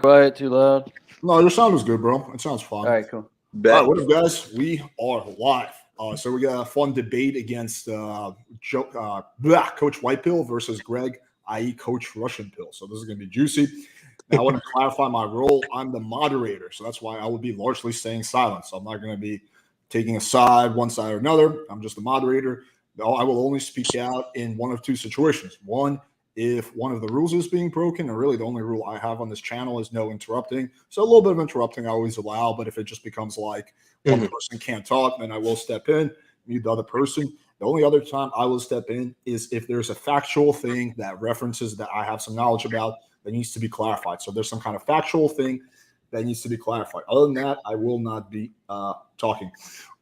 Quiet, too loud. No, your sound is good, bro. It sounds All fine. right, cool. All right, Bet. what up, guys? We are live. So we got a fun debate against Coach Whitepill versus Greg, i.e., Coach Russian Pill. So this is going to be juicy. Now, I want to clarify my role. I'm the moderator, so that's why I will be largely staying silent. So I'm not going to be taking a side, one side or another. I'm just the moderator. I will only speak out in one of two situations. One, if one of the rules is being broken, and really the only rule I have on this channel is no interrupting. So a little bit of interrupting I always allow, but if it just becomes like one person can't talk, then I will step in, mute the other person. The only other time I will step in is if there's a factual thing that references that I have some knowledge about that needs to be clarified. So there's some kind of factual thing that needs to be clarified. Other than that, I will not be talking.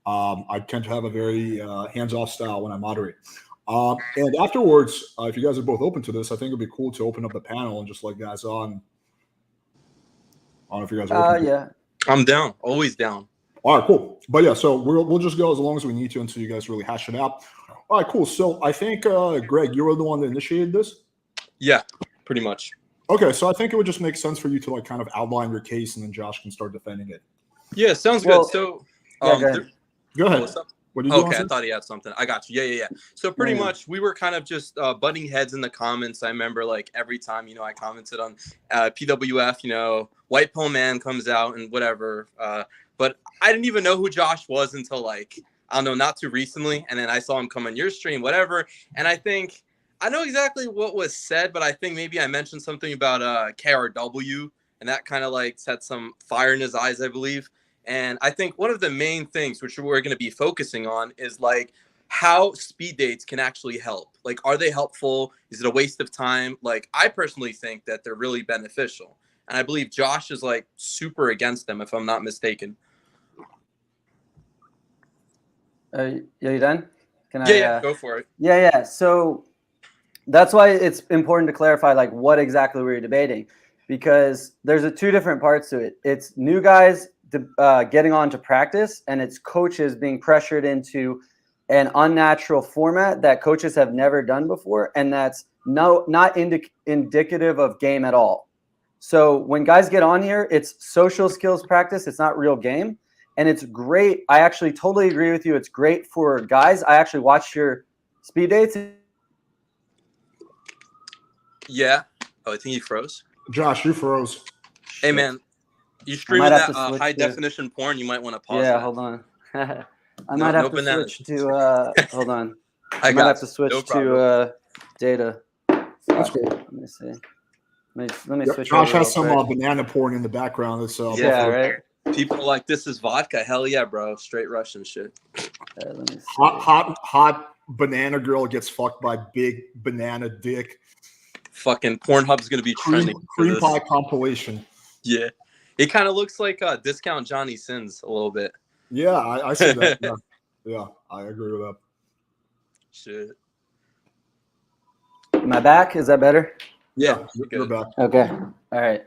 I tend to have a very hands-off style when I moderate. And afterwards, if you guys are both open to this, I think it'd be cool to open up the panel and just let guys on. I don't know if you guys are open. Yeah. I'm down. Always down. All right, cool. But yeah, so we'll just go as long as we need to until you guys really hash it out. All right, cool. So I think, Greg, you were the one that initiated this? Yeah, pretty much. Okay, so I think it would just make sense for you to like kind of outline your case, and then Josh can start defending it. Yeah, sounds Well, good. So, yeah, go ahead. Go ahead. what's up? What did you Okay, I want to thought he had something. I got you. Yeah. So pretty much we were kind of just butting heads in the comments. I remember like every time, I commented on PWF, White Pill Man comes out and whatever. But I didn't even know who Josh was until like, I don't know, not too recently. And then I saw him come on your stream, whatever. And I think I know exactly what was said, but I think maybe I mentioned something about KRW, and that kind of like set some fire in his eyes, I believe. And I think one of the main things which we're going to be focusing on is like how speed dates can actually help. Like, are they helpful? Is it a waste of time? Like, I personally think that they're really beneficial. And I believe Josh is like super against them, if I'm not mistaken. You done? Can Yeah, go for it. Yeah. So that's why it's important to clarify like what exactly we're debating, because there's two different parts to it. It's new guys getting on to practice, and it's coaches being pressured into an unnatural format that coaches have never done before, and that's not indicative of game at all. So when guys get on here, it's social skills practice. It's not real game, and it's great. I actually totally agree with you. It's great for guys. I actually watched your speed dates. Yeah. Oh, I think he froze. Josh, you froze. Hey, man. You streaming that high definition porn? You might want to pause. Yeah, that. Hold on. I might have to switch to. Hold on. I might have to switch to data. That's cool. Let me see. Let me switch. Josh has some banana porn in the background. It's right. People are like, this is vodka. Hell yeah, bro. Straight Russian shit. Let me see. Hot banana girl gets fucked by big banana dick. Fucking Pornhub's gonna be trending. Cream pie compilation. Yeah. It kind of looks like Discount Johnny Sins a little bit. Yeah, I see that. Yeah, I agree with that. Shit. Am I back? Is that better? Yeah, you're back. Okay. All right.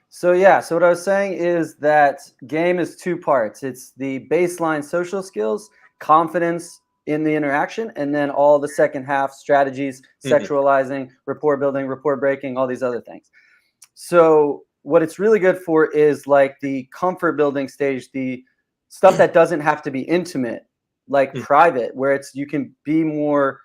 So what I was saying is that game is two parts. It's the baseline social skills, confidence in the interaction, and then all the second half strategies, sexualizing, rapport building, rapport breaking, all these other things. So what it's really good for is like the comfort building stage, the stuff that doesn't have to be intimate, like private, where you can be more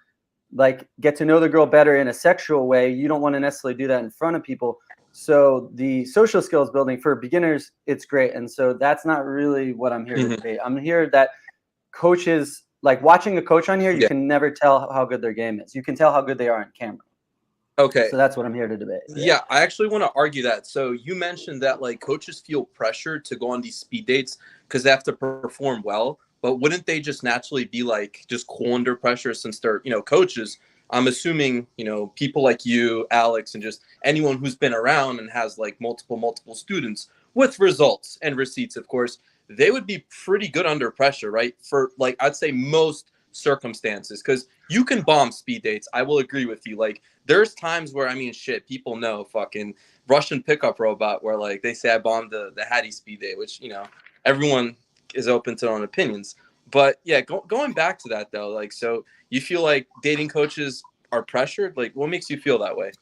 like get to know the girl better in a sexual way. You don't want to necessarily do that in front of people. So the social skills building for beginners, it's great. And so that's not really what I'm here to debate. I'm here that coaches, like watching a coach on here, you can never tell how good their game is. You can tell how good they are on camera. Okay. So that's what I'm here to debate. Yeah, I actually want to argue that. So you mentioned that like coaches feel pressure to go on these speed dates because they have to perform well. But wouldn't they just naturally be like just cool under pressure since they're, coaches? I'm assuming, people like you, Alex, and just anyone who's been around and has like multiple students with results and receipts, of course, they would be pretty good under pressure, right? For like, I'd say most circumstances, because you can bomb speed dates. I will agree with you. Like there's times where, people know fucking Russian pickup robot where like they say I bombed the Hattie speed date, which, everyone is open to their own opinions. But yeah, going back to that though, like, so you feel like dating coaches are pressured? Like what makes you feel that way?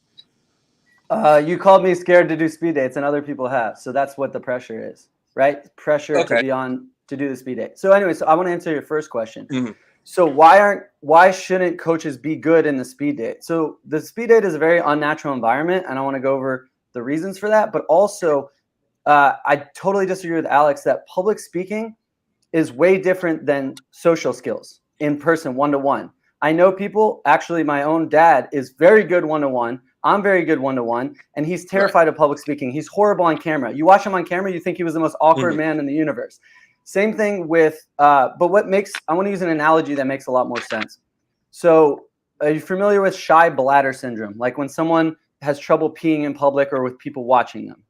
You called me scared to do speed dates, and other people have. So that's what the pressure is, right? Pressure to be on to do the speed date. So anyway, so I want to answer your first question. Mhm. So why shouldn't coaches be good in the speed date? So the speed date is a very unnatural environment, and I want to go over the reasons for that. But also, I totally disagree with Alex that public speaking is way different than social skills in person, one-to-one. I know people, actually my own dad is very good one-to-one. I'm very good one-to-one, and he's terrified of public speaking. He's horrible on camera. You watch him on camera, you think he was the most awkward man in the universe. Same thing with, but I want to use an analogy that makes a lot more sense. So are you familiar with shy bladder syndrome? Like when someone has trouble peeing in public or with people watching them?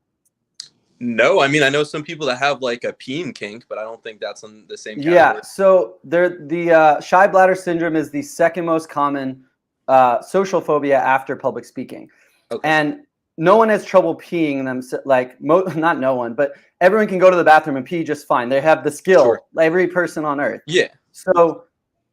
No, I mean, I know some people that have like a peeing kink, but I don't think that's on the same category. Yeah, so the shy bladder syndrome is the second most common social phobia after public speaking. Okay. And no one has trouble peeing them, like not no one, but everyone can go to the bathroom and pee just fine. They have the skill, every person on earth. Yeah. So,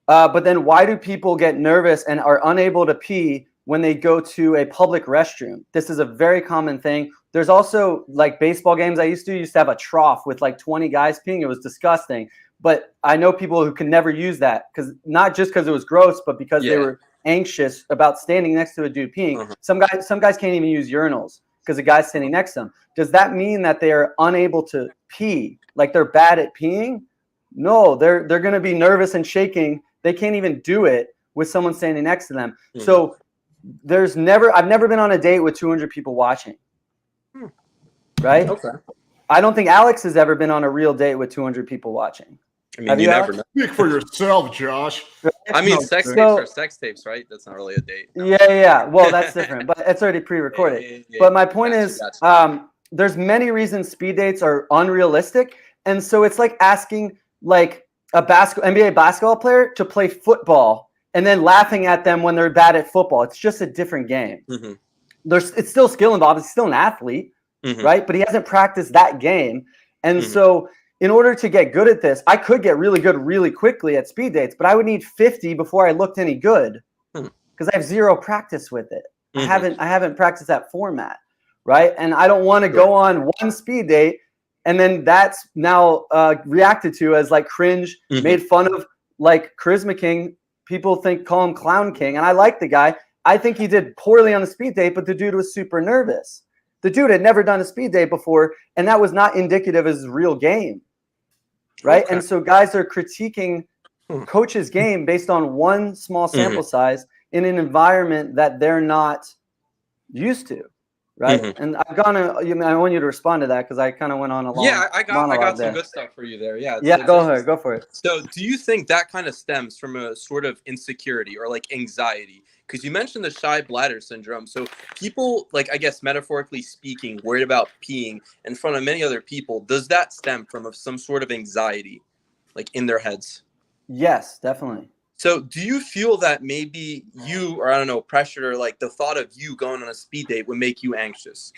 but then why do people get nervous and are unable to pee when they go to a public restroom? This is a very common thing. There's also like baseball games I used to have a trough with like 20 guys peeing. It was disgusting. But I know people who can never use that because not just because it was gross, but because they were anxious about standing next to a dude peeing. Some guys can't even use urinals because the guy's standing next to them. Does that mean that they are unable to pee? Like they're bad at peeing? No, they're going to be nervous and shaking. They can't even do it with someone standing next to them. So I've never been on a date with 200 people watching. Right? Okay. I don't think Alex has ever been on a real date with 200 people watching. I mean, you never know. Speak for yourself, Josh. I mean, sex tapes are sex tapes, right? That's not really a date. No. Yeah. Well, that's different, but it's already pre-recorded. But my point is, there's many reasons speed dates are unrealistic. And so it's like asking like a NBA basketball player to play football and then laughing at them when they're bad at football. It's just a different game. It's still skill involved. He's still an athlete, right? But he hasn't practiced that game. And so in order to get good at this, I could get really good really quickly at speed dates, but I would need 50 before I looked any good because I have zero practice with it. I haven't practiced that format, right? And I don't want to go on one speed date and then that's now reacted to as like cringe, made fun of, like Charisma King. People call him Clown King, and I like the guy. I think he did poorly on the speed date, but the dude was super nervous. The dude had never done a speed date before, and that was not indicative of his real game, right? And so guys are critiquing coach's game based on one small sample size in an environment that they're not used to, right? And I want you to respond to that because I kind of went on a long I got some good stuff for you there. Yeah, go ahead, go for it. So do you think that kind of stems from a sort of insecurity or like anxiety? Because you mentioned the shy bladder syndrome. So people, like, I guess metaphorically speaking, worried about peeing in front of many other people. Does that stem from some sort of anxiety, like in their heads? Yes, definitely. So do you feel that maybe you, or I don't know, pressured, or like the thought of you going on a speed date would make you anxious?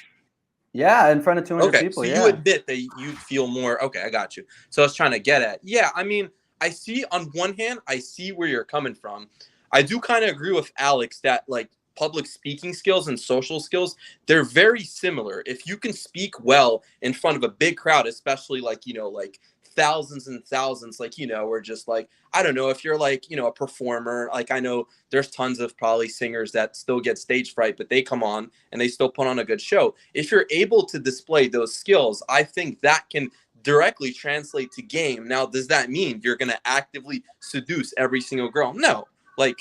Yeah, in front of 200 people. So you admit that you feel more, okay, I got you. So I was trying to get at, I mean, I see on one hand, I see where you're coming from. I do kind of agree with Alex that like public speaking skills and social skills, they're very similar. If you can speak well in front of a big crowd, especially like, like thousands and thousands, like, or just like, I don't know, if you're like, a performer, like I know there's tons of probably singers that still get stage fright, but they come on and they still put on a good show. If you're able to display those skills, I think that can directly translate to game. Now, does that mean you're going to actively seduce every single girl? No. Like,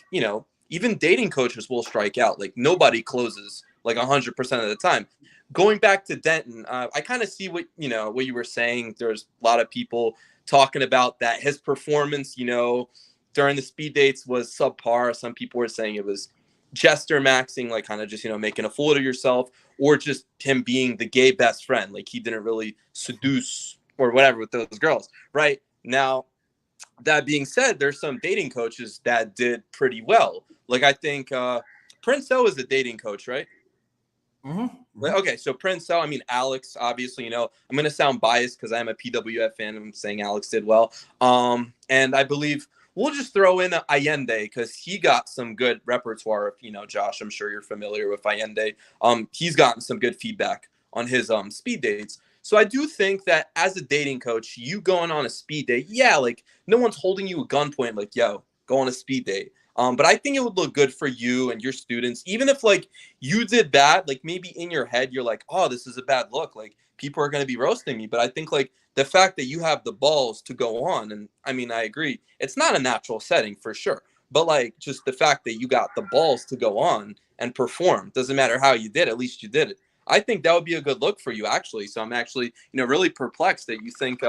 even dating coaches will strike out. Like nobody closes like 100% of the time. Going back to Denton, I kind of see what you were saying. There's a lot of people talking about that his performance, during the speed dates was subpar. Some people were saying it was jester maxing, like kind of just, making a fool of yourself, or just him being the gay best friend. Like he didn't really seduce or whatever with those girls. Right now, that being said, there's some dating coaches that did pretty well. Like I think Prince O is a dating coach, right? Okay, so Prince O, I mean, Alex, obviously, I'm going to sound biased because I'm a PWF fan. I'm saying Alex did well. And I believe we'll just throw in Allende because he got some good repertoire. You know, Josh, I'm sure you're familiar with Allende. He's gotten some good feedback on his speed dates. So I do think that as a dating coach, you going on a speed date, yeah, like no one's holding you a gunpoint, like, yo, go on a speed date. But I think it would look good for you and your students, even if like you did bad, like maybe in your head, you're like, oh, this is a bad look. Like people are going to be roasting me. But I think like the fact that you have the balls to go on, and I mean, I agree, it's not a natural setting for sure. But like just the fact that you got the balls to go on and perform, doesn't matter how you did, at least you did it. I think that would be a good look for you, actually. So I'm actually, you know, really perplexed that you think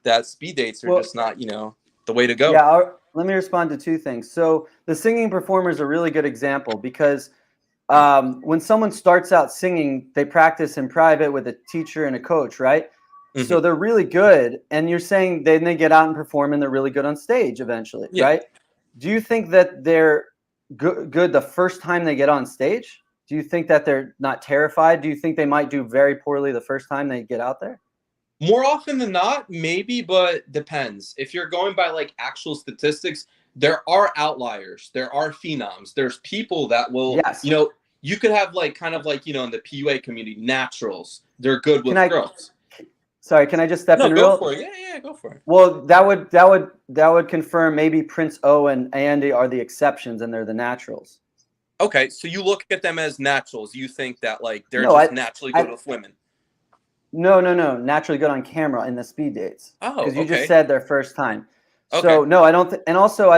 that speed dates are just not, you know, the way to go. Yeah, let me respond to two things. So the singing performer is a really good example because when someone starts out singing, they practice in private with a teacher and a coach, right? Mm-hmm. So they're really good. And you're saying then they get out and perform and they're really good on stage eventually, right? Do you think that they're good the first time they get on stage? Do you think that they're not terrified? Do you think they might do very poorly the first time they get out there? More often than not, maybe, but depends. If you're going by like actual statistics, there are outliers. There are phenoms. There's people that will, you know, you could have like kind of like, you know, in the PUA community, naturals. They're good with girls. Sorry, can I just step in real? Go for it. Yeah, go for it. Well, that would confirm maybe Prince O and Andy are the exceptions and they're the naturals. Okay, so you look at them as naturals. You think that like they're just naturally good with women. No. Naturally good on camera in the speed dates. Oh, because you just said their first time. Okay. So no, I don't. And also,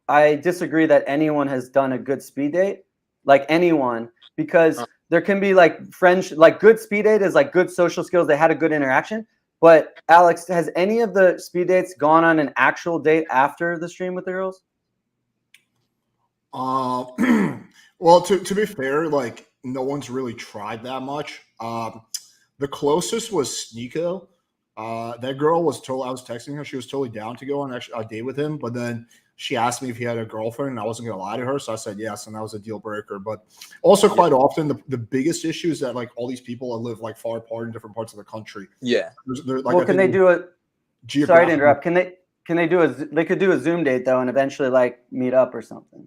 I disagree that anyone has done a good speed date, like anyone, because there can be like friends, like good speed date is like good social skills. They had a good interaction. But Alex, has any of the speed dates gone on an actual date after the stream with the girls? Well, to be fair, like no one's really tried that much. The closest was Sneeko. That girl was I was texting her. She was totally down to go on a date with him. But then she asked me if he had a girlfriend, and I wasn't going to lie to her. So I said yes, and that was a deal breaker. But also quite often, the biggest issue is that like all these people live like far apart in different parts of the country. Yeah. Like, can they do a – sorry to interrupt. Can they do they could do a Zoom date, though, and eventually like meet up or something?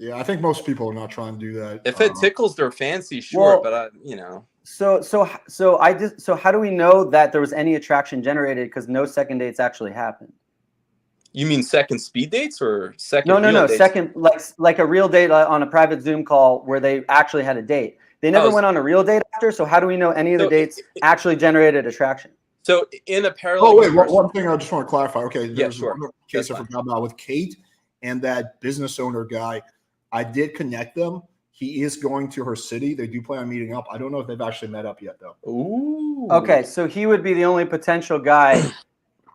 Yeah, I think most people are not trying to do that. If it tickles their fancy, sure, but you know. So how do we know that there was any attraction generated because no second dates actually happened? You mean second speed dates or second? No. Dates? Second, like a real date on a private Zoom call where they actually had a date. They never went on a real date after. So how do we know any of the dates actually generated attraction? So in a parallel. Oh wait, one thing I just want to clarify. Okay, there's one case I forgot about with Kate and that business owner guy. I did connect them. He is going to her city. They do plan on meeting up. I don't know if they've actually met up yet, though. Ooh. Okay, so he would be the only potential guy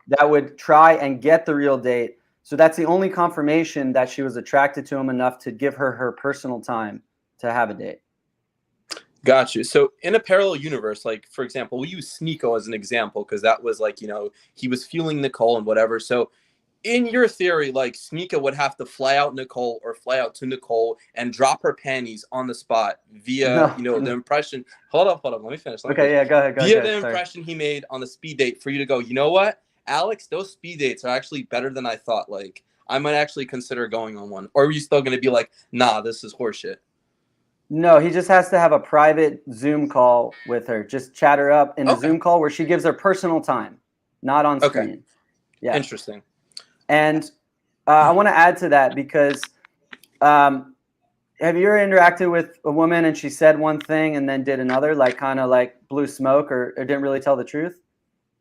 that would try and get the real date. So that's the only confirmation that she was attracted to him enough to give her personal time to have a date. Got you. So in a parallel universe, like, for example, we'll use Sneeko as an example because that was like, you know, he was fueling Nicole and whatever. So in your theory, like Sneeko would have to fly out Nicole or fly out to Nicole and drop her panties on the spot via, the impression. Hold up. Let me finish. Go ahead. Via the impression he made on the speed date for you to go, you know what, Alex, those speed dates are actually better than I thought. Like, I might actually consider going on one. Or are you still going to be like, nah, this is horseshit? No, he just has to have a private Zoom call with her. Just chat her up in a Zoom call where she gives her personal time, not on screen. Okay. Yeah. Interesting. And I want to add to that because have you ever interacted with a woman and she said one thing and then did another, like kind of like blew smoke or didn't really tell the truth?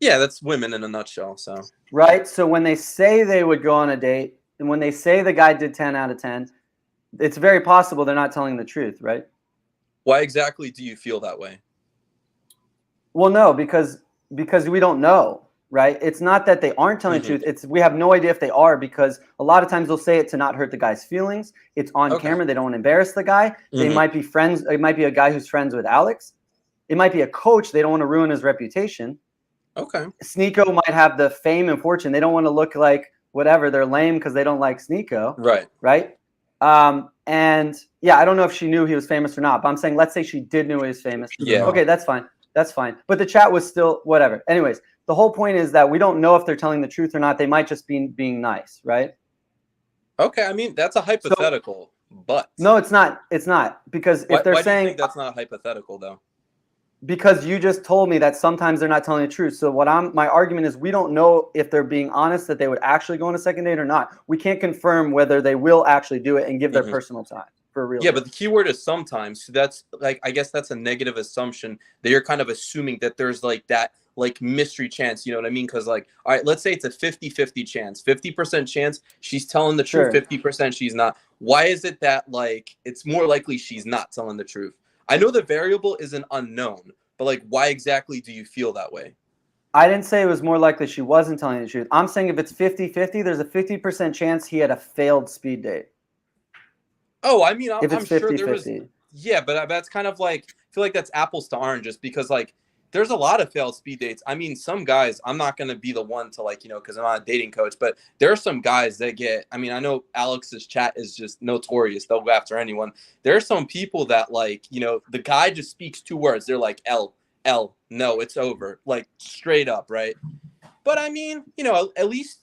Yeah, that's women in a nutshell. So right. So when they say they would go on a date and when they say the guy did 10 out of 10, it's very possible they're not telling the truth, right? Why exactly do you feel that way? Well, no, because we don't know. Right. It's not that they aren't telling the truth. It's we have no idea if they are because a lot of times they'll say it to not hurt the guy's feelings. It's on camera. They don't want to embarrass the guy. They might be friends. It might be a guy who's friends with Alex. It might be a coach. They don't want to ruin his reputation. Okay. Sneeko might have the fame and fortune. They don't want to look like whatever. They're lame because they don't like Sneeko. Right. Right. And yeah, I don't know if she knew he was famous or not, but I'm saying let's say she did know he was famous. Yeah. Okay, that's fine. That's fine. But the chat was still whatever. Anyways. The whole point is that we don't know if they're telling the truth or not. They might just be being nice, right? Okay, I mean that's a hypothetical, but no, it's not. It's not, because if they're why do you saying think that's not hypothetical though? because you just told me that sometimes they're not telling the truth. So my argument is, we don't know if they're being honest, that they would actually go on a second date or not. We can't confirm whether they will actually do it and give their personal time for real. Yeah, but the keyword is sometimes. So that's like, I guess that's a negative assumption that you're kind of assuming that there's like that like mystery chance, you know what I mean? Because like, all right, let's say it's a 50-50 chance, 50% chance she's telling the truth, 50% she's not. Why is it that like it's more likely she's not telling the truth? I know the variable is an unknown, but like, why exactly do you feel that way? I didn't say it was more likely she wasn't telling the truth. I'm saying if it's 50-50, there's a 50% chance he had a failed speed date. Oh, I mean, If I'm it's sure there 50-50. was. Yeah, but that's kind of like, I feel like that's apples to oranges, because like there's a lot of failed speed dates. I mean, some guys, I'm not going to be the one to like, you know, because I'm not a dating coach, but there are some guys that get, I mean, I know Alex's chat is just notorious. They'll go after anyone. There are some people that like, you know, the guy just speaks 2 words. They're like, L, no, it's over. Like straight up, right? But I mean, you know, at least,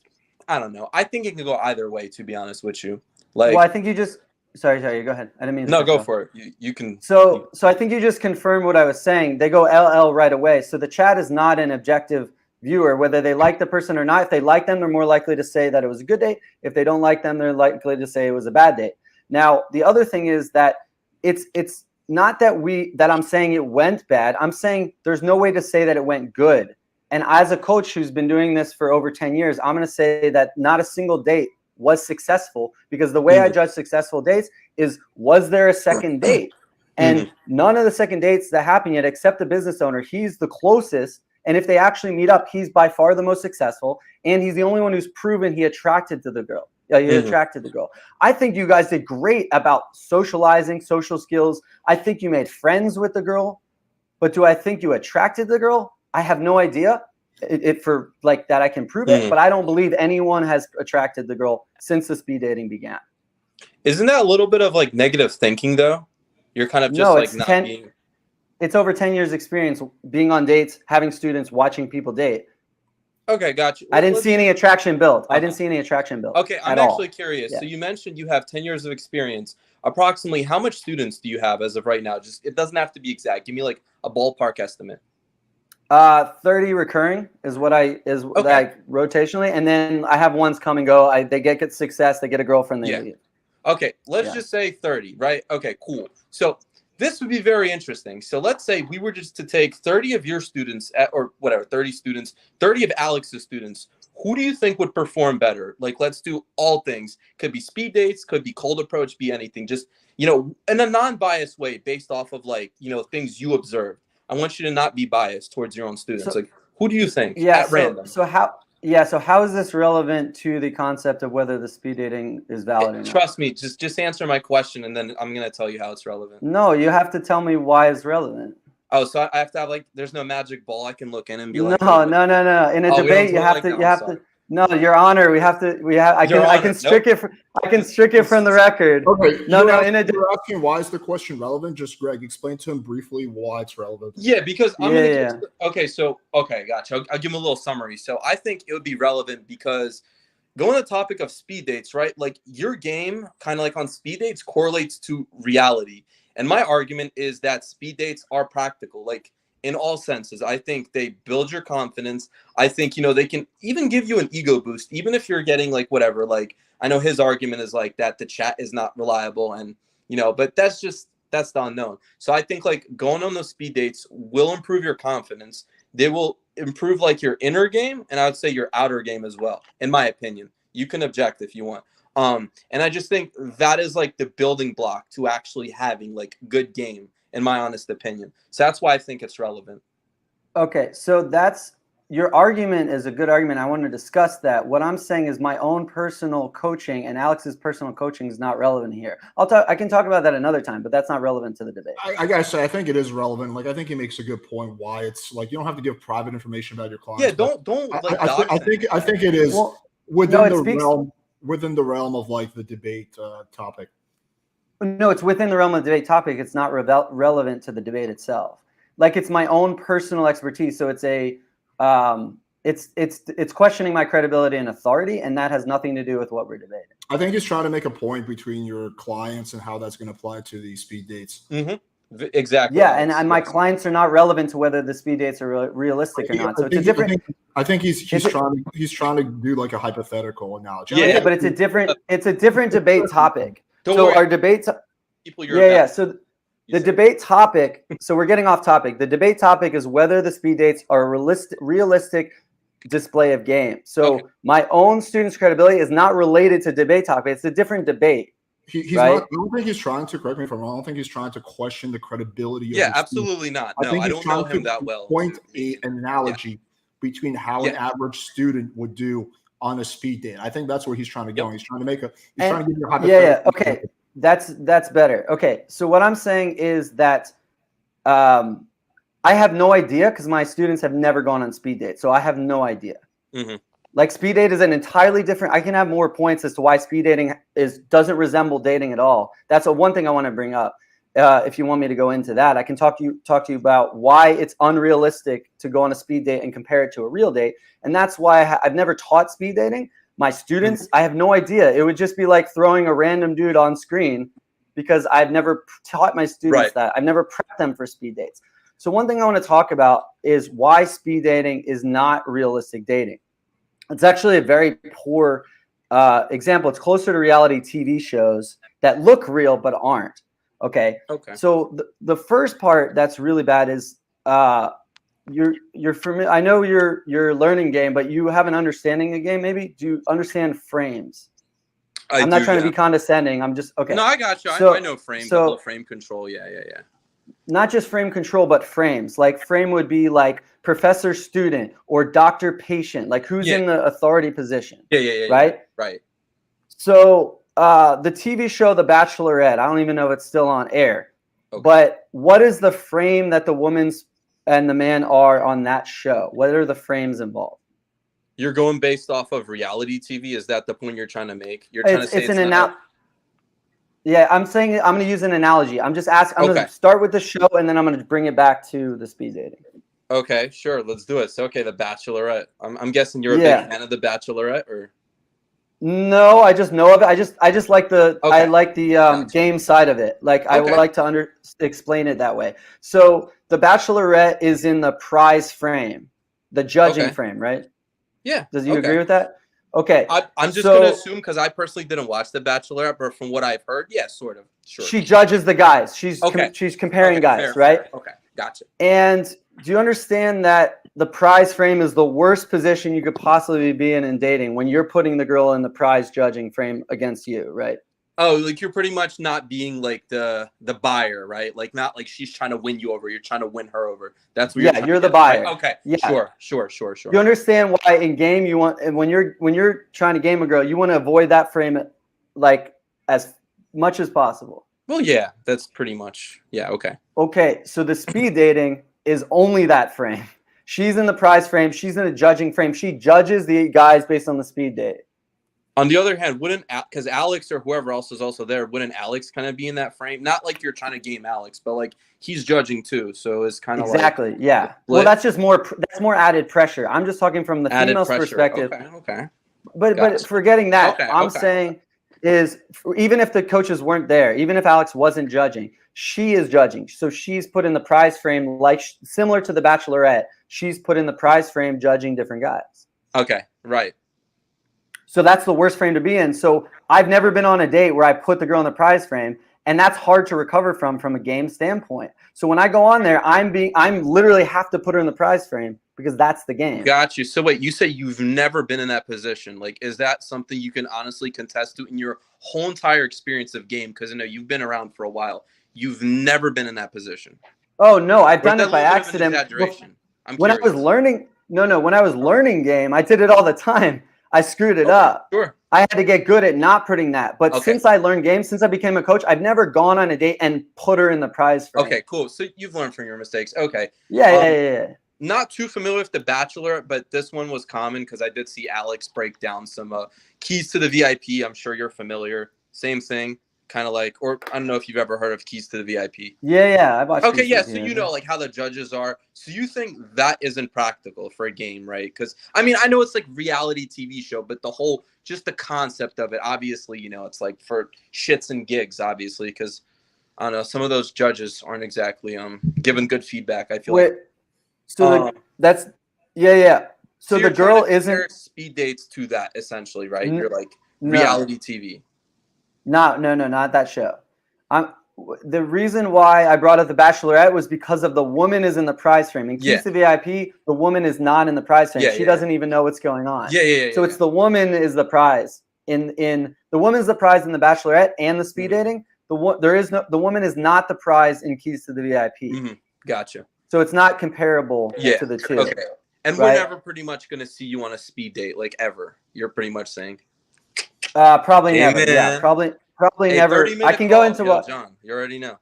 I don't know. I think it can go either way, to be honest with you. Well, Like, I think you just sorry, go ahead. I didn't mean to no, cut you go off. for it. You can. So I think you just confirmed what I was saying. They go LL right away. So the chat is not an objective viewer, whether they like the person or not. If they like them, they're more likely to say that it was a good date. If they don't like them, they're likely to say it was a bad date. Now, the other thing is that it's not that I'm saying it went bad. I'm saying there's no way to say that it went good. And as a coach who's been doing this for over 10 years, I'm going to say that not a single date was successful, because the way I judge successful dates is, was there a second date? And none of the second dates that happen yet, except the business owner, he's the closest. And if they actually meet up, he's by far the most successful. And he's the only one who's proven he attracted to the girl. Yeah, he attracted the girl. I think you guys did great about socializing, social skills. I think you made friends with the girl. But do I think you attracted the girl? I have no idea. For like that I can prove it, but I don't believe anyone has attracted the girl since the speed dating began. Isn't that a little bit of like negative thinking though? You're kind of just like not being. It's over 10 years experience being on dates, having students, watching people date. Okay, got you. I didn't see any attraction built. Okay. I didn't see any attraction built. Okay, I'm actually curious. Yeah. So you mentioned you have 10 years of experience. Approximately how much students do you have as of right now? Just, it doesn't have to be exact. Give me like a ballpark estimate. 30 recurring is what like rotationally, and then I have ones come and go. They get success, they get a girlfriend, they leave. Okay, let's just say 30, right? Okay, cool. So this would be very interesting. So let's say we were just to take 30 of your students, or whatever, 30 students, 30 of Alex's students. Who do you think would perform better? Like, let's do all things. Could be speed dates, could be cold approach, be anything. Just, you know, in a non-biased way, based off of like, you know, things you observed. I want you to not be biased towards your own students. So, like, who do you think at random? So how is this relevant to the concept of whether the speed dating is valid or not? Trust me, just answer my question, and then I'm going to tell you how it's relevant. No, you have to tell me why it's relevant. Oh, so I have to have like, there's no magic ball I can look in and be like, no. In a debate, you have to. No, Your Honor, I can strike it from the record. Okay. No. You're asking why is the question relevant? Just Greg, explain to him briefly why it's relevant. Yeah, because I'm gonna gotcha. I'll give him a little summary. So I think it would be relevant because going to the topic of speed dates, right? Like your game, kind of like on speed dates, correlates to reality. And my argument is that speed dates are practical. Like, in all senses, I think they build your confidence. I think, you know, they can even give you an ego boost, even if you're getting like whatever. Like, I know his argument is like that the chat is not reliable, and, you know, but that's the unknown. So I think like going on those speed dates will improve your confidence. They will improve like your inner game, and I would say your outer game as well, in my opinion. You can object if you want. And I just think that is like the building block to actually having like good game, in my honest opinion. So that's why I think it's relevant. Okay, so that's your argument is a good argument. I want to discuss that. What I'm saying is my own personal coaching and Alex's personal coaching is not relevant here. I can talk about that another time, but that's not relevant to the debate. I gotta say, I think it is relevant. Like, I think he makes a good point why it's like you don't have to give private information about your clients. Yeah, don't like. I think it is within the realm of like the debate topic. No, it's within the realm of the debate topic. It's not relevant to the debate itself. Like, it's my own personal expertise. So it's a it's questioning my credibility and authority, and that has nothing to do with what we're debating. I think he's trying to make a point between your clients and how that's going to apply to the speed dates. Exactly. Yeah, and my clients are not relevant to whether the speed dates are realistic or not. So it's a different. I think he's trying to do like a hypothetical analogy. Yeah, but it's a different debate topic. So our debates. People yeah. So the debate topic. So we're getting off topic. The debate topic is whether the speed dates are a realistic display of game. So my own students' credibility is not related to debate topic. It's a different debate. He's right? not, I don't think he's trying to, correct me if I'm wrong, I don't think he's trying to question the credibility of Yeah, absolutely not. No, I don't know him that well. Point an analogy between how an average student would do on a speed date. I think that's where he's trying to go. He's trying to make trying to give you a hypothetical. Okay. That's better. Okay. So what I'm saying is that I have no idea because my students have never gone on speed dates. So I have no idea. Mm-hmm. Like speed date is an entirely different. I can have more points as to why speed dating doesn't resemble dating at all. That's one thing I want to bring up. If you want me to go into that, I can talk to you about why it's unrealistic to go on a speed date and compare it to a real date. And that's why I've never taught speed dating. My students, I have no idea. It would just be like throwing a random dude on screen because I've never taught my students that. I've never prepped them for speed dates. So one thing I want to talk about is why speed dating is not realistic dating. It's actually a very poor example. It's closer to reality TV shows that look real but aren't. Okay. So the first part that's really bad is you're familiar. I know you're learning game, but you have an understanding of game. Maybe do you understand frames? I'm not trying to be condescending. I'm just okay. No, I got you. So, I know frame. The whole frame control. Yeah. Not just frame control, but frames. Like frame would be like professor student or doctor patient, like who's in the authority position. Yeah. Right. Right. So the TV show The Bachelorette, I don't even know if it's still on air. But what is the frame that the woman's and the man are on that show? What are the frames involved? You're going based off of reality TV. Is that the point you're trying to make? You're trying to say it's an analogy. Yeah, I'm saying I'm going to use an analogy. I'm just asking. I'm going to start with the show, and then I'm going to bring it back to the speed dating. Okay, sure. Let's do it. So, The Bachelorette. I'm guessing you're a big fan of The Bachelorette, or? No, I just know of it. I just like the I like the game side of it. Like I would like to explain it that way. So The Bachelorette is in the prize frame, the judging frame, right? Yeah. Does you agree with that? Okay. I'm just going to assume because I personally didn't watch The Bachelorette, but from what I've heard, sort of. Sure. She judges the guys. She's comparing guys, right? Fair. Okay, gotcha. And do you understand that the prize frame is the worst position you could possibly be in dating when you're putting the girl in the prize judging frame against you, right? Oh, like you're pretty much not being like the buyer, right? Like not like she's trying to win you over. You're trying to win her over. That's what you're the buyer. Right? Okay. Yeah. Sure. You understand why in game you want, and when you're trying to game a girl, you want to avoid that frame like as much as possible. Well, yeah, that's pretty much Okay, so the speed dating is only that frame. She's in the prize frame. She's in the judging frame. She judges the guys based on the speed date. On the other hand, because Alex or whoever else is also there, wouldn't Alex kind of be in that frame? Not like you're trying to game Alex, but like he's judging too. So it's kind of exactly, yeah. Well, that's just more added pressure. I'm just talking from the female's perspective. Okay. But forgetting that, I'm saying is even if the coaches weren't there, even if Alex wasn't judging, she is judging. So she's put in the prize frame, like similar to The Bachelorette. She's put in the prize frame, judging different guys. Okay, right. So that's the worst frame to be in. So I've never been on a date where I put the girl in the prize frame, and that's hard to recover from a game standpoint. So when I go on there, I'm literally have to put her in the prize frame because that's the game. Got you. So wait, you say you've never been in that position. Like, is that something you can honestly contest to in your whole entire experience of game? Because I know you've been around for a while. You've never been in that position. Oh no, I've done it by accident. When I was learning game, I did it all the time. I screwed it up. Sure. I had to get good at not putting that. But since I learned games, since I became a coach, I've never gone on a date and put her in the prize frame. Okay, cool. So you've learned from your mistakes. Okay. Yeah. Not too familiar with The Bachelor, but this one was common because I did see Alex break down some keys to the VIP. I'm sure you're familiar. Same thing. kind of like, or I don't know if you've ever heard of Keys to the VIP. Yeah, I watched. Okay, yeah, Keys to so the you VIP. know like how the judges are. So you think that isn't practical for a game, right? Because I mean, I know it's like reality TV show, but just the concept of it, obviously, it's like for shits and gigs, obviously, because I don't know, some of those judges aren't exactly giving good feedback. I feel Wait, like. so that's yeah. So you're the girl trying to compare isn't speed dates to that essentially, right? You're like no, reality TV. no, not that show. I'm the reason why I brought up The Bachelorette was because of the woman is in the prize frame. In Keys to VIP, the woman is not in the prize frame. She doesn't even know what's going on. So it's the woman is the prize. In the woman's the prize in The Bachelorette and the speed dating. The woman is not the prize in Keys to the VIP. Gotcha. So it's not comparable to the two. Okay. And we're never pretty much gonna see you on a speed date, like ever. You're pretty much saying. Probably never. Yeah, probably never. I can go into what John. You already know.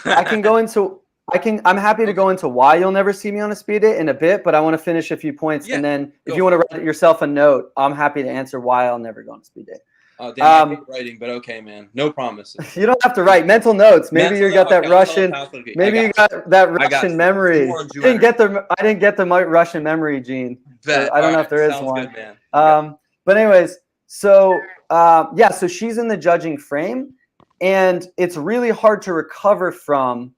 I can go into. I'm happy to go into why you'll never see me on a speed date in a bit, but I want to finish a few points, and then if you want to write yourself a note, I'm happy to answer why I'll never go on a speed date. Oh, damn, I hate writing, but okay, man. No promises. You don't have to write mental notes. Maybe you got that Russian. Maybe you got that Russian memory. I didn't get the Russian memory gene. So I don't know if there is one. Good, man. But anyways, so so she's in the judging frame, and it's really hard to recover from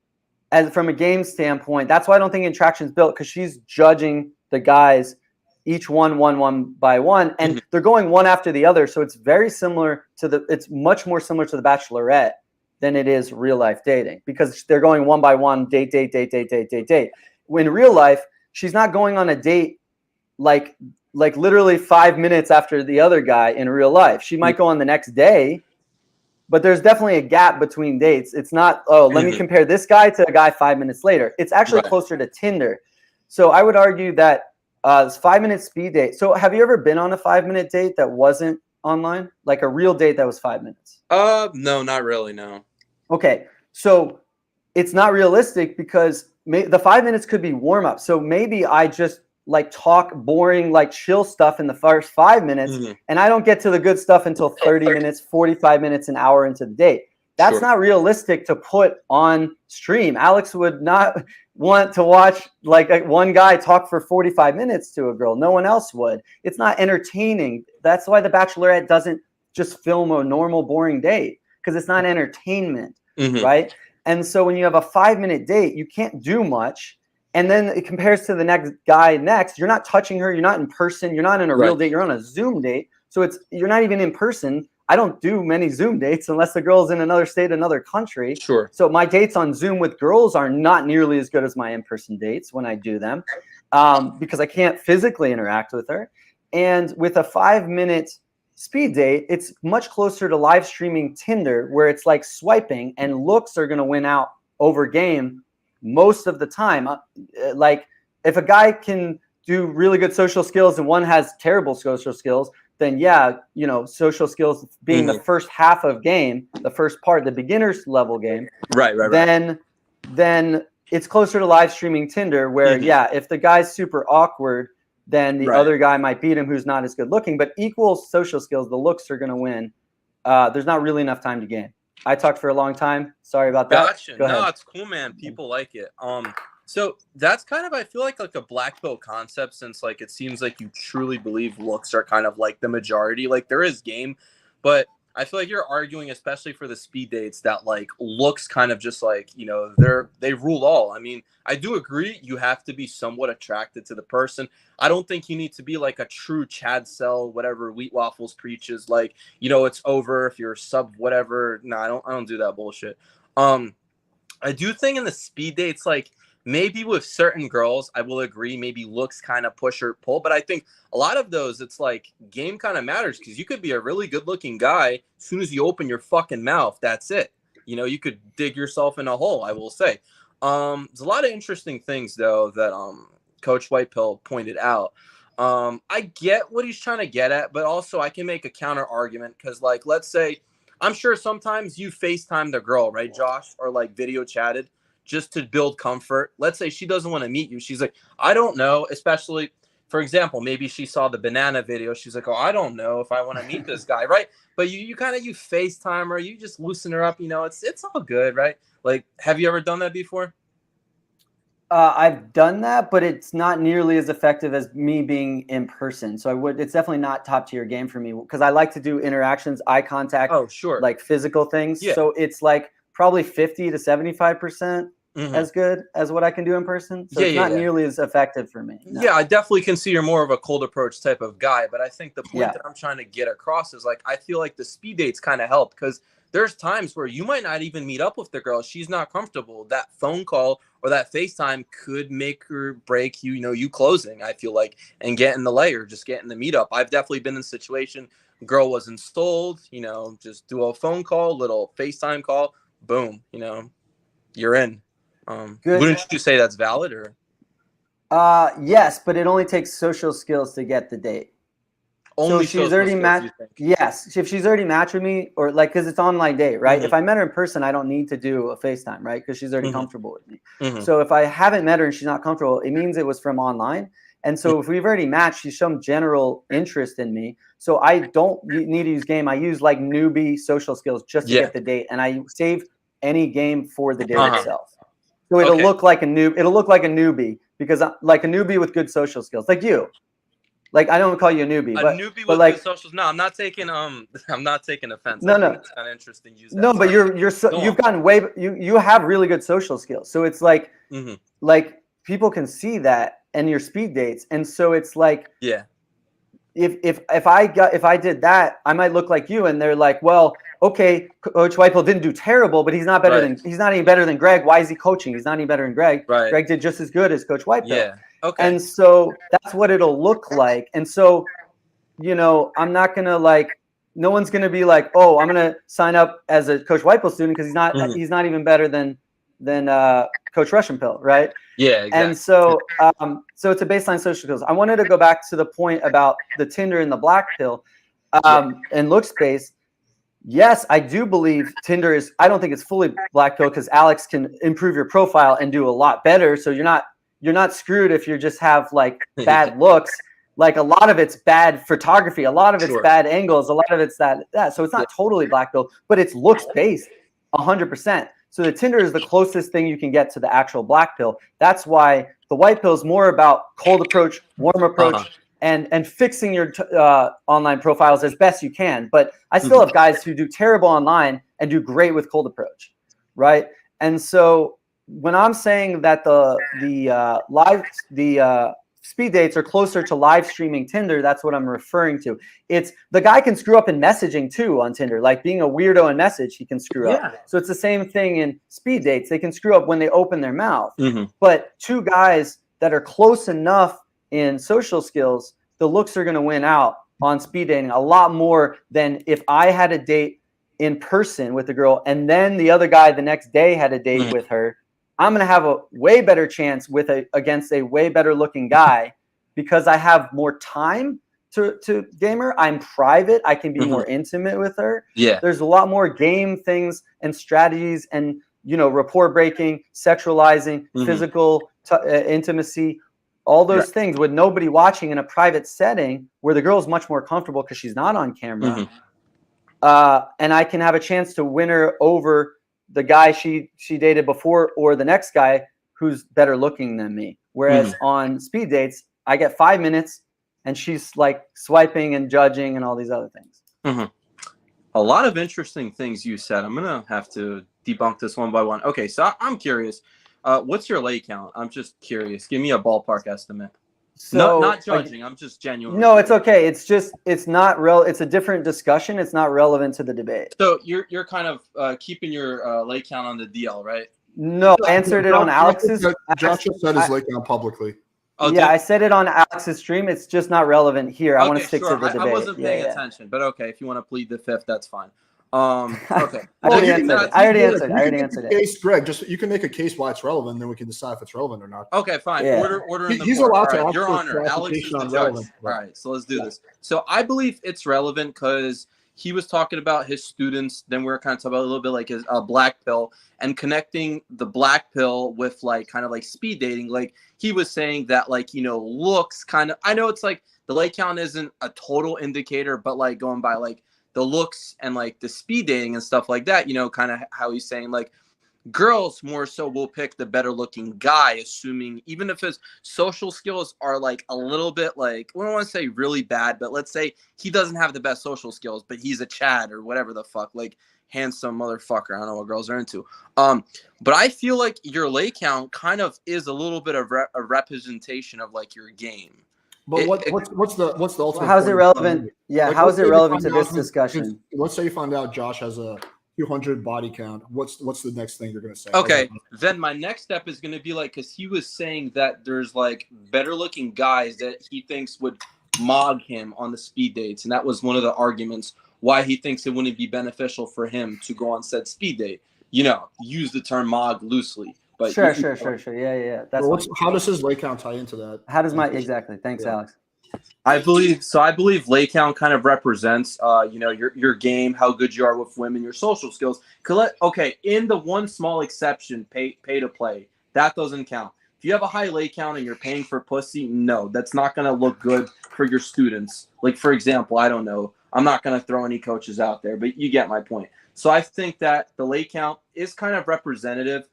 a game standpoint. That's why I don't think Interaction's built, because she's judging the guys each one by one, and they're going one after the other. So it's very similar it's much more similar to The Bachelorette than it is real life dating, because they're going one by one, date. When in real life, she's not going on a date like literally 5 minutes after the other guy in real life. She might go on the next day, but there's definitely a gap between dates. It's not, let me compare this guy to a guy 5 minutes later. It's actually closer to Tinder. So I would argue that this 5 minute speed date. So have you ever been on a 5 minute date that wasn't online? Like a real date that was 5 minutes? No, not really, no. Okay. So it's not realistic, because the 5 minutes could be warm up. So maybe I just like talk boring, like chill stuff in the first 5 minutes, and I don't get to the good stuff until 30 minutes, 45 minutes, an hour into the date. That's not realistic to put on stream. Alex would not want to watch like one guy talk for 45 minutes to a girl. No one else would. It's not entertaining. That's why The Bachelorette doesn't just film a normal boring date, because it's not entertainment, right? And so when you have a 5 minute date, you can't do much. And then it compares to the next guy next. You're not touching her. You're not in person. You're not in a real date. You're on a Zoom date. So you're not even in person. I don't do many Zoom dates unless the girl's in another state, another country. Sure. So my dates on Zoom with girls are not nearly as good as my in-person dates when I do them, because I can't physically interact with her. And with a 5 minute speed date, it's much closer to live streaming Tinder, where it's like swiping, and looks are going to win out over game most of the time. Like if a guy can do really good social skills and one has terrible social skills, then social skills being the first half of game, the first part, the beginner's level game, right. Then it's closer to live streaming Tinder, where if the guy's super awkward, then the other guy might beat him who's not as good looking. But equal social skills, the looks are going to win. There's not really enough time to game. I talked for a long time. Sorry about that. Gotcha. No, it's cool, man. People like it. So that's kind of, I feel like a black belt concept, since like it seems like you truly believe looks are kind of like the majority. Like there is game, but I feel like you're arguing, especially for the speed dates, that like looks kind of just like, they rule all. I mean, I do agree you have to be somewhat attracted to the person. I don't think you need to be like a true Chad Sell, whatever Wheat Waffles preaches, like, it's over if you're sub whatever. No, I don't do that bullshit. I do think in the speed dates, like maybe with certain girls, I will agree, maybe looks kind of push or pull. But I think a lot of those, it's like game kind of matters, because you could be a really good looking guy. As soon as you open your fucking mouth, that's it. You could dig yourself in a hole, I will say. There's a lot of interesting things, though, that Coach Whitepill pointed out. I get what he's trying to get at, but also I can make a counter argument, because, like, let's say, I'm sure sometimes you FaceTime the girl, right, Josh, or like video chatted, just to build comfort. Let's say she doesn't want to meet you. She's like, I don't know, especially for example, maybe she saw the banana video. She's like, oh, I don't know if I want to meet this guy, right? But you kind of you FaceTime her, you just loosen her up. It's all good, right? Like, have you ever done that before? I've done that, but it's not nearly as effective as me being in person. So it's definitely not top tier game for me because I like to do interactions, eye contact, sure, like physical things. Yeah. So it's like probably 50 to 75% as good as what I can do in person. So it's not nearly as effective for me. No. Yeah, I definitely can see you're more of a cold approach type of guy, but I think the point that I'm trying to get across is like, I feel like the speed dates kind of help because there's times where you might not even meet up with the girl. She's not comfortable. That phone call or that FaceTime could make or break you closing, I feel like, and getting the layer, just getting the meetup. I've definitely been in a situation, girl wasn't sold, just do a phone call, little FaceTime call, boom, you're in. Wouldn't you say that's valid or? Yes, but it only takes social skills to get the date. Only so she's already matched. Yes, if she's already matched with me, or like, because it's online date, right? If I met her in person, I don't need to do a FaceTime, right? Because she's already comfortable with me. So if I haven't met her and she's not comfortable, it means it was from online. And so if we've already matched, she's shown general interest in me. So I don't need to use game. I use like newbie social skills just to get the date, and I save any game for the date itself. So it'll look like a noob. It'll look like a newbie because I'm like a newbie with good social skills, like you. Like, I don't call you a newbie, but newbie with like, good socials. No, I'm not taking offense. No, it's kind of interesting. No, but you've gotten you have really good social skills. So it's like like people can see that and your speed dates, and so it's like if I did that, I might look like you, and they're like, well, okay, Coach Whitehill didn't do terrible, but he's not better than he's not any better than Greg. Why is he coaching? He's not any better than Greg. Right. Greg did just as good as Coach Whitehill. Yeah. Okay. And so that's what it'll look like. And so, I'm not gonna no one's gonna be like, oh, I'm gonna sign up as a Coach Whitehill student because he's not even better than Coach Russianpill, right? Yeah, exactly. And so so it's a baseline social skills. I wanted to go back to the point about the Tinder and the black pill and looks based. Yes, I do believe Tinder is, I don't think it's fully black pill because Alex can improve your profile and do a lot better. So you're not screwed if you just have like bad looks. Like a lot of it's bad photography, a lot of it's bad angles, a lot of it's that. So it's not totally black pill, but it's looks based 100%. So the Tinder is the closest thing you can get to the actual black pill. That's why the white pill is more about cold approach, warm approach, and fixing your online profiles as best you can. But I still have guys who do terrible online and do great with cold approach, right? And so when I'm saying that the speed dates are closer to live streaming Tinder, that's what I'm referring to. It's the guy can screw up in messaging too on Tinder, like being a weirdo in message, he can screw up. So it's the same thing in speed dates. They can screw up when they open their mouth. But two guys that are close enough in social skills, the looks are going to win out on speed dating a lot more than if I had a date in person with a girl and then the other guy the next day had a date with her. I'm going to have a way better chance against a way better looking guy because I have more time to game her. I'm private. I can be more intimate with her. Yeah. There's a lot more game things and strategies and, rapport breaking, sexualizing, physical intimacy, all those things with nobody watching in a private setting where the girl's much more comfortable because she's not on camera. And I can have a chance to win her over the guy she dated before or the next guy who's better looking than me. Whereas on speed dates, I get 5 minutes and she's like swiping and judging and all these other things. A lot of interesting things you said. I'm going to have to debunk this one by one. Okay, so I'm curious. What's your lay count? I'm just curious. Give me a ballpark estimate. So, not judging. I'm just genuinely. No, it's okay. It's not real. It's a different discussion. It's not relevant to the debate. So you're kind of keeping your lay count on the DL, right? No, I answered it on Alex's. Josh just said his lay count publicly. Oh, yeah, I said it on Alex's stream. It's just not relevant here. I want to stick to the debate. I wasn't paying attention, but okay. If you want to plead the fifth, that's fine. Okay. I already answered it. Case, Greg, you can make a case why it's relevant, then we can decide if it's relevant or not. Okay, fine. Yeah. Order in the He's board. allowed to ask Your Honor, Alex is the judge. All right, so let's do this. So I believe it's relevant because he was talking about his students. Then we were kind of talking about a little bit like his black pill and connecting the black pill with like kind of like speed dating. Like he was saying that like, you know, looks kind of, I know it's like the like count isn't a total indicator, but like going by like the looks and like the speed dating and stuff like that, you know, kind of how he's saying like girls more so will pick the better looking guy, assuming even if his social skills are like a little bit like, I don't want to say really bad, but let's say he doesn't have the best social skills, but he's a Chad or whatever the fuck, like handsome motherfucker. I don't know what girls are into. But I feel like your lay count kind of is a little bit of a representation of like your game. But what's the ultimate? How's it relevant? Yeah, like, how is it relevant to this discussion? Let's say you find out Josh has a 200 body count. What's the next thing you're gonna say? Okay, then my next step is gonna be like, because he was saying that there's like better looking guys that he thinks would mog him on the speed dates, and that was one of the arguments why he thinks it wouldn't be beneficial for him to go on said speed date. You know, use the term mog loosely. But sure. Yeah. That's how does his lay count tie into that? How does my exactly? Thanks, Alex. I believe lay count kind of represents, you know, your game, how good you are with women, your social skills. Okay, in the one small exception, pay to play, that doesn't count. If you have a high lay count and you're paying for pussy, no, that's not going to look good for your students. Like, for example, I don't know. I'm not going to throw any coaches out there, but you get my point. So I think that the lay count is kind of representative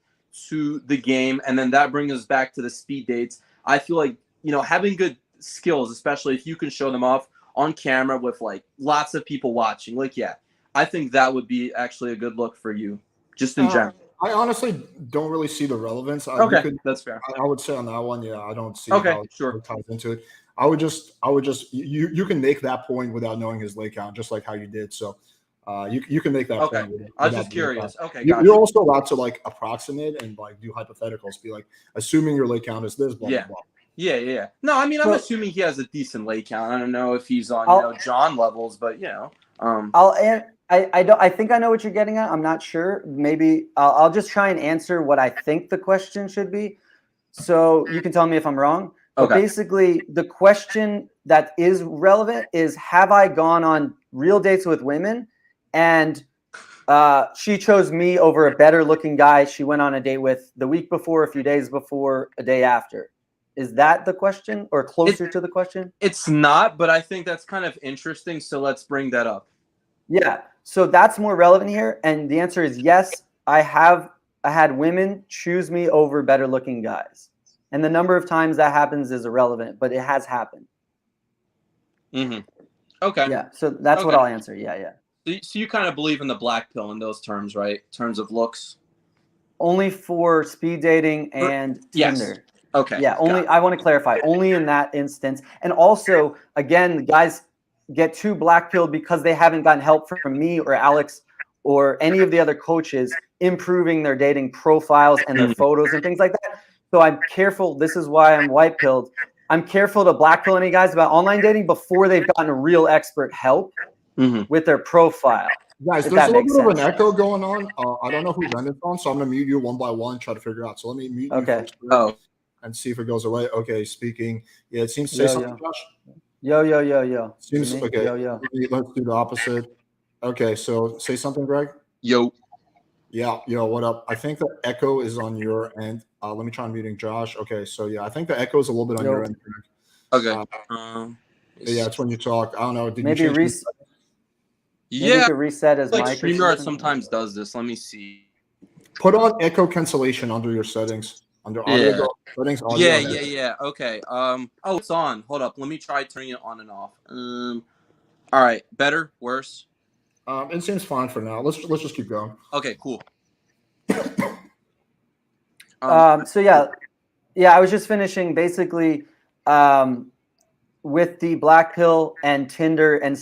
to the game, and then that brings us back to the speed dates. I feel like, you know, having good skills, especially if you can show them off on camera with like lots of people watching, like, yeah, I think that would be actually a good look for you, just in general. I honestly don't really see the relevance. Okay, that's fair. I would say on that one, yeah, I don't see how it ties into it. I would just you can make that point without knowing his lay count, just like how you did. So you can make that point. I was just curious. Okay, you're also allowed to like approximate and like do hypotheticals. Be like, assuming your lay count is this, blah blah blah. Yeah. No, I mean, I'm assuming he has a decent lay count. I don't know if he's on, John levels, but you know. I think I know what you're getting at. I'm not sure. Maybe I'll just try and answer what I think the question should be. So you can tell me if I'm wrong. But basically, the question that is relevant is, have I gone on real dates with women and she chose me over a better looking guy she went on a date with the week before, a few days before, a day after? Is that the question, or closer to the question? It's not, but I think that's kind of interesting. So let's bring that up. Yeah. So that's more relevant here. And the answer is yes. I had women choose me over better looking guys. And the number of times that happens is irrelevant, but it has happened. Mm-hmm. Okay. Yeah. So that's what I'll answer. Yeah. So you kind of believe in the black pill in those terms, right? In terms of looks? Only for speed dating and Tinder. Yes. Okay. Yeah. Only. I want to clarify. Only in that instance. And also, again, the guys get too black pilled because they haven't gotten help from me or Alex or any of the other coaches improving their dating profiles and their photos and things like that. So I'm careful. This is why I'm white pilled. I'm careful to black pill any guys about online dating before they've gotten a real expert help with their profile. Guys, there's a little bit of an echo going on. I don't know who Brendan's on, so I'm gonna mute you one by one, try to figure it out. So let me mute you first and see if it goes away. Okay, speaking. Yeah, it seems to say something, Josh. Yo. Seems okay. Yo. Let's do the opposite. Okay, so say something, Greg. Yo, what up? I think the echo is on your end. Let me try muting Josh. Okay, so yeah, I think the echo is a little bit on your end. Okay. Yeah, it's when you talk. I don't know. Did maybe you reset? Yeah, maybe you could reset his like mic. StreamYard sometimes does this. Let me see. Put on echo cancellation under your settings. Under audio settings. Audio Yeah. Okay. It's on. Hold up. Let me try turning it on and off. All right. Better? Worse? It seems fine for now. Let's just keep going. Okay. Cool. So I was just finishing basically with the black pill and Tinder and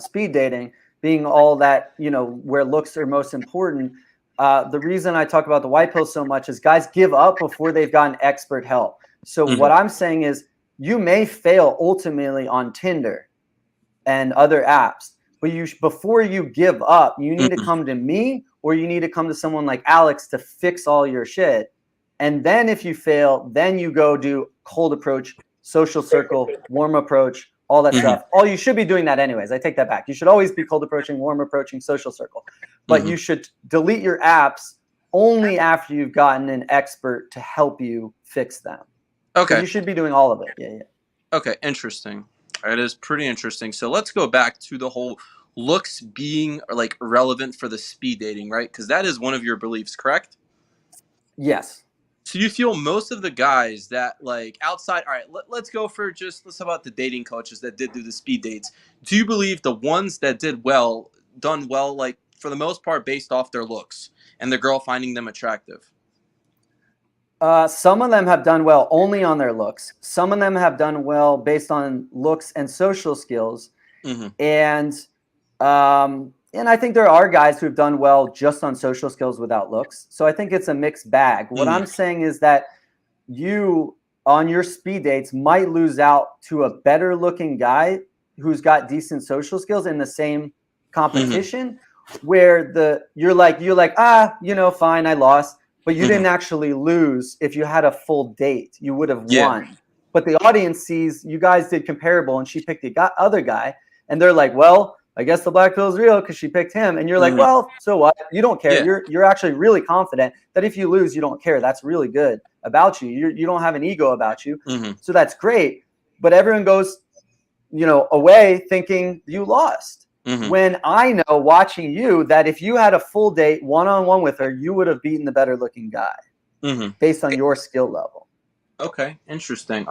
speed dating being all that, where looks are most important. The reason I talk about the white pill so much is guys give up before they've gotten expert help. So what I'm saying is you may fail ultimately on Tinder and other apps, but before you give up, you need to come to me or you need to come to someone like Alex to fix all your shit. And then if you fail, then you go do cold approach, social circle, warm approach, all that stuff. Oh, you should be doing that anyways. I take that back. You should always be cold approaching, warm approaching, social circle. But you should delete your apps only after you've gotten an expert to help you fix them. Okay. You should be doing all of it. Yeah. Okay, interesting. It is pretty interesting. So let's go back to the whole looks being like relevant for the speed dating, right? Because that is one of your beliefs, correct? Yes. So you feel most of the guys that like outside, all right, let's go for let's talk about the dating coaches that did do the speed dates. Do you believe the ones that done well, like for the most part based off their looks and the girl finding them attractive? Some of them have done well only on their looks. Some of them have done well based on looks and social skills. And I think there are guys who've done well just on social skills without looks. So I think it's a mixed bag. What I'm saying is that you, on your speed dates, might lose out to a better looking guy who's got decent social skills in the same competition, where you're like, fine, I lost. But you didn't actually lose. If you had a full date, you would have won. But the audience sees you guys did comparable and she picked the other guy. And they're like, well, I guess the black pill is real because she picked him. And you're like, well, so what? You don't care. You're actually really confident that if you lose, you don't care. That's really good about you. You don't have an ego about you. So that's great. But everyone goes, away thinking you lost. When I know, watching you, that if you had a full date one-on-one with her, you would have beaten the better looking guy based on your skill level. Okay, interesting.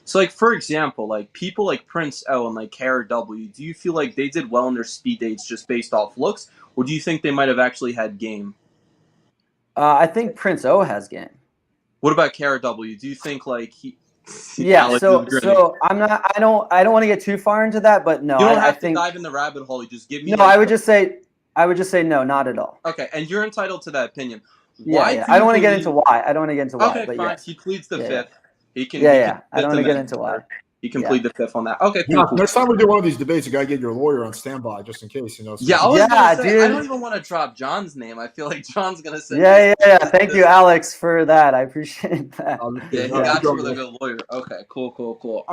So like for example, like people like Prince O and like Kara W, do you feel like they did well in their speed dates just based off looks, or do you think they might have actually had game? I think Prince O has game. What about Kara W? Do you think like he? Yeah, so I'm not. I don't want to get too far into that, but no, you don't have to dive in the rabbit hole. You just give me. No, I would just say no, not at all. Okay, and you're entitled to that opinion. Why? I don't want to get into why. I don't want to get into why. Okay, but fine. yes. He pleads the fifth. He can. I don't want to get into why. He can plead the fifth on that. Okay, cool. Next time we do one of these debates, you gotta get your lawyer on standby just in case, So yeah, I was gonna say, I don't even want to drop John's name. I feel like John's gonna say. Yeah. Thank you, Alex, for that. I appreciate that. He got you with a good lawyer. Okay, cool.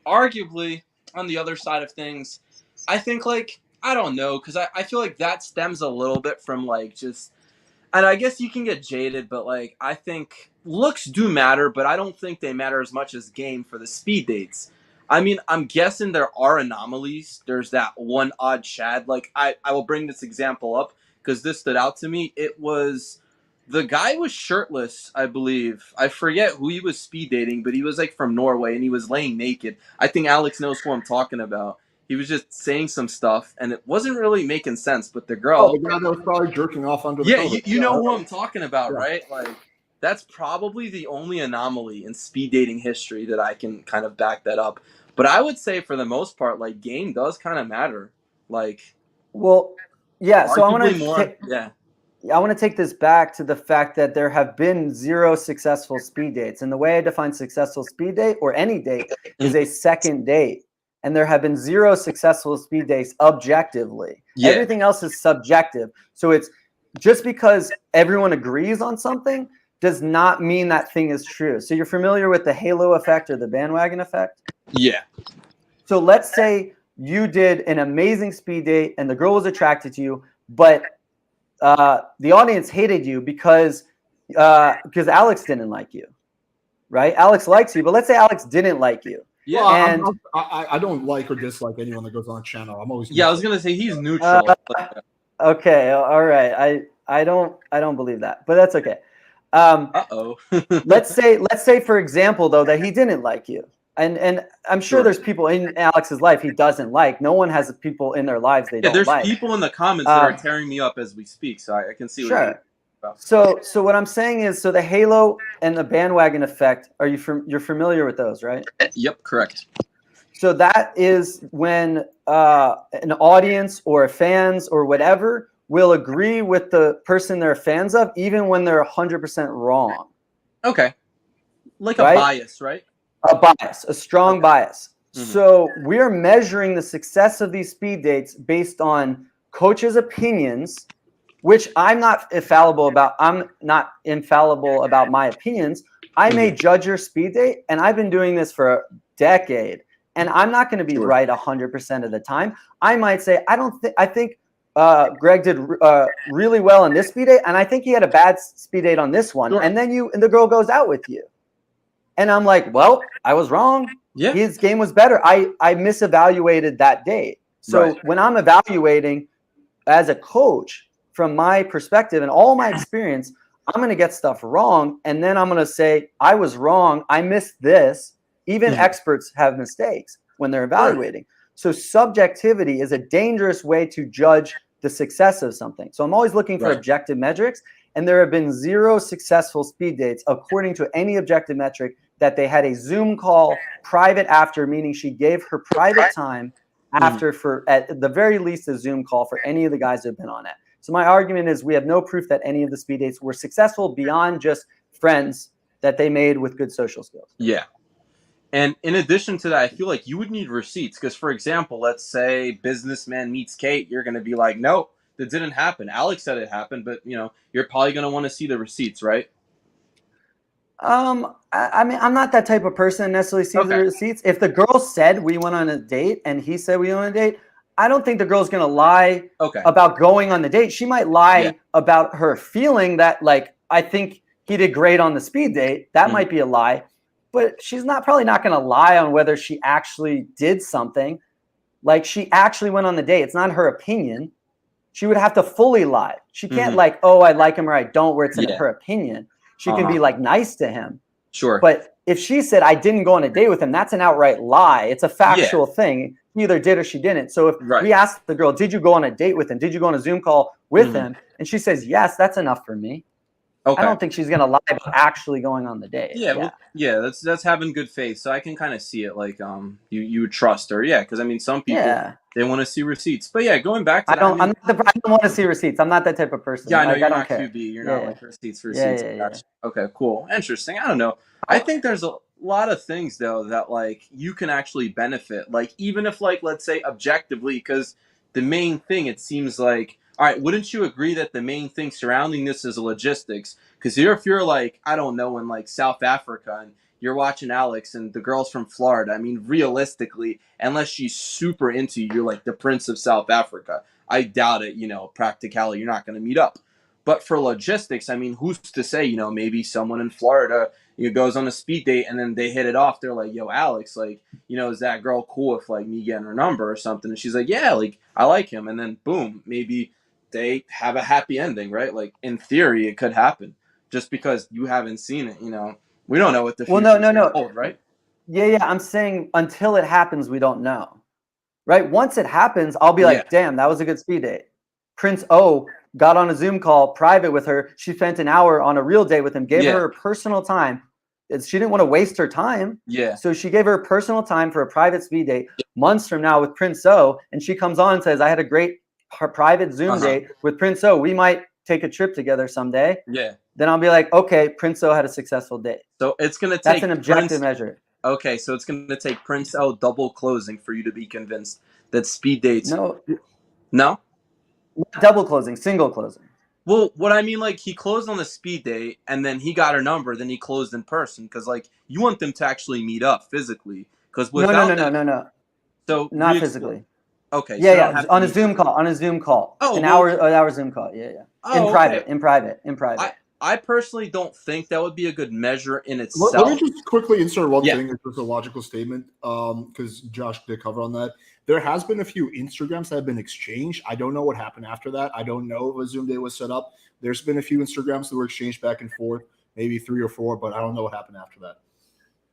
Arguably, on the other side of things, I think like I don't know, because I feel like that stems a little bit from like just. And I guess you can get jaded, but like I think looks do matter, but I don't think they matter as much as game for the speed dates. I mean, I'm guessing there are anomalies. There's that one odd Chad. Like I will bring this example up because this stood out to me. It was the guy was shirtless, I believe. I forget who he was speed dating, but he was like from Norway and he was laying naked. I think Alex knows who I'm talking about. He was just saying some stuff, and it wasn't really making sense. But the girl, the guy that was probably jerking off under the cover. You know who I'm talking about, right? Like, that's probably the only anomaly in speed dating history that I can kind of back that up. But I would say, for the most part, like game does kind of matter. Like, well, yeah. So I want to take this back to the fact that there have been 0 successful speed dates, and the way I define successful speed date or any date is a second date. And there have been 0 successful speed dates objectively. Everything else is subjective. So it's just because everyone agrees on something does not mean that thing is true. So you're familiar with the halo effect or the bandwagon effect? Yeah. So let's say you did an amazing speed date and the girl was attracted to you, but the audience hated you because Alex didn't like you, right? Alex likes you, but let's say Alex didn't like you. Yeah, well, I don't like or dislike anyone that goes on a channel. I'm always I was gonna say he's neutral. Okay, all right. I don't believe that, but that's okay. let's say for example though that he didn't like you, and I'm sure there's people in Alex's life he doesn't like. No one has people in their lives they don't like. There's people in the comments that are tearing me up as we speak, so I can see what you're about. So what I'm saying is, so the halo and the bandwagon effect, you're familiar with those, right? Yep, correct. So that is when an audience or fans or whatever will agree with the person they're fans of, even when they're 100% wrong. Okay. Like a bias, right? A bias, a strong bias. Mm-hmm. So we're measuring the success of these speed dates based on coaches' opinions, which I'm not infallible about. I'm not infallible about my opinions. I may judge your speed date, and I've been doing this for a decade. And I'm not going to be Sure. right 100% of the time. I might say, I think Greg did really well on this speed date, and I think he had a bad speed date on this one. Sure. And then the girl goes out with you. And I'm like, well, I was wrong. Yeah. His game was better. I misevaluated that date. So when I'm evaluating as a coach from my perspective and all my experience, I'm going to get stuff wrong. And then I'm going to say, I was wrong. I missed this. Even experts have mistakes when they're evaluating. So subjectivity is a dangerous way to judge the success of something. So I'm always looking for objective metrics. And there have been 0 successful speed dates, according to any objective metric, that they had a Zoom call private after, meaning she gave her private time after for at the very least a Zoom call for any of the guys who have been on it. So my argument is we have no proof that any of the speed dates were successful beyond just friends that they made with good social skills. Yeah. And in addition to that, I feel like you would need receipts because, for example, let's say businessman meets Kate. You're going to be like, nope, that didn't happen. Alex said it happened, but, you're probably going to want to see the receipts, right? I mean, I'm not that type of person that necessarily sees the receipts. If the girl said we went on a date and he said we went on a date, I don't think the girl's going to lie about going on the date. She might lie about her feeling that, like, I think he did great on the speed date. That might be a lie. But she's probably not going to lie on whether she actually did something. Like, she actually went on the date. It's not her opinion. She would have to fully lie. She can't like, oh, I like him or I don't, where it's in her opinion. She can be like nice to him. Sure. But if she said, I didn't go on a date with him, that's an outright lie. It's a factual thing. She either did or she didn't. So if we asked the girl, did you go on a date with him? Did you go on a Zoom call with him? And she says, yes, that's enough for me. I don't think she's going to lie about actually going on the date. Well, that's having good faith. So I can kind of see it like you would trust her. Yeah, because I mean, some people they want to see receipts. But yeah, going back to I don't want to see receipts. I'm not that type of person. Yeah, I know like, you're I don't not care. QB. You're not like receipts for receipts. Gotcha. Okay, cool, interesting. I don't know. I think there's a lot of things though that like you can actually benefit. Like even if like let's say objectively, because the main thing it seems like. All right, wouldn't you agree that the main thing surrounding this is logistics? Because if you're like, I don't know, in like South Africa and you're watching Alex and the girl's from Florida, I mean, realistically, unless she's super into you, you're like the Prince of South Africa. I doubt it, practicality, you're not going to meet up. But for logistics, I mean, who's to say, maybe someone in Florida goes on a speed date and then they hit it off. They're like, yo, Alex, like, is that girl cool if like me getting her number or something? And she's like, yeah, like I like him. And then boom, maybe they have a happy ending, right? Like in theory, it could happen just because you haven't seen it. We don't know what the future hold, right? Yeah. I'm saying until it happens, we don't know, right? Once it happens, I'll be like, damn, that was a good speed date. Prince O got on a Zoom call private with her. She spent an hour on a real date with him, gave her personal time. She didn't want to waste her time. Yeah. So she gave her personal time for a private speed date months from now with Prince O. And she comes on and says, I had a great private Zoom date with Prince O. We might take a trip together someday. Yeah. Then I'll be like, okay, Prince O had a successful date. So it's going to take that's an objective measure. Okay, so it's going to take Prince O double closing for you to be convinced that speed dates. No. Not double closing, single closing. Well, what I mean, like he closed on the speed date and then he got her number, then he closed in person because like you want them to actually meet up physically. Because no. So not physically. Okay. Yeah, on a Zoom call. Oh, an hour Zoom call. Yeah. Oh, in private. I personally don't think that would be a good measure in itself. Let me just quickly insert one thing. It's just a logical statement because Josh did cover on that. There has been a few Instagrams that have been exchanged. I don't know what happened after that. I don't know if a Zoom day was set up. There's been a few Instagrams that were exchanged back and forth, maybe 3 or 4, but I don't know what happened after that.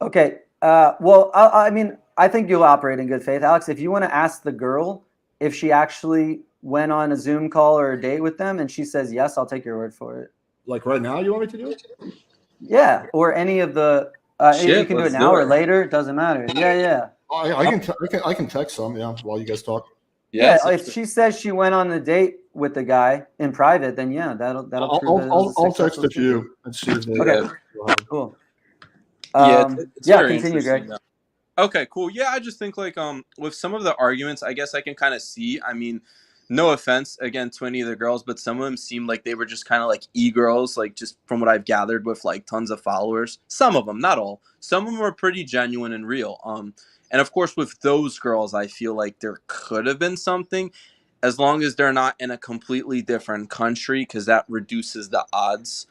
Okay. Well, I mean, I think you'll operate in good faith. Alex, if you want to ask the girl if she actually went on a Zoom call or a date with them and she says yes, I'll take your word for it. Like right now, you want me to do it? Yeah, or any of the you can do it now or later. It doesn't matter. Yeah. I can text some while you guys talk. Yeah, if she says she went on a date with the guy in private, then that'll I'll text it to you and see if they cool. Continue, Greg. Okay, cool. Yeah, I just think like with some of the arguments, I guess I can kind of see. I mean, no offense again to any of the girls, but some of them seemed like they were just kind of like e-girls, like just from what I've gathered with like tons of followers. Some of them, not all. Some of them were pretty genuine and real. And of course, with those girls, I feel like there could have been something, as long as they're not in a completely different country, because that reduces the odds.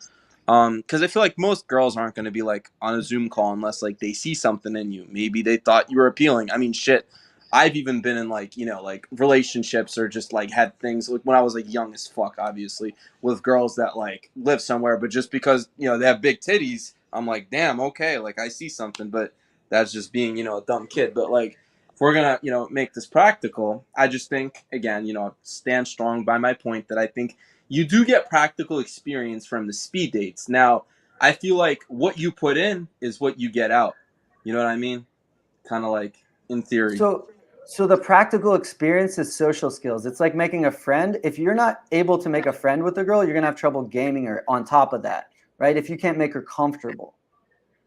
Because I feel like most girls aren't going to be like on a Zoom call unless like they see something in you. Maybe they thought you were appealing. I mean, shit. I've even been in like, you know, like relationships or just like had things like when I was like young as fuck, obviously, with girls that like live somewhere, but just because, you know, they have big titties, I'm like, damn, okay, like I see something, but that's just being, you know, a dumb kid. But like, if we're gonna, you know, make this practical, I just think, again, you know, stand strong by my point that I think you do get practical experience from the speed dates. Now, I feel like what you put in is what you get out. You know what I mean? Kind of like in theory. So the practical experience is social skills. It's like making a friend. If you're not able to make a friend with a girl, you're gonna have trouble gaming her on top of that, right? If you can't make her comfortable,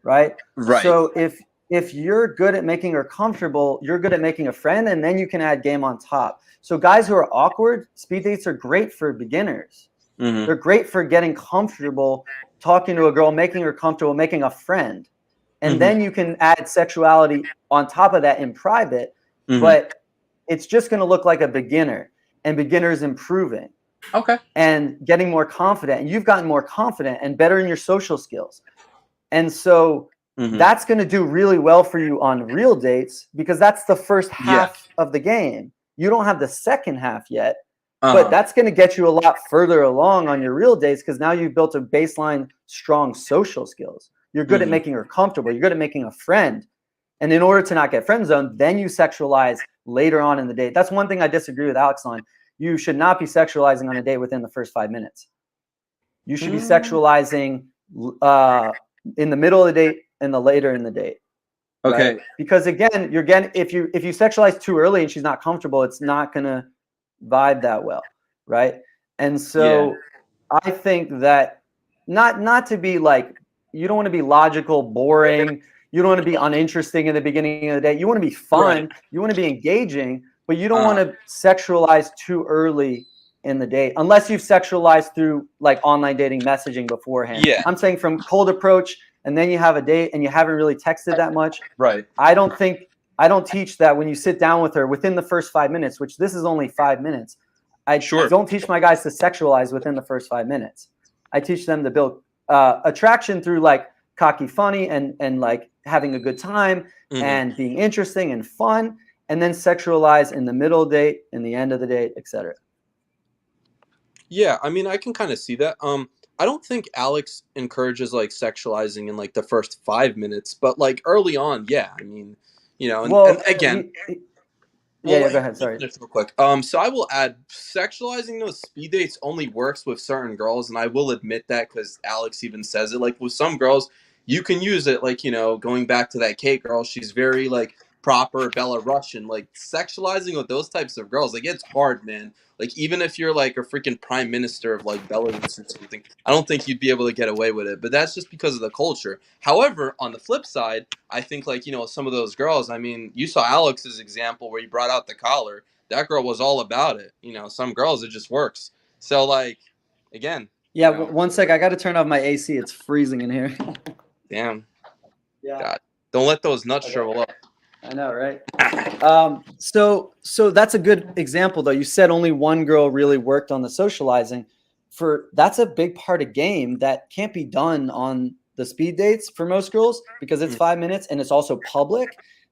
right? Right. So if you're good at making her comfortable, you're good at making a friend, and then you can add game on top. So guys who are awkward, speed dates are great for beginners. Mm-hmm. They're great for getting comfortable, talking to a girl, making her comfortable, making a friend. And Mm-hmm. then you can add sexuality on top of that in private, Mm-hmm. but it's just going to look like a beginner, and beginners improving Okay. and getting more confident. And you've gotten more confident and better in your social skills. And so that's going to do really well for you on real dates, because that's the first half of the game. You don't have the second half yet, but that's going to get you a lot further along on your real dates, because now you've built a baseline strong social skills. You're good at making her comfortable. You're good at making a friend. And in order to not get friend zoned, then you sexualize later on in the date. That's one thing I disagree with Alex on. You should not be sexualizing on a date within the first 5 minutes. You should be sexualizing in the middle of the date and the later in the date. Okay. Right? Because again, you're getting, if you sexualize too early and she's not comfortable, it's not gonna vibe that well, right? And so I think that not to be like, you don't want to be logical, boring. You don't want to be uninteresting in the beginning of the day. You want to be fun. Right. You want to be engaging, but you don't want to sexualize too early in the date, unless you've sexualized through like online dating messaging beforehand. Yeah. I'm saying from cold approach, and then you have a date and you haven't really texted that much. Right. I don't teach that when you sit down with her within the first 5 minutes, which this is only 5 minutes. I don't teach my guys to sexualize within the first 5 minutes. I teach them to build attraction through like cocky funny and like having a good time and being interesting and fun, and then sexualize in the middle of the date, in the end of the date, etc. Yeah, I mean, I can kind of see that. I don't think Alex encourages like sexualizing in like the first 5 minutes, but like early on, yeah. I mean, you know, and again, go ahead. Sorry. Just real quick. So I will add, sexualizing those speed dates only works with certain girls, and I will admit that because Alex even says it. Like with some girls, you can use it. Like, you know, going back to that Kate girl, she's very like proper Belarusian. Like sexualizing with those types of girls, like it's hard, man. Like even if you're like a freaking prime minister of like Belarus or something, I don't think you'd be able to get away with it. But that's just because of the culture. However, on the flip side, I think like, you know, some of those girls, I mean, you saw Alex's example where he brought out the collar. That girl was all about it. You know, some girls, it just works. So like, again. Yeah, you know, 1 sec. I got to turn off my AC. It's freezing in here. Damn. Yeah. God. Don't let those nuts shrivel up. I know, right? So that's a good example, though. You said only one girl really worked on the socializing. That's a big part of game that can't be done on the speed dates for most girls, because it's 5 minutes and it's also public.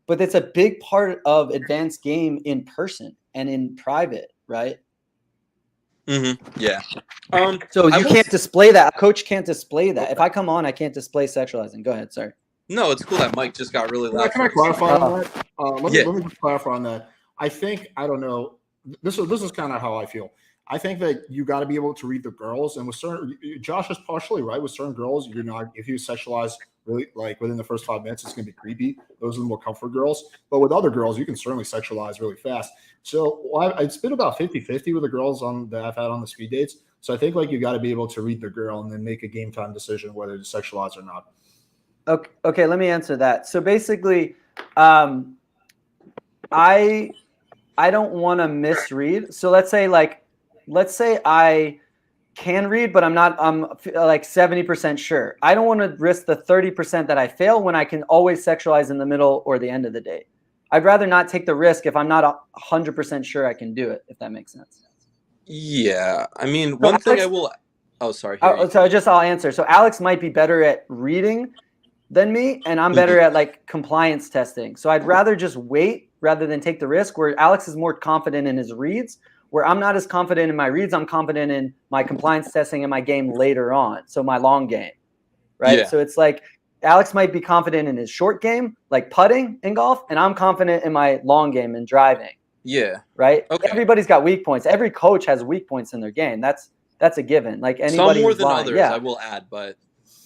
But it's a big part of advanced game in person and in private, right? Yeah. So you can't display that. A coach can't display that. If I come on, I can't display sexualizing. Go ahead. Sorry. No, it's cool that Mike just got really loud. Can I clarify on that? Let me just clarify on that. I think, I don't know, this is kind of how I feel. I think that you got to be able to read the girls, and with certain, Josh is partially right. With certain girls, you're not, if you sexualize really like within the first 5 minutes, it's going to be creepy. Those are the more comfort girls. But with other girls, you can certainly sexualize really fast. So it's been about 50-50 with the girls that I've had on the speed dates. So I think like you got to be able to read the girl and then make a game time decision whether to sexualize or not. Okay, let me answer that. So basically, I don't want to misread. So let's say I can read, but I'm like 70% sure. I don't want to risk the 30% that I fail when I can always sexualize in the middle or the end of the day. I'd rather not take the risk if I'm not 100% sure I can do it, if that makes sense. Yeah, I mean, So one thing I Alex, will. Oh, sorry. Here you so just I'll answer. So Alex might be better at reading than me, and I'm better at like compliance testing. So I'd rather just wait rather than take the risk, where Alex is more confident in his reads, where I'm not as confident in my reads. I'm confident in my compliance testing and my game later on. So my long game, right? Yeah. So it's like Alex might be confident in his short game, like putting in golf, and I'm confident in my long game and driving. Yeah. Right. Okay. Everybody's got weak points. Every coach has weak points in their game. That's a given. Like anybody Some more who's than lying. others, Yeah. I will add, but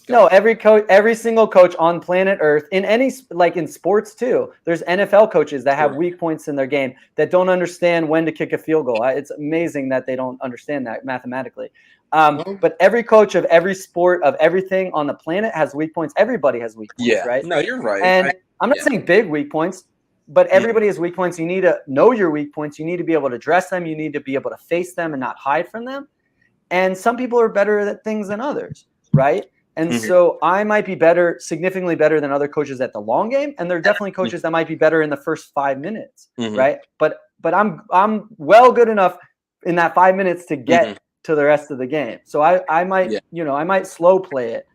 No, every single coach on planet Earth, in any, like in sports too, there's NFL coaches that have weak points in their game that don't understand when to kick a field goal. It's amazing that they don't understand that mathematically. But every coach of every sport, of everything on the planet has weak points. Everybody has weak points, right? No, you're right. And I'm not saying big weak points, but everybody has weak points. You need to know your weak points. You need to be able to address them. You need to be able to face them and not hide from them. And some people are better at things than others, right? And so I might be better, significantly better than other coaches at the long game, and there are definitely coaches that might be better in the first 5 minutes, right? But I'm well good enough in that 5 minutes to get to the rest of the game. So I might I might slow play it,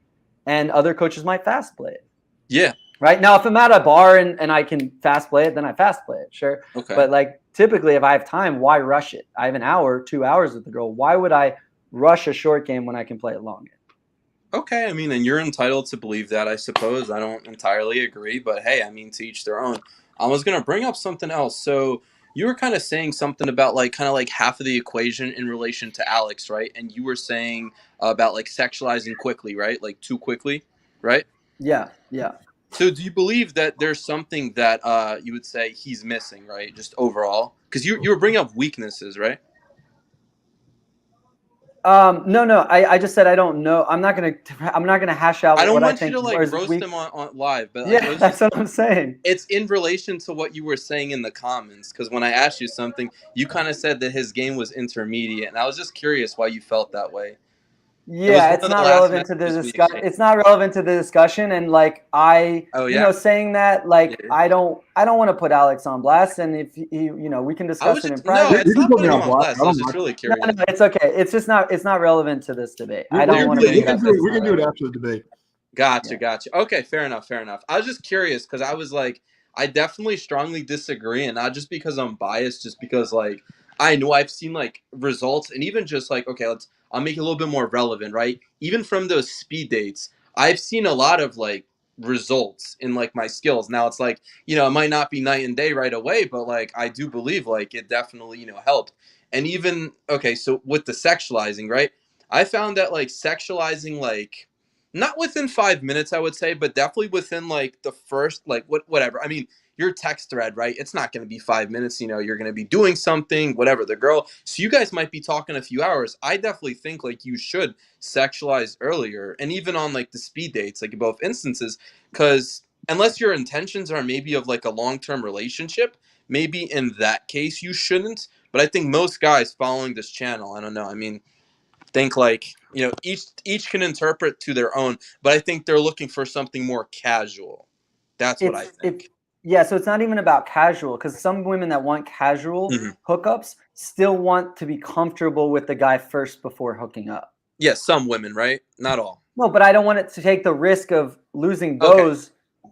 and other coaches might fast play it. Yeah. Right now, if I'm at a bar and I can fast play it, then I fast play it, sure. Okay. But like typically, if I have time, why rush it? I have an hour, 2 hours with the girl. Why would I rush a short game when I can play a long game? Okay, I mean, and you're entitled to believe that, I suppose. I don't entirely agree, but hey, I mean, to each their own. I was going to bring up something else. So you were kind of saying something about like kind of like half of the equation in relation to Alex, right? And you were saying about like sexualizing quickly, right? Like too quickly, right? Yeah. So do you believe that there's something that you would say he's missing, right? Just overall? Because you were bringing up weaknesses, right? No. I just said I don't know. I'm not gonna hash out I don't what I want you think to like is roast weak. him on live, but like, Yeah, that's what I'm saying. it's in relation to what you were saying in the comments. Because when I asked you something, you kind of said that his game was intermediate, and I was just curious why you felt that way. It was Yeah, one it's of the not last relevant to the messages we discussion. exchanged. It's not relevant to the discussion, and like Oh yeah, saying that, like yeah. I don't want to put Alex on blast, and if he, we can I was discuss it in just no, private. it's You can not put me putting him on on blast. blast. I was just really No, curious. it's okay. It's not relevant to this debate. I don't want to bring We it up. can do it after the debate. Gotcha. Okay, fair enough. I was just curious because I was like, I definitely strongly disagree, and not just because I'm biased, just because like I know I've seen like results, and even just like okay, I'll make it a little bit more relevant, right? Even from those speed dates, I've seen a lot of like results in like my skills. Now it's like it might not be night and day right away, but like I do believe like it definitely helped. And even okay, so with the sexualizing, right? I found that like sexualizing like not within 5 minutes, I would say, but definitely within like the first, like whatever. I mean, your text thread, right? It's not going to be 5 minutes. You're going to be doing something, whatever. The girl, so you guys might be talking a few hours. I definitely think like you should sexualize earlier, and even on like the speed dates, like in both instances, because unless your intentions are maybe of like a long-term relationship, maybe in that case you shouldn't. But I think most guys following this channel, I don't know. I mean, think like each can interpret to their own, but I think they're looking for something more casual. That's what I think. Yeah, so it's not even about casual, because some women that want casual hookups still want to be comfortable with the guy first before hooking up. Yeah, some women, right? Not all. No, but I don't want it to take the risk of losing those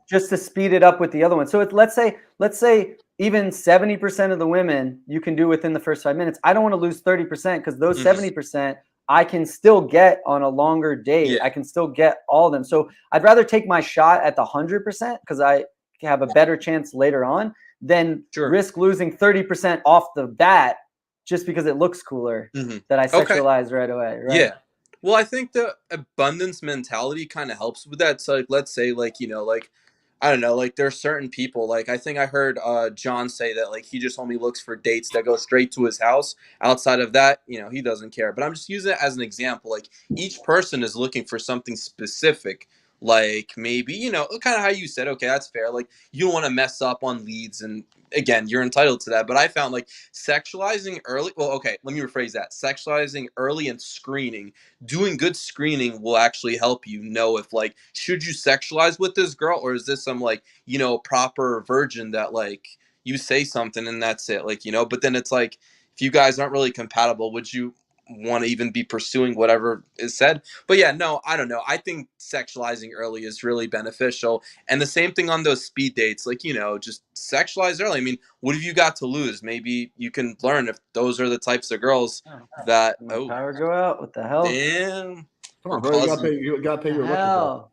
just to speed it up with the other one. So let's say even 70% of the women you can do within the first 5 minutes. I don't want to lose 30%, because those 70% I can still get on a longer date. Yeah. I can still get all of them. So I'd rather take my shot at the 100%, because I have a better chance later on than risk losing 30% off the bat just because it looks cooler that I sexualize right away. Right? Yeah. Well, I think the abundance mentality kind of helps with that. So like, let's say like, like, I don't know, like there's certain people, like I think I heard John say that like he just only looks for dates that go straight to his house. Outside of that, he doesn't care. But I'm just using it as an example. Like each person is looking for something specific. Like maybe, kind of how you said, okay, that's fair. Like you don't want to mess up on leads. And again, you're entitled to that. But I found like sexualizing early. Well, okay, let me rephrase that. Sexualizing early and screening, doing good screening will actually help you know if like should you sexualize with this girl, or is this some like proper virgin that like you say something and that's it, like, you know. But then it's like, if you guys aren't really compatible, would you want to even be pursuing whatever is said? But yeah, no, I don't know. I think sexualizing early is really beneficial. And the same thing on those speed dates, like, you know, just sexualize early. I mean, what have you got to lose? Maybe you can learn if those are the types of girls that, Did my power go out? What the hell? damn. Come on, bro. You gotta pay your electric bill. Hell.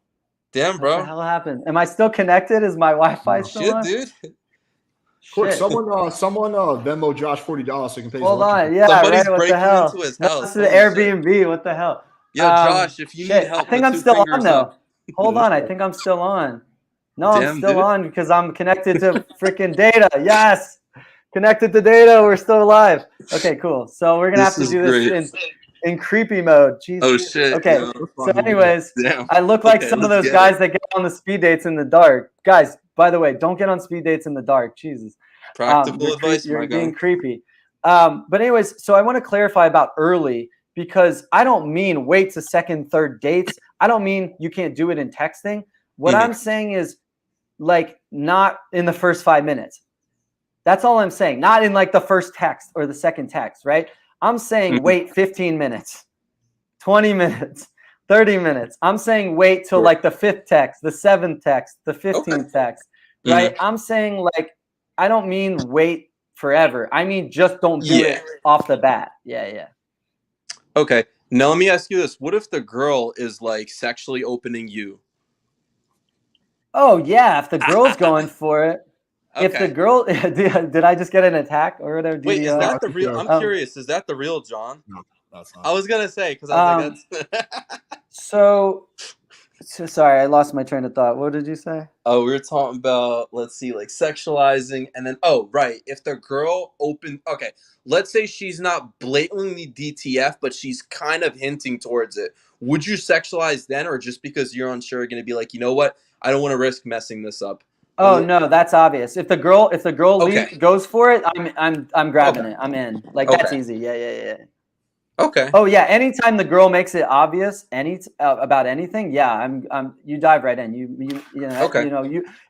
Damn, What bro. the hell happened? Am I still connected? Is my Wi-Fi still Shit, on? dude. Quick, Shit. someone Venmo Josh $40 so he can pay his Hold electric on. bill. Yeah, Somebody's right. What the breaking hell? into his No, house. this is the Holy shit. Airbnb. What the hell? Yo, Josh, if you need help, I think the I'm two still on fingers though. up. Hold on. I think I'm still on. No, I'm Damn, still dude. on because I'm connected to freaking data. Yes. Connected to data. We're still alive. Okay, cool. So we're going to have This to is do great. this in creepy mode. Jesus. Oh, shit. Okay. Yo. So anyways, Damn. I look like Okay, some of let's those get guys it. that get on the speed dates in the dark. Guys, by the way, don't get on speed dates in the dark. Jesus. Practical advice, You're my being guy. creepy. But anyways, so I want to clarify about early because I don't mean wait to second, third dates. I don't mean you can't do it in texting. What I'm saying is like not in the first 5 minutes. That's all I'm saying. Not in like the first text or the second text, right? I'm saying wait 15 minutes, 20 minutes, 30 minutes. I'm saying wait till like the 5th text, the 7th text, the 15th text, right? I'm saying like, I don't mean wait forever. I mean, just don't do it off the bat. Yeah. Okay. Now let me ask you this. What if the girl is like sexually opening you? Oh yeah, if the girl's going for it. Okay. If the girl, did I just get an attack or whatever? Wait, is DDO? that the real? I'm curious. Is that the real John? No, that's not. I was gonna say because I was like, that's. So sorry, I lost my train of thought. What did you say? Oh, we were talking about, let's see, like sexualizing, and then right, if the girl okay, let's say she's not blatantly DTF, but she's kind of hinting towards it. Would you sexualize then, or just because you're unsure, going to be like, you know what, I don't want to risk messing this up? Oh no, that's obvious. If the girl Okay. goes for it, I'm grabbing it. I'm in. Like that's easy. Yeah. Okay. Oh yeah, anytime the girl makes it obvious about anything, yeah, you dive right in.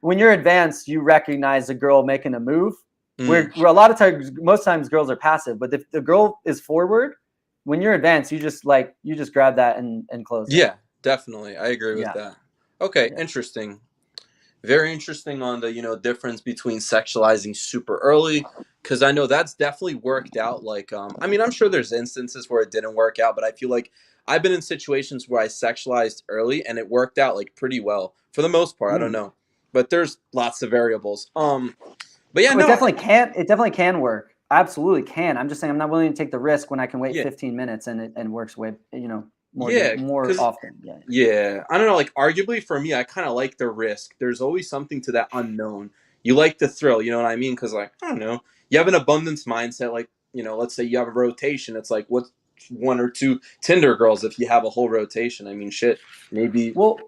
When you're advanced, you recognize a girl making a move. Where a lot of times, most times girls are passive, but if the girl is forward, when you're advanced, you just grab that and close it. Yeah, definitely. I agree with that. Okay, interesting. Very interesting on the difference between sexualizing super early, because I know that's definitely worked out. Like, I mean, I'm sure there's instances where it didn't work out, but I feel like I've been in situations where I sexualized early and it worked out like pretty well for the most part. I don't know, but there's lots of variables. But yeah, It definitely can work. Absolutely can. I'm just saying I'm not willing to take the risk when I can wait 15 minutes and it works way more often. Yeah. I don't know. Like, arguably for me, I kind of like the risk. There's always something to that unknown. You like the thrill. You know what I mean? Because, like, I don't know. You have an abundance mindset. Like, let's say you have a rotation. It's like, what's 1 or 2 Tinder girls if you have a whole rotation? I mean, shit. Maybe. Well,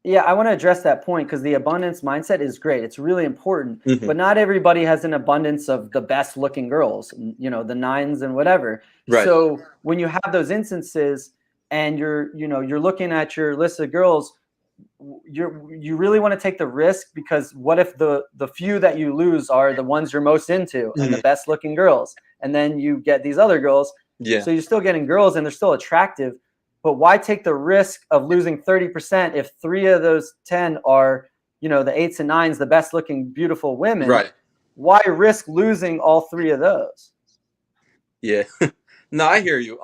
yeah, I want to address that point because the abundance mindset is great. It's really important. But not everybody has an abundance of the best looking girls, the 9s and whatever. Right. So when you have those instances, and you're looking at your list of girls, you really want to take the risk because what if the few that you lose are the ones you're most into and the best looking girls, and then you get these other girls. Yeah. So you're still getting girls and they're still attractive, but why take the risk of losing 30% if 3 of those 10 are the 8s and 9s, the best looking beautiful women? Right. Why risk losing all 3 of those? Yeah. No, I hear you.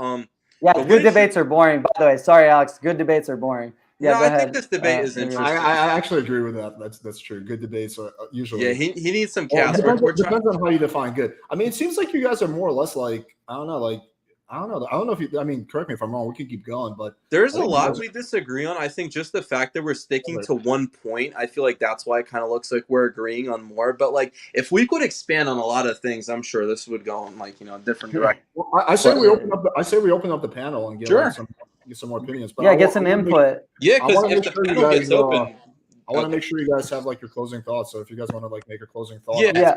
Yeah, good debates are boring. By the way, sorry, Alex. Good debates are boring. Yeah, no, go ahead. I think this debate is interesting. I actually agree with that. That's true. Good debates are usually. Yeah, he needs some cast. Depends on how you define good. I mean, it seems like you guys are more or less like I don't know if you. I mean, correct me if I'm wrong. We could keep going, but there's a lot we disagree on. I think just the fact that we're sticking to one point, I feel like that's why it kind of looks like we're agreeing on more. But like, if we could expand on a lot of things, I'm sure this would go in like a different direction. Well, I say we open up the panel and get some more opinions. But get some input. Because if the panel gets open, I want to make sure you guys have like your closing thoughts. So if you guys want to like make a closing thought, yeah.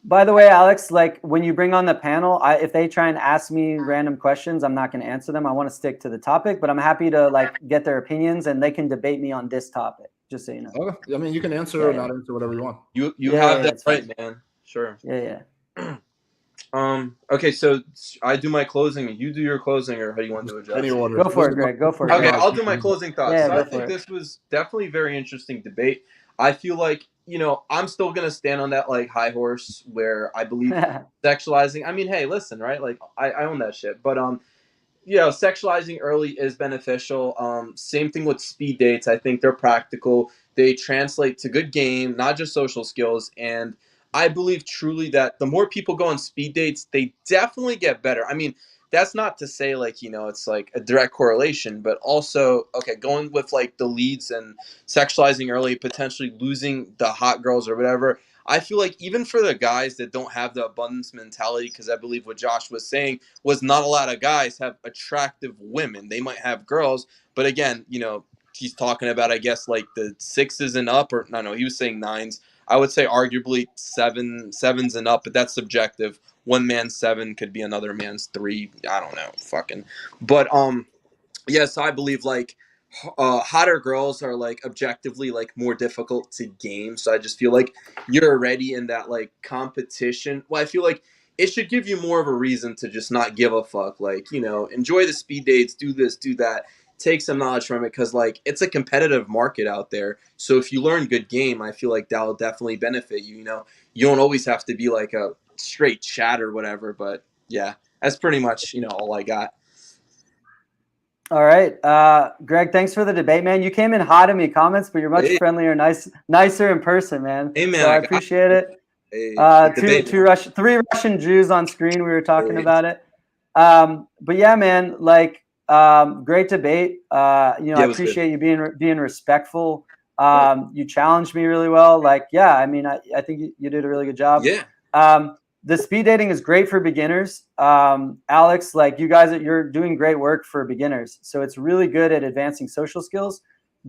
By the way, Alex, like when you bring on the panel, if they try and ask me random questions, I'm not going to answer them. I want to stick to the topic, but I'm happy to like get their opinions and they can debate me on this topic. Just so you know. Okay. I mean, you can answer or not answer whatever you want. You Yeah, have yeah, that it's right, fine. man. Sure. Yeah. Okay, so I do my closing and you do your closing, or how do you want to adjust? Any order. Go for it, Greg. Go for it. Okay, Go. I'll do my closing thoughts. Yeah, So go I for think it. this was definitely a very interesting debate. I feel like, I'm still gonna stand on that like high horse where I believe sexualizing. I mean, hey, listen, right? Like I own that shit. But sexualizing early is beneficial. Same thing with speed dates. I think they're practical. They translate to good game, not just social skills. And I believe truly that the more people go on speed dates, they definitely get better. I mean, that's not to say like, it's like a direct correlation, but also, okay, going with like the leads and sexualizing early, potentially losing the hot girls or whatever. I feel like even for the guys that don't have the abundance mentality, because I believe what Josh was saying was not a lot of guys have attractive women. They might have girls, but again, he's talking about, I guess, like the 6s and up, or no, he was saying 9s. I would say arguably 7s and up, but that's subjective. One man's 7 could be another man's 3. I don't know, fucking. But yes, I believe like hotter girls are like objectively like more difficult to game. So I just feel like you're already in that like competition. Well, I feel like it should give you more of a reason to just not give a fuck. Like, enjoy the speed dates, do this, do that, take some knowledge from it, because like it's a competitive market out there. So if you learn good game, I feel like that'll definitely benefit you. You don't always have to be like a straight chat or whatever. But yeah, that's pretty much all I got. All right, Greg, thanks for the debate, man. You came in hot in me comments, but you're much friendlier, nicer in person, man. Hey, man, so I appreciate it. Hey, three Russian Jews on screen. We were talking about it. But yeah, man, like great debate. I appreciate you being respectful. You challenged me really well. Like, yeah, I mean, I think you did a really good job. Yeah. The speed dating is great for beginners. Alex, like you guys, you're doing great work for beginners. So it's really good at advancing social skills,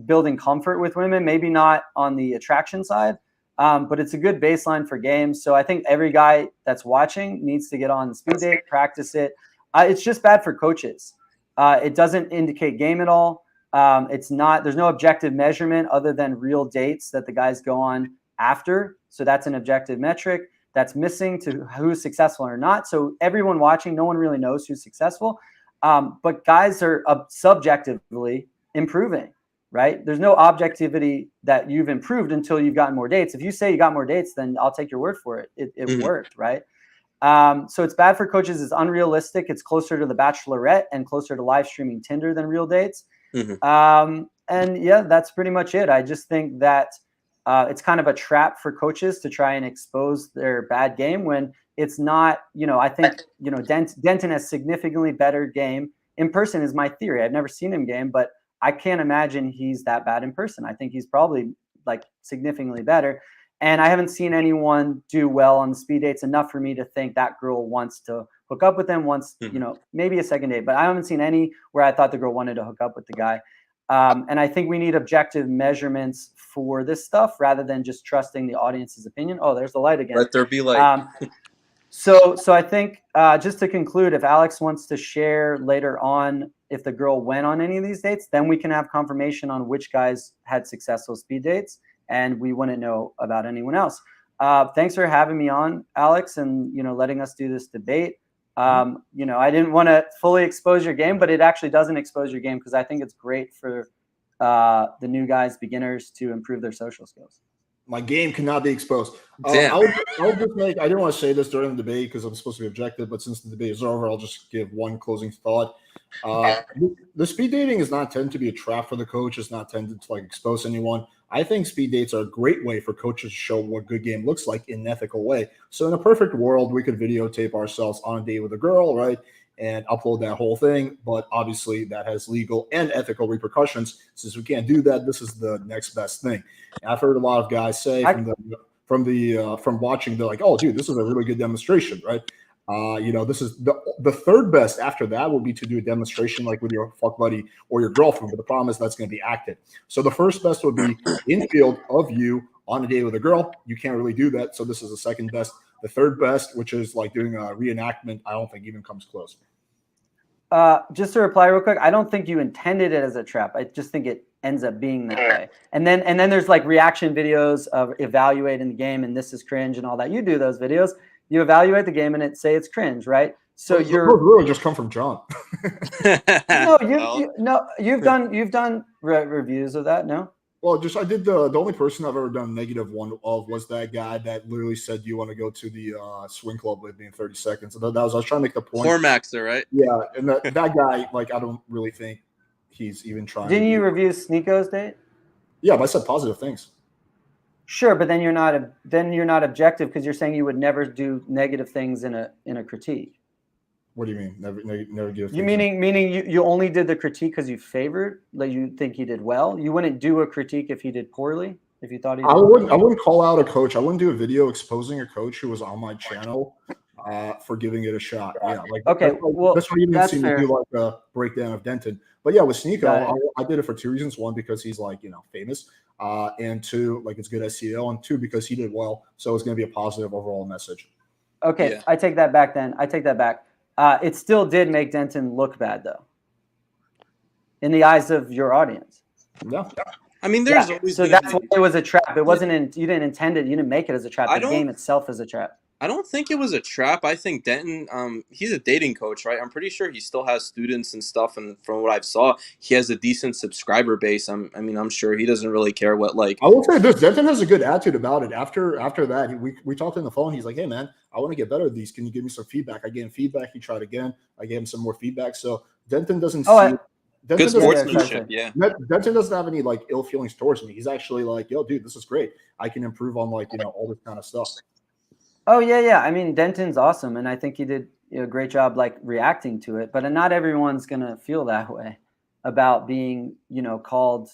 building comfort with women, maybe not on the attraction side, but it's a good baseline for games. So I think every guy that's watching needs to get on the speed date, practice it. It's just bad for coaches. It doesn't indicate game at all. There's no objective measurement other than real dates that the guys go on after. So that's an objective metric that's missing to who's successful or not. So everyone watching, no one really knows who's successful. But guys are subjectively improving, right? There's no objectivity that you've improved until you've gotten more dates. If you say you got more dates, then I'll take your word for it. It worked, right? So it's bad for coaches. It's unrealistic. It's closer to the Bachelorette and closer to live streaming Tinder than real dates. And yeah, that's pretty much it. I just think that it's kind of a trap for coaches to try and expose their bad game when it's not, I think, Denton has significantly better game in person is my theory. I've never seen him game, but I can't imagine he's that bad in person. I think he's probably like significantly better. And I haven't seen anyone do well on the speed dates enough for me to think that girl wants to hook up with him once, maybe a second date, but I haven't seen any where I thought the girl wanted to hook up with the guy. And I think we need objective measurements for this stuff rather than just trusting the audience's opinion. Oh, there's the light again. Let there be light. So I think just to conclude, if Alex wants to share later on if the girl went on any of these dates, then we can have confirmation on which guys had successful speed dates, and we wouldn't know about anyone else. Thanks for having me on, Alex, and letting us do this debate. I didn't want to fully expose your game, but it actually doesn't expose your game because I think it's great for the new guys, beginners, to improve their social skills. My game cannot be exposed. Damn. I didn't want to say this during the debate because I'm supposed to be objective, but since the debate is over, I'll just give one closing thought. The speed dating is not intended to be a trap for the coach. It's not intended to expose anyone. I think speed dates are a great way for coaches to show what good game looks like in an ethical way. So in a perfect world, we could videotape ourselves on a date with a girl, right, and upload that whole thing. But obviously that has legal and ethical repercussions. Since we can't do that, this is the next best thing. And I've heard a lot of guys say from watching, they're like, "Oh, dude, this is a really good demonstration," right? This is the third best after that would be to do a demonstration like with your fuck buddy or your girlfriend. But the problem is that's going to be acted. So the first best would be Infield of you on a date with a girl. You can't really do that. So this is the second best. The third best, which is like doing a reenactment, I don't think even comes close. Just to reply real quick, I don't think you intended it as a trap. I just think it ends up being that way. And then there's like reaction videos of evaluating the game and this is cringe and all that. You do those videos, you evaluate the game and say it's cringe, right? So those you're really just come from John. you've done reviews of that, no? Well, just I did the only person I've ever done negative one of was that guy that literally said, "Do you want to go to the swing club with me in 30 seconds?" And I was trying to make the point. Hormaxer, right? Yeah, and that guy, like, I don't really think he's even trying. Didn't you review Sneeko's date? Yeah, but I said positive things. Sure, but then you're not objective because you're saying you would never do negative things in a critique. What do you mean? Never give. You meaning you only did the critique because you favored, like you think he did well. You wouldn't do a critique if he did poorly. If you thought he did I wouldn't call out a coach. I wouldn't do a video exposing a coach who was on my channel for giving it a shot. Yeah, like okay, that's why you didn't see me do like a breakdown of Denton. But yeah, with Sneeko, I did it for two reasons. One, because he's like, famous, and two, like it's good SEO, and two, because he did well, so it's going to be a positive overall message. Okay, yeah. I take that back. Then I take that back. It still did make Denton look bad, though, in the eyes of your audience. Yeah. I mean, there's always so that's why it was a trap. It wasn't. You didn't intend it. You didn't make it as a trap. The game itself is a trap. I don't think it was a trap. I think Denton, he's a dating coach, right? I'm pretty sure he still has students and stuff. And from what I've saw, he has a decent subscriber base. I'm sure he doesn't really care what, like. I will say this: Denton has a good attitude about it. After that, we talked on the phone. He's like, "Hey, man, I want to get better at these. Can you give me some feedback?" I gave him feedback. He tried again. I gave him some more feedback. So Denton doesn't see. Good sportsmanship, yeah. Denton doesn't have any like ill feelings towards me. He's actually like, "Yo, dude, this is great. I can improve on like all this kind of stuff." Oh yeah. I mean, Denton's awesome, and I think he did a great job like reacting to it. But not everyone's gonna feel that way about being called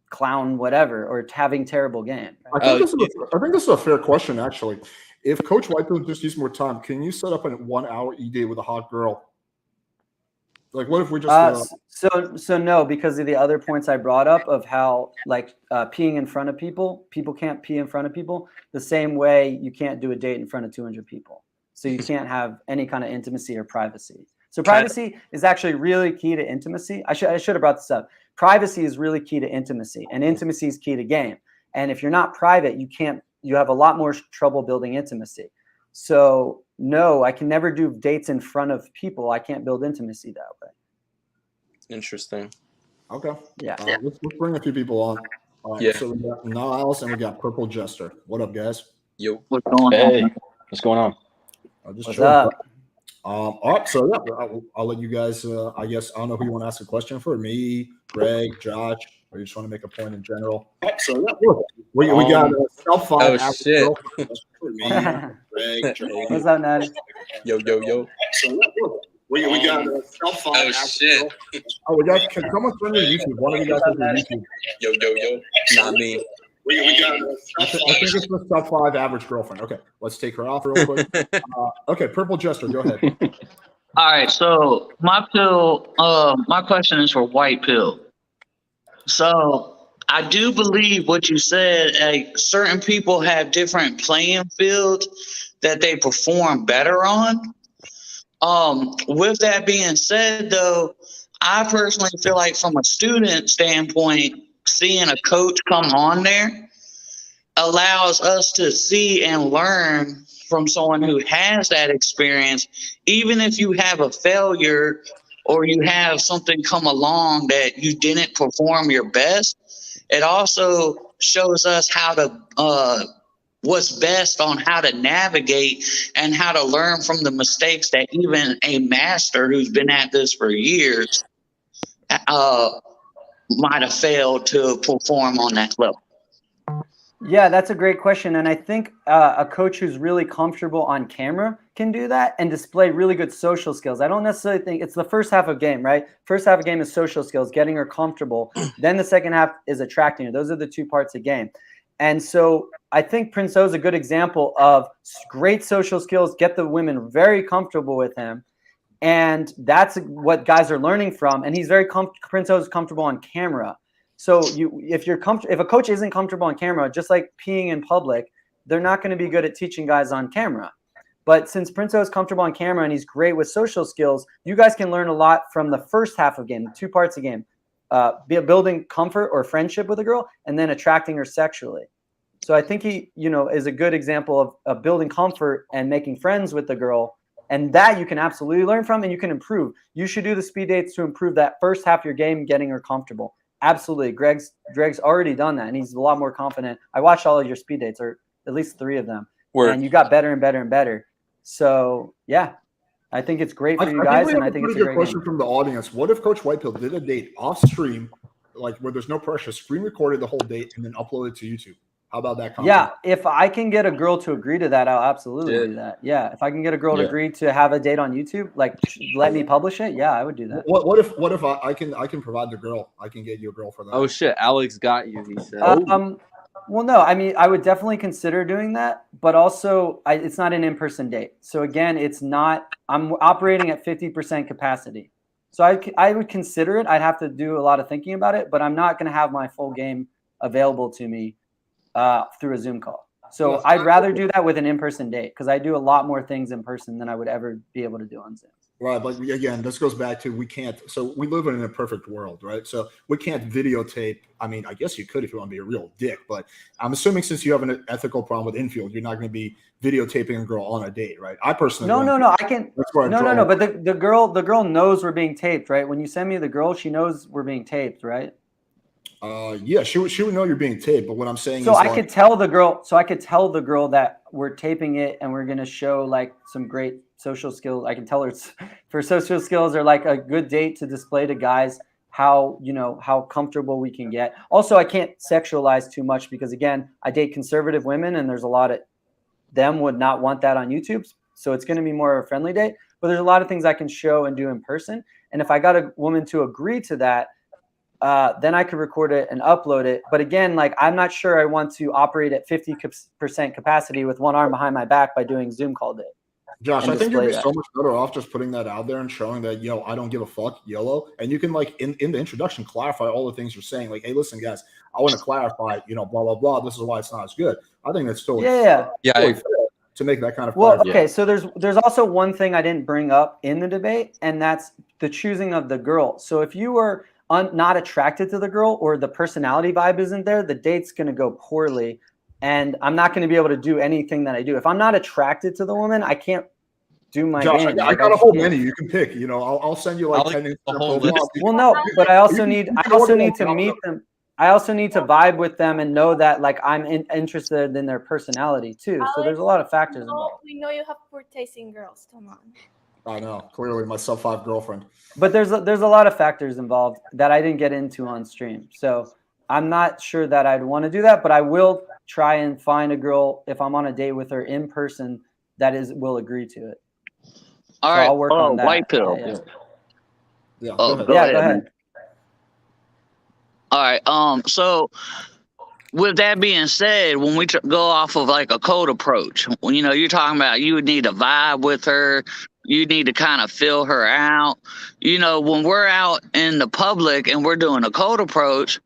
clown whatever or having terrible game. I think this is a fair question actually. If Coach Whitefield just needs more time, can you set up a 1 hour e-date with a hot girl? Like, what if we just so no, because of the other points I brought up of how like peeing in front of people can't pee in front of people the same way you can't do a date in front of 200 people. So you can't have any kind of intimacy or privacy. So privacy is actually really key to intimacy. I should have brought this up. Privacy is really key to intimacy, and intimacy is key to game. And if you're not private, you have a lot more trouble building intimacy. So no, I can never do dates in front of people. I can't build intimacy that way. Interesting. Okay. Yeah. Let's bring a few people on. Yeah. So we got Niles and we got Purple Jester. What up, guys? Yo. What's going on? What's going on? What's up? All right. So yeah, I'll let you guys. I guess I don't know who you want to ask a question for. Me, Greg, Josh, or you just want to make a point in general. All right, so yeah, look, we got self five. Oh shit. For me, Greg, Josh. What's up, Natty? Yo. So yeah, look. We got self five. Oh shit. Oh, we got. Can someone turn to YouTube? One of you guys turn to YouTube. Yo. Not me. We got. I think it's the top 5 average girlfriend. Okay, let's take her off real quick. Okay, Purple Jester, go ahead. All right, so my question is for White Pill. So I do believe what you said. Certain people have different playing fields that they perform better on. With that being said, though, I personally feel like from a student standpoint, seeing a coach come on there allows us to see and learn from someone who has that experience. Even if you have a failure or you have something come along that you didn't perform your best, it also shows us how to what's best on how to navigate and how to learn from the mistakes that even a master who's been at this for years might have failed to perform on that level. Yeah, that's a great question. And I think a coach who's really comfortable on camera can do that and display really good social skills. I don't necessarily think it's the first half of game, right? First half of game is social skills, getting her comfortable. Then the second half is attracting her. Those are the 2 parts of game. And so I think Prince O is a good example of great social skills, get the women very comfortable with him. And that's what guys are learning from. And he's Prince O is comfortable on camera. So if a coach isn't comfortable on camera, just like peeing in public, they're not going to be good at teaching guys on camera. But since Prince O is comfortable on camera and he's great with social skills, you guys can learn a lot from the first half of game, the 2 parts of game. building comfort or friendship with a girl and then attracting her sexually. So I think he, is a good example of building comfort and making friends with the girl. And that you can absolutely learn from and you can improve. You should do the speed dates to improve that first half of your game, getting her comfortable. Absolutely. Greg's already done that and he's a lot more confident. I watched all of your speed dates, or at least 3 of them. And you got better and better and better. So yeah, I think it's great for you guys. And I think it's a great question from the audience. What if Coach Whitepill did a date off stream, like where there's no pressure, screen recorded the whole date and then upload it to YouTube? How about that content? Yeah, if I can get a girl to agree to that, I'll absolutely do that. Yeah, if I can get a girl to agree to have a date on YouTube, like let me publish it, yeah, I would do that. What if I can provide the girl? I can get you a girl for that. Oh shit, Alex got you. He said. Well, no, I mean, I would definitely consider doing that, but also it's not an in-person date. So again, I'm operating at 50% capacity. So I would consider it. I'd have to do a lot of thinking about it, but I'm not going to have my full game available to me through a Zoom call. So I'd rather do that with an in-person date because I do a lot more things in person than I would ever be able to do on Zoom. Right, but again, this goes back to we can't. So we live in a perfect world, right? So we can't videotape. I mean, I guess you could if you want to be a real dick, but I'm assuming since you have an ethical problem with Infield, you're not going to be videotaping a girl on a date, right? I personally no. I can. No. But the girl knows we're being taped, right? When you send me the girl, she knows we're being taped, right? Yeah, she would know you're being taped. But what I'm saying is, I could tell the girl. So I could tell the girl that we're taping it and we're gonna show like some great social skills. I can tell her for social skills or like a good date to display to guys how comfortable we can get. Also, I can't sexualize too much because again, I date conservative women and there's a lot of them would not want that on YouTube. So it's going to be more of a friendly date. But there's a lot of things I can show and do in person. And if I got a woman to agree to that, then I could record it and upload it. But again, like I'm not sure I want to operate at 50% capacity with one arm behind my back by doing Zoom call day. Josh, I think you'd be so much better off just putting that out there and showing that, I don't give a fuck, YOLO. And you can like in the introduction clarify all the things you're saying. Like, hey, listen, guys, I want to clarify, blah, blah, blah. This is why it's not as good. I think that's totally fair to make that kind of okay. So there's also one thing I didn't bring up in the debate, and that's the choosing of the girl. So if you were not attracted to the girl or the personality vibe isn't there, the date's going to go poorly. And I'm not going to be able to do anything that I do. If I'm not attracted to the woman, I can't do my game. I got a whole menu you can pick. I'll send you like 10 Well, no, but I also need to meet them. I also need to vibe with them and know that like I'm interested in their personality too. So there's a lot of factors involved. We know you have poor taste in girls. Come on. I know, clearly my sub-5 girlfriend. But there's a lot of factors involved that I didn't get into on stream. So I'm not sure that I'd want to do that, but I will try and find a girl if I'm on a date with her in person that will agree to it. All right. I'll work on that. White pill. Yeah. Go ahead. All right. So with that being said, when we go off of like a code approach, when you're talking about you would need to vibe with her, you need to kind of fill her out. When we're out in the public and we're doing a code approach,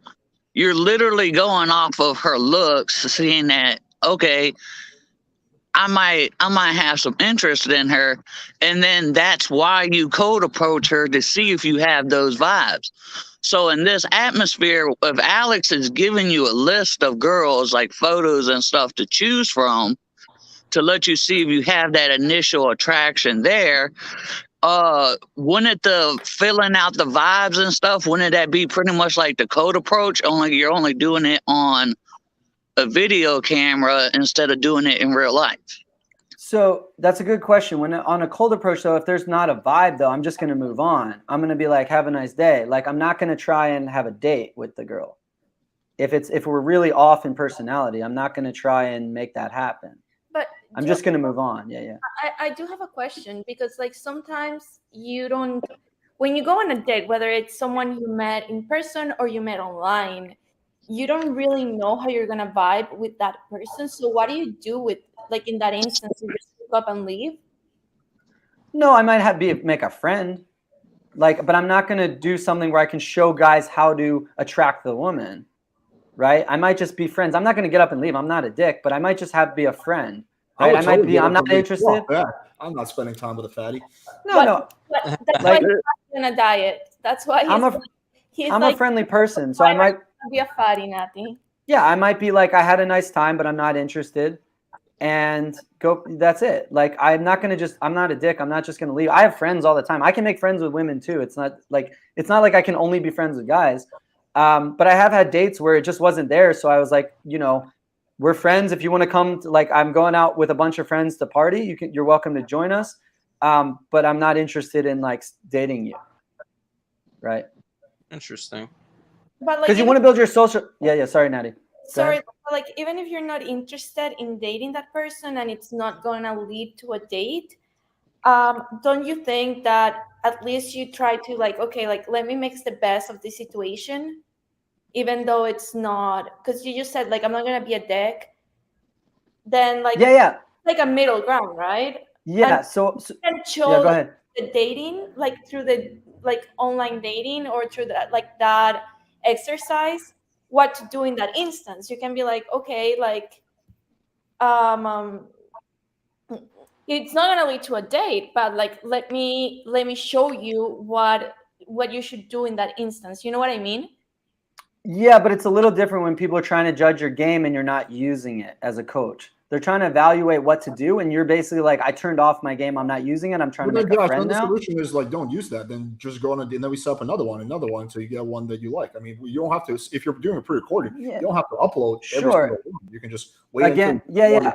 you're literally going off of her looks, seeing that, okay, I might have some interest in her. And then that's why you code approach her to see if you have those vibes. So in this atmosphere, if Alex is giving you a list of girls, like photos and stuff to choose from, to let you see if you have that initial attraction there, wouldn't the filling out the vibes and stuff, wouldn't that be pretty much like the code approach, only you're only doing it on a video camera instead of doing it in real life? So that's a good question. When on a cold approach, though, if there's not a vibe, though, I'm just going to move on. I'm going to be like, have a nice day. Like, I'm not going to try and have a date with the girl. If we're really off in personality, I'm not going to try and make that happen. But I'm just going to move on. Yeah. I do have a question because like sometimes when you go on a date, whether it's someone you met in person or you met online, you don't really know how you're going to vibe with that person. So what do you do with, like in that instance, you just pick up and leave? No, I might make a friend. But I'm not going to do something where I can show guys how to attract the woman. Right? I might just be friends. I'm not going to get up and leave. I'm not a dick, but I might just be a friend. Right? I'm not interested. Yeah. I'm not spending time with a fatty. No. That's why you're on a diet. That's why He's I'm like a friendly person, so I might be a fatty, Natty. yeah, I might be like I had a nice time, but I'm not interested, and go. That's it. Like I'm not a dick. I'm not just gonna leave. I have friends all the time. I can make friends with women too. It's not like I can only be friends with guys. But I have had dates where it just wasn't there. So I was like, we're friends. If you want to come, I'm going out with a bunch of friends to party. You're welcome to join us. But I'm not interested in like dating you. Right. Interesting. But like, because you want to build your social. Yeah. Sorry, Natty. Sorry, like even if you're not interested in dating that person and it's not gonna lead to a date, don't you think that at least you try to like, okay, like let me make the best of the situation, even though it's not, because you just said like I'm not gonna be a dick. Then like like a middle ground, right? Yeah. And so and show yeah, go ahead. the dating like through the like online dating or through that like that exercise what to do in that instance. You can be like, okay, like it's not gonna lead to a date, but like let me show you what you should do in that instance. You know what I mean? Yeah, but it's a little different when people are trying to judge your game and you're not using it as a coach. They're trying to evaluate what to do, and you're basically like, I turned off my game. I'm not using it. I'm trying to make a friend now. The solution is like, don't use that. Then just go on and then we set up another one until you get one that you like. I mean, you don't have to, if you're doing a pre-recorded, you don't have to upload every single one. You can just wait. Again,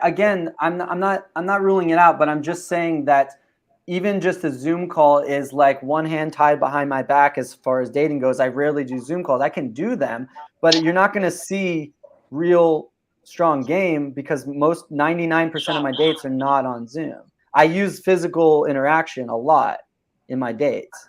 Again, I'm not ruling it out, but I'm just saying that even just a Zoom call is like one hand tied behind my back as far as dating goes. I rarely do Zoom calls. I can do them, but you're not going to see real strong game because 99% of my dates are not on Zoom. I use physical interaction a lot in my dates,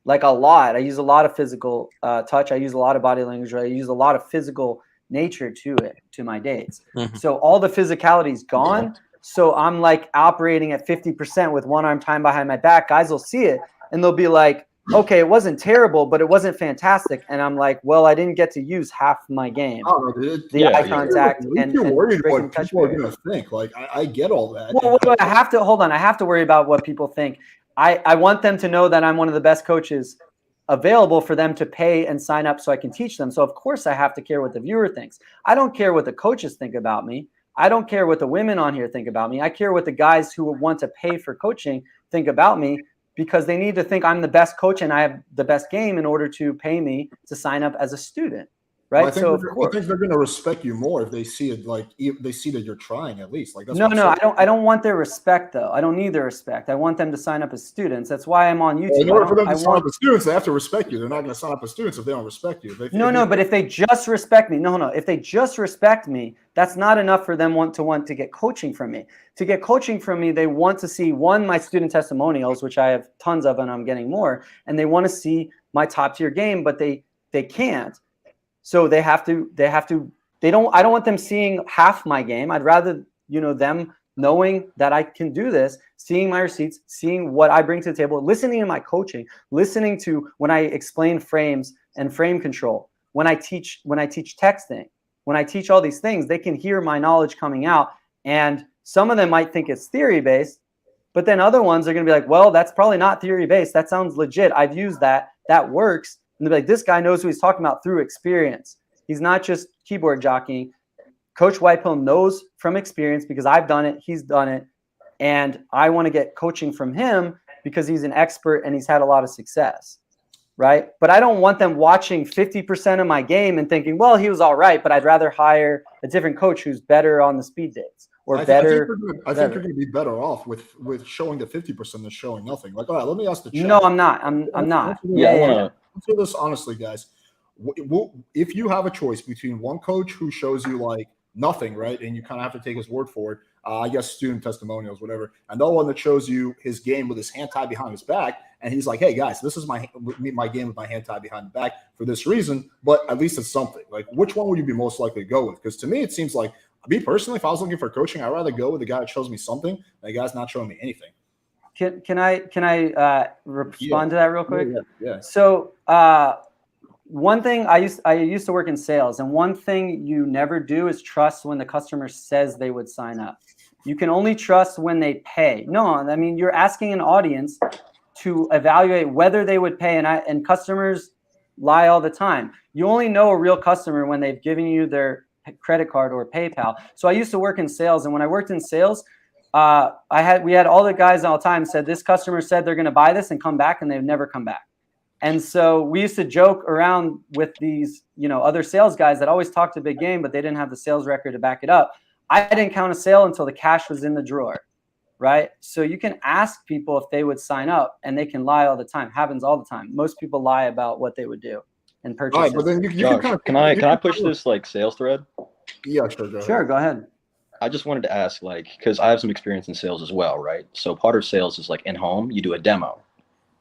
like a lot. I use a lot of physical touch. I use a lot of body language. I use a lot of physical nature to my dates. So all the physicality is gone. So I'm like operating at 50% with one arm tied behind my back. Guys will see it and they'll be like, okay, it wasn't terrible, but it wasn't fantastic. And I'm like, well, I didn't get to use half my game. Eye contact and you're worried breaking what touch people are barrier. going to think. Like, I get all that. Well, I have to hold on. I have to worry about what people think. I want them to know that I'm one of the best coaches available for them to pay and sign up so I can teach them. So of course I have to care what the viewer thinks. I don't care what the coaches think about me. I don't care what the women on here think about me. I care what the guys who want to pay for coaching think about me, because they need to think I'm the best coach and I have the best game in order to pay me to sign up as a student. Right. I think they're going to respect you more if they see it, like if they see that you're trying at least. Like that's I don't want their respect though. I don't need their respect. I want them to sign up as students. That's why I'm on YouTube. Well, in order for them to sign up as students, they have to respect you. They're not going to sign up as students if they don't respect you. But if they just respect me, if they just respect me, that's not enough for them want to get coaching from me. To get coaching from me, they want to see my student testimonials, which I have tons of and I'm getting more, and they want to see my top tier game, but they can't. So I don't want them seeing half my game. I'd rather, them knowing that I can do this, seeing my receipts, seeing what I bring to the table, listening to my coaching, listening to when I explain frames and frame control, when I teach texting, when I teach all these things, they can hear my knowledge coming out. And some of them might think it's theory-based, but then other ones are going to be like, well, that's probably not theory-based. That sounds legit. I've used that. That works. And they'll be like, this guy knows what he's talking about through experience. He's not just keyboard jockeying. Coach Whitehill knows from experience because I've done it. He's done it. And I want to get coaching from him because he's an expert and he's had a lot of success. Right. But I don't want them watching 50% of my game and thinking, well, he was all right, but I'd rather hire a different coach who's better on the speed dates or better. I think you're going to be better off with showing the 50% than showing nothing. Like, all right, let me ask the chat. No, I'm not. I'm not. Answer this honestly, guys. If you have a choice between one coach who shows you like nothing, right, and you kind of have to take his word for it, I guess student testimonials, whatever, and the one that shows you his game with his hand tied behind his back, and he's like, hey guys, this is my game with my hand tied behind the back for this reason, but at least it's something. Like, which one would you be most likely to go with? Because to me, it seems like, me personally, if I was looking for coaching, I'd rather go with the guy that shows me something than the guy's not showing me anything. Can I respond to that real quick? Yeah. So one thing I used to work in sales, and one thing you never do is trust when the customer says they would sign up. You can only trust when they pay. No, I mean, you're asking an audience to evaluate whether they would pay, and customers lie all the time. You only know a real customer when they've given you their credit card or PayPal. So I used to work in sales, and when I worked in sales, we had all the guys all the time said, this customer said they're going to buy this and come back, and they've never come back. And so we used to joke around with these, other sales guys that always talked a big game, but they didn't have the sales record to back it up. I didn't count a sale until the cash was in the drawer, right? So you can ask people if they would sign up, and they can lie all the time. Happens all the time. Most people lie about what they would do and purchase. All right, but then you Josh, can can I push this like sales thread? Yeah, sure. Go ahead. Sure, go ahead. I just wanted to ask, because I have some experience in sales as well, right? So part of sales is like in home, you do a demo,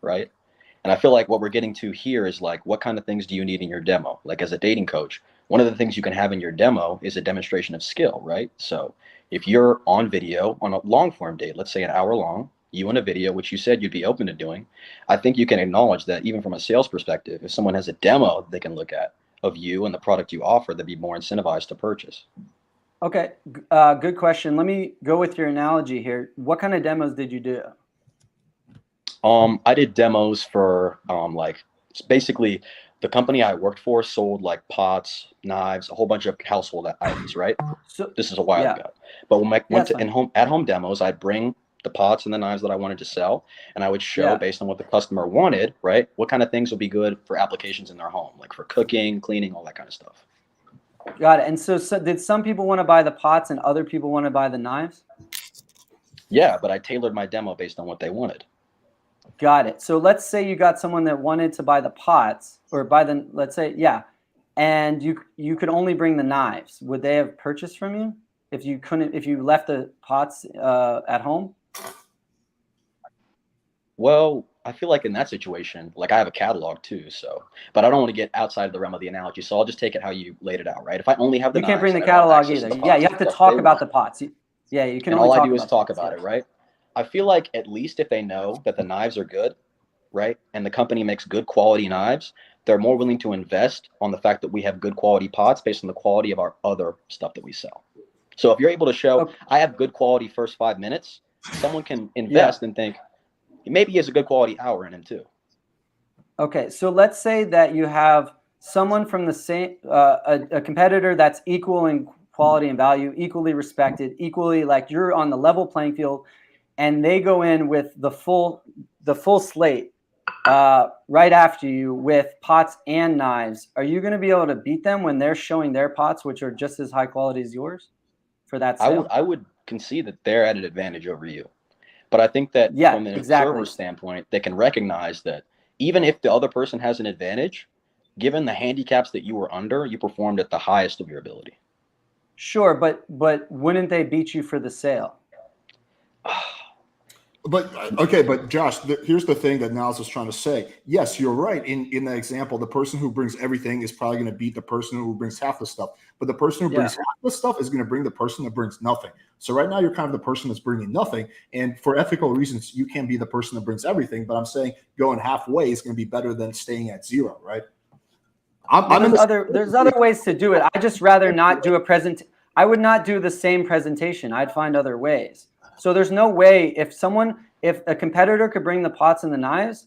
right? And I feel like what we're getting to here is like, what kind of things do you need in your demo? Like as a dating coach, one of the things you can have in your demo is a demonstration of skill, right? So if you're on video on a long form date, let's say an hour long, you in a video, which you said you'd be open to doing, I think you can acknowledge that even from a sales perspective, if someone has a demo they can look at of you and the product you offer, they'd be more incentivized to purchase. Okay, good question. Let me go with your analogy here. What kind of demos did you do? I did demos for basically the company I worked for sold like pots, knives, a whole bunch of household items, right? So this is a while ago. But when I went to at-home demos, I'd bring the pots and the knives that I wanted to sell, and I would show based on what the customer wanted, right? What kind of things would be good for applications in their home, like for cooking, cleaning, all that kind of stuff. Got it. And so did some people want to buy the pots and other people want to buy the knives? Yeah, but I tailored my demo based on what they wanted. Got it. So let's say you got someone that wanted to buy the pots or buy the, let's say, and you could only bring the knives. Would they have purchased from you if you left the pots at home? Well, I feel like in that situation, like I have a catalog too, but I don't want to get outside of the realm of the analogy. So I'll just take it how you laid it out, right? If I only have the knives, you can't bring the catalog either. Yeah, you have to talk about the pots. Yeah, you can. And only all talk I do is about talk about it, right? I feel like at least if they know that the knives are good, right, and the company makes good quality knives, they're more willing to invest on the fact that we have good quality pots based on the quality of our other stuff that we sell. So if you're able to show, I have good quality first 5 minutes, someone can invest and think, maybe he has a good quality hour in him too. Okay, so let's say that you have someone from the same, a competitor that's equal in quality and value, equally respected, equally like you're on the level playing field, and they go in with the full slate right after you with pots and knives. Are you going to be able to beat them when they're showing their pots, which are just as high quality as yours for that sale? I would concede that they're at an advantage over you. But I think that from an observer standpoint, they can recognize that even if the other person has an advantage, given the handicaps that you were under, you performed at the highest of your ability. Sure, but wouldn't they beat you for the sale? But Josh, here's the thing that Niles was trying to say. Yes, you're right. In that example, the person who brings everything is probably going to beat the person who brings half the stuff. But the person who brings half the stuff is going to bring the person that brings nothing. So right now, you're kind of the person that's bringing nothing. And for ethical reasons, you can't be the person that brings everything. But I'm saying going halfway is going to be better than staying at zero, right? There's other ways to do it. I just rather not do I would not do the same presentation. I'd find other ways. So there's no way if a competitor could bring the pots and the knives,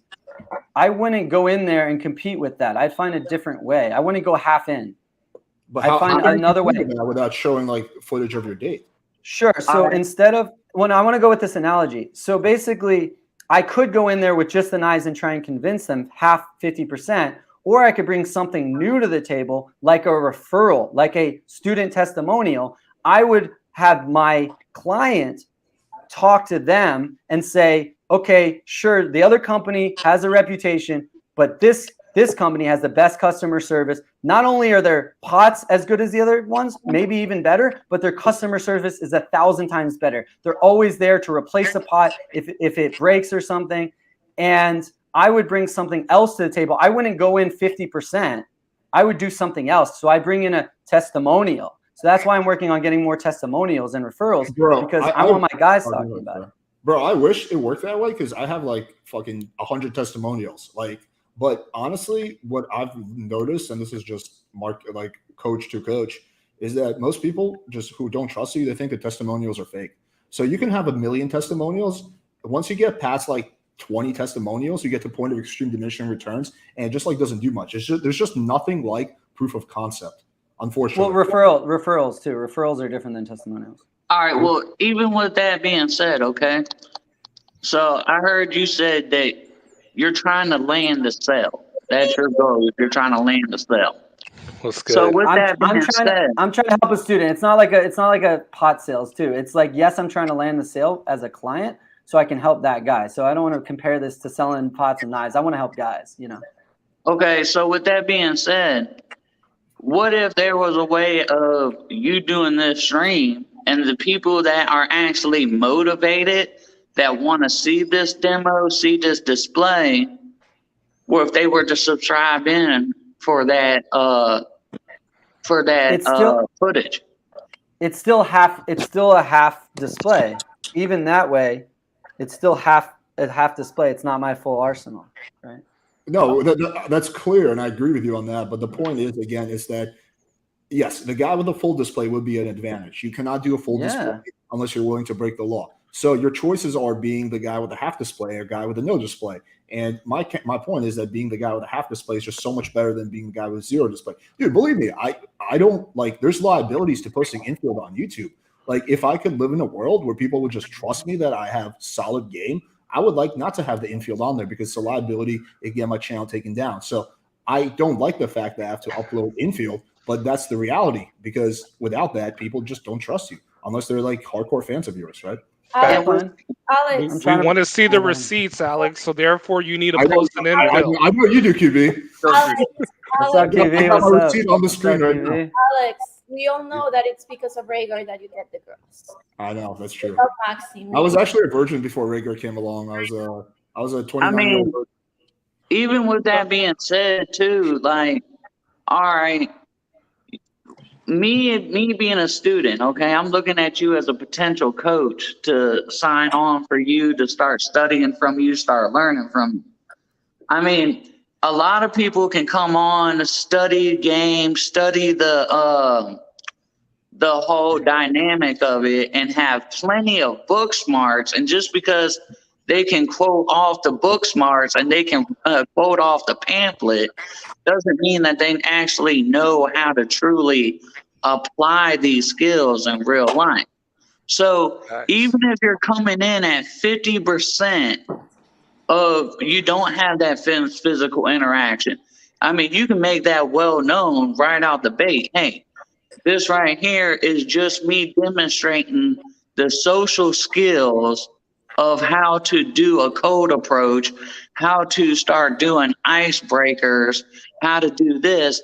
I wouldn't go in there and compete with that. I'd find a different way. I wouldn't go half in. But I'd find another way without showing like footage of your date. Sure. So instead of I want to go with this analogy. So basically, I could go in there with just the knives and try and convince them 50%, or I could bring something new to the table, like a referral, like a student testimonial. I would have my client talk to them and say, okay, sure, the other company has a reputation, but this company has the best customer service. Not only are their pots as good as the other ones, maybe even better, but their customer service is 1,000 times better. They're always there to replace the pot if it breaks or something. And I would bring something else to the table. I wouldn't go in 50%. I would do something else. So I bring in a testimonial. So that's why I'm working on getting more testimonials and referrals, because I want my guys talking about it. Bro, I wish it worked that way because I have like fucking 100 testimonials. But honestly, what I've noticed, and this is just coach to coach, is that most people just who don't trust you, they think the testimonials are fake. So you can have 1 million testimonials. Once you get past like 20 testimonials, you get to point of extreme diminishing returns, and it just like doesn't do much. There's just nothing like proof of concept, unfortunately. Well, referrals too. Referrals are different than testimonials. All right. Well, even with that being said, okay. So I heard you said that you're trying to land the sale. That's your goal. If you're trying to land the sale. What's good? So with that being said, I'm trying to help a student. It's not like a pot sales too. It's like, yes, I'm trying to land the sale as a client so I can help that guy. So I don't want to compare this to selling pots and knives. I want to help guys, you know. Okay, so with that being said, what if there was a way of you doing this stream and the people that are actually motivated, that want to see this demo, see this display, or if they were to subscribe in for that footage? It's still a half display. Even that way, it's still a half display. It's not my full arsenal, right? No, that's clear, and I agree with you on that. But the point is, again, is that yes, the guy with a full display would be an advantage. You cannot do a full display unless you're willing to break the law. So your choices are being the guy with a half display or guy with a no display. And my point is that being the guy with a half display is just so much better than being the guy with zero display. Dude, believe me, I don't like. There's liabilities to posting Infield on YouTube. Like, if I could live in a world where people would just trust me that I have solid game, I would like not to have the Infield on there because it's a liability. It get my channel taken down. So I don't like the fact that I have to upload Infield, but that's the reality, because without that, people just don't trust you unless they're like hardcore fans of yours, right? Alex, We want to see the receipts, Alex. So therefore, you need to post an Infield. I know you do, QB. What's up, QB? I have my What's receipt up? on the screen right now. Alex, we all know that it's because of Rhaegar that you get the girls. I know, that's true. Without Maxime. I was actually a virgin before Rhaegar came along. I was a 29-year-old virgin. Even with that being said, too, like, all right, me being a student, okay, I'm looking at you as a potential coach to sign on for you, to start studying from you, start learning from you. I mean, a lot of people can come on, study games, study the whole dynamic of it, and have plenty of book smarts. And just because they can quote off the book smarts and they can quote off the pamphlet doesn't mean that they actually know how to truly apply these skills in real life. So even if you're coming in at 50% of, you don't have that physical interaction, I mean, you can make that well known right out the bait. Hey, this right here is just me demonstrating the social skills of how to do a cold approach, how to start doing icebreakers, how to do this.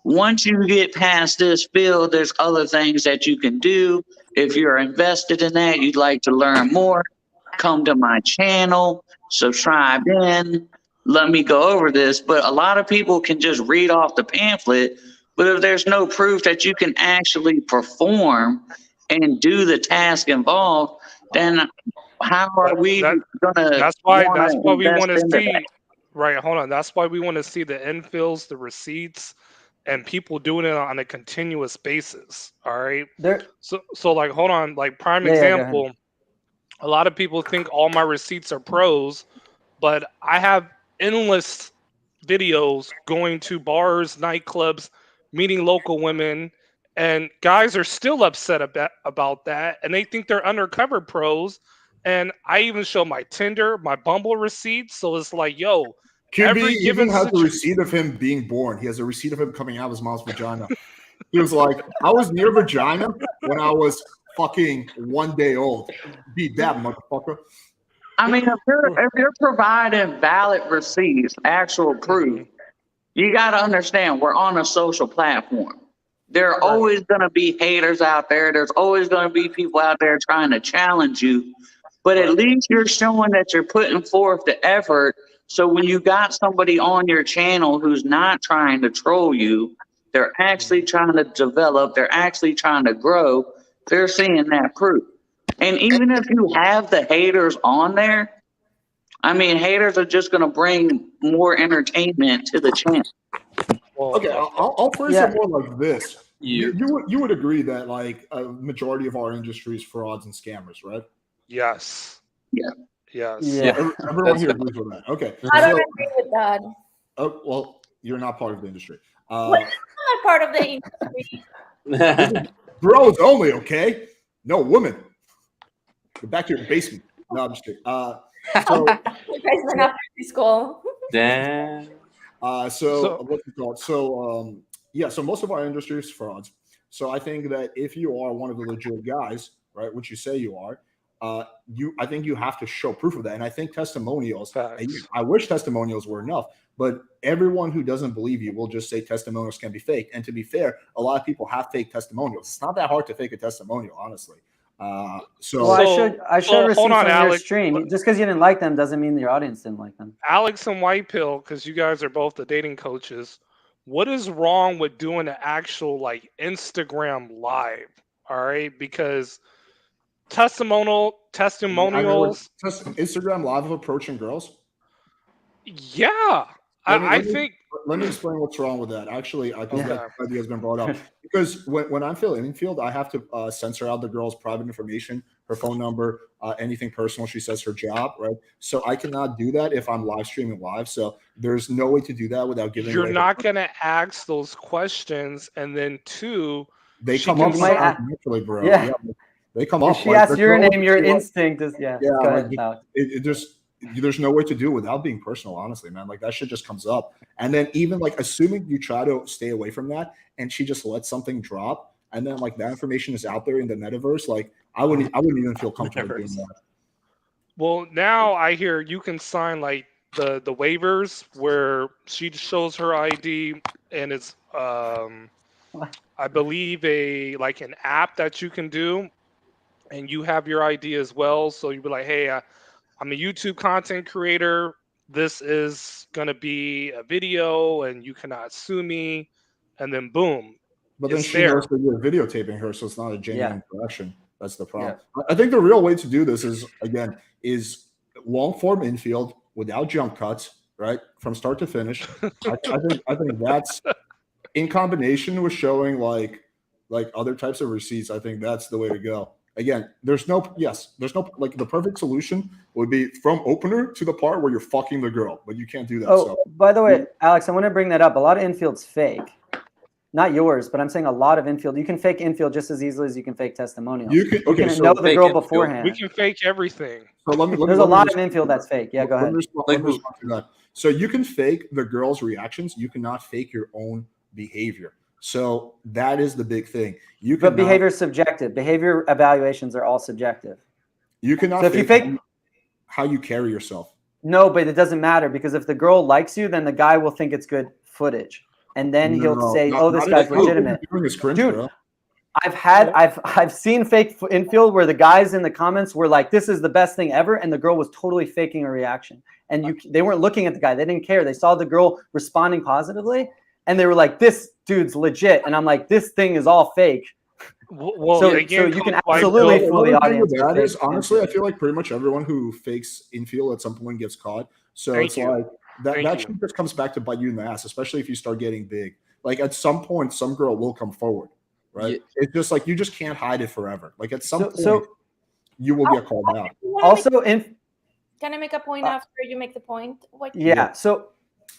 Once you get past this field, there's other things that you can do. If you're invested in that, you'd like to learn more, come to my channel, subscribe in, let me go over this. But a lot of people can just read off the pamphlet, but if there's no proof that you can actually perform and do the task involved, then how are we gonna? That's why we want to see. Right, hold on. That's why we want to see the infills, the receipts, and people doing it on a continuous basis. All right. So like, hold on. Like, prime example. A lot of people think all my receipts are pros, but I have endless videos going to bars, nightclubs, meeting local women, and guys are still upset about that, and they think they're undercover pros. And I even show my Tinder, my Bumble receipts. So it's like, yo, QB even has a receipt of him being born. He has a receipt of him coming out of his mom's vagina. He was like, I was near vagina when I was fucking 1 day old. Beat that, motherfucker. I mean, if you're providing valid receipts, actual proof, you got to understand we're on a social platform. There are always going to be haters out there. There's always going to be people out there trying to challenge you. But at least you're showing that you're putting forth the effort. So when you got somebody on your channel who's not trying to troll you, they're actually trying to develop, they're actually trying to grow, they're seeing that proof. And even if you have the haters on there, I mean, haters are just going to bring more entertainment to the channel. Okay, I'll phrase it more like this. You would agree that like a majority of our industry is frauds and scammers, right? Yes. Yeah. Yes. Yeah. Everyone here agrees with that. Okay. I don't agree with that. Oh, well, you're not part of the industry. Well, I'm not part of the industry. Bros only, okay? No women. Go back to your basement. No, I'm just kidding. Basement after school. Damn. So what's it called? So so most of our industry is frauds. So I think that if you are one of the legit guys, right, which you say you are, I think you have to show proof of that. And I think testimonials, I wish testimonials were enough, but everyone who doesn't believe you will just say testimonials can be fake. And to be fair, a lot of people have fake testimonials. It's not that hard to fake a testimonial, honestly. I showed receipts on your stream. Just because you didn't like them doesn't mean your audience didn't like them. Alex and White Pill, because you guys are both the dating coaches. What is wrong with doing an actual like Instagram live? All right, because testimonials. Instagram live of approaching girls. Yeah, I think. Let me explain what's wrong with that. Actually, because that idea has been brought up. Because when I'm filling Infield, I have to censor out the girl's private information, her phone number, anything personal. She says her job, right? So I cannot do that if I'm live streaming live. So there's no way to do that without giving. You're not going to ask those questions, and then they come up naturally, bro. Yeah. They come up. If she asks your name, your instinct is Go ahead, there's no way to do it without being personal, honestly, man. Like that shit just comes up. And then even like assuming you try to stay away from that and she just lets something drop and then like that information is out there in the metaverse, like I wouldn't even feel comfortable doing that. Well, now I hear you can sign like the waivers where she shows her ID and it's I believe an app that you can do and you have your ID as well. So you'd be like, hey, I'm a YouTube content creator. This is going to be a video and you cannot sue me. And then boom. But then she knows that you're videotaping her, so it's not a genuine interaction. That's the problem. Yeah. I think the real way to do this is long form infield without jump cuts, right? From start to finish. I think that's in combination with showing like other types of receipts. I think that's the way to go. Again, there's no like the perfect solution would be from opener to the part where you're fucking the girl, but you can't do that. Oh, by the way, Alex, I want to bring that up. A lot of infield's fake. Not yours, but I'm saying a lot of infield. You can fake infield just as easily as you can fake testimonials. You can know the girl beforehand. We can fake everything. So There's a lot of infield that's fake. Yeah, go ahead. Let me respond to that. So you can fake the girl's reactions. You cannot fake your own behavior. So that is the big thing. But behavior is subjective. Behavior evaluations are all subjective. You cannot. So if you fake how you carry yourself. No, but it doesn't matter because if the girl likes you, then the guy will think it's good footage, and then he'll say, "Oh, this guy's legitimate." Dude, I've seen fake infield where the guys in the comments were like, "This is the best thing ever," and the girl was totally faking a reaction, and they weren't looking at the guy. They didn't care. They saw the girl responding positively. And they were like, "This dude's legit," and I'm like, "This thing is all fake." Well, so you can absolutely fool the audience. That is honestly, I feel like pretty much everyone who fakes infield at some point gets caught. So like that shit just comes back to bite you in the ass, especially if you start getting big. Like at some point, some girl will come forward, right? Yeah. It's just like you just can't hide it forever. Like at some point, you will get called out. Also, can I make a point after you make the point? Yeah. So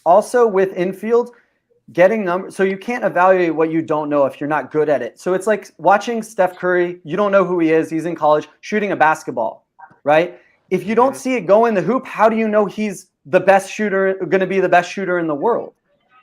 also with infield. Getting numbers, so you can't evaluate what you don't know if you're not good at it. So it's like watching Steph Curry. You don't know who he is. He's in college shooting a basketball, right? If you don't see it go in the hoop, how do you know he's the best shooter, going to be the best shooter in the world?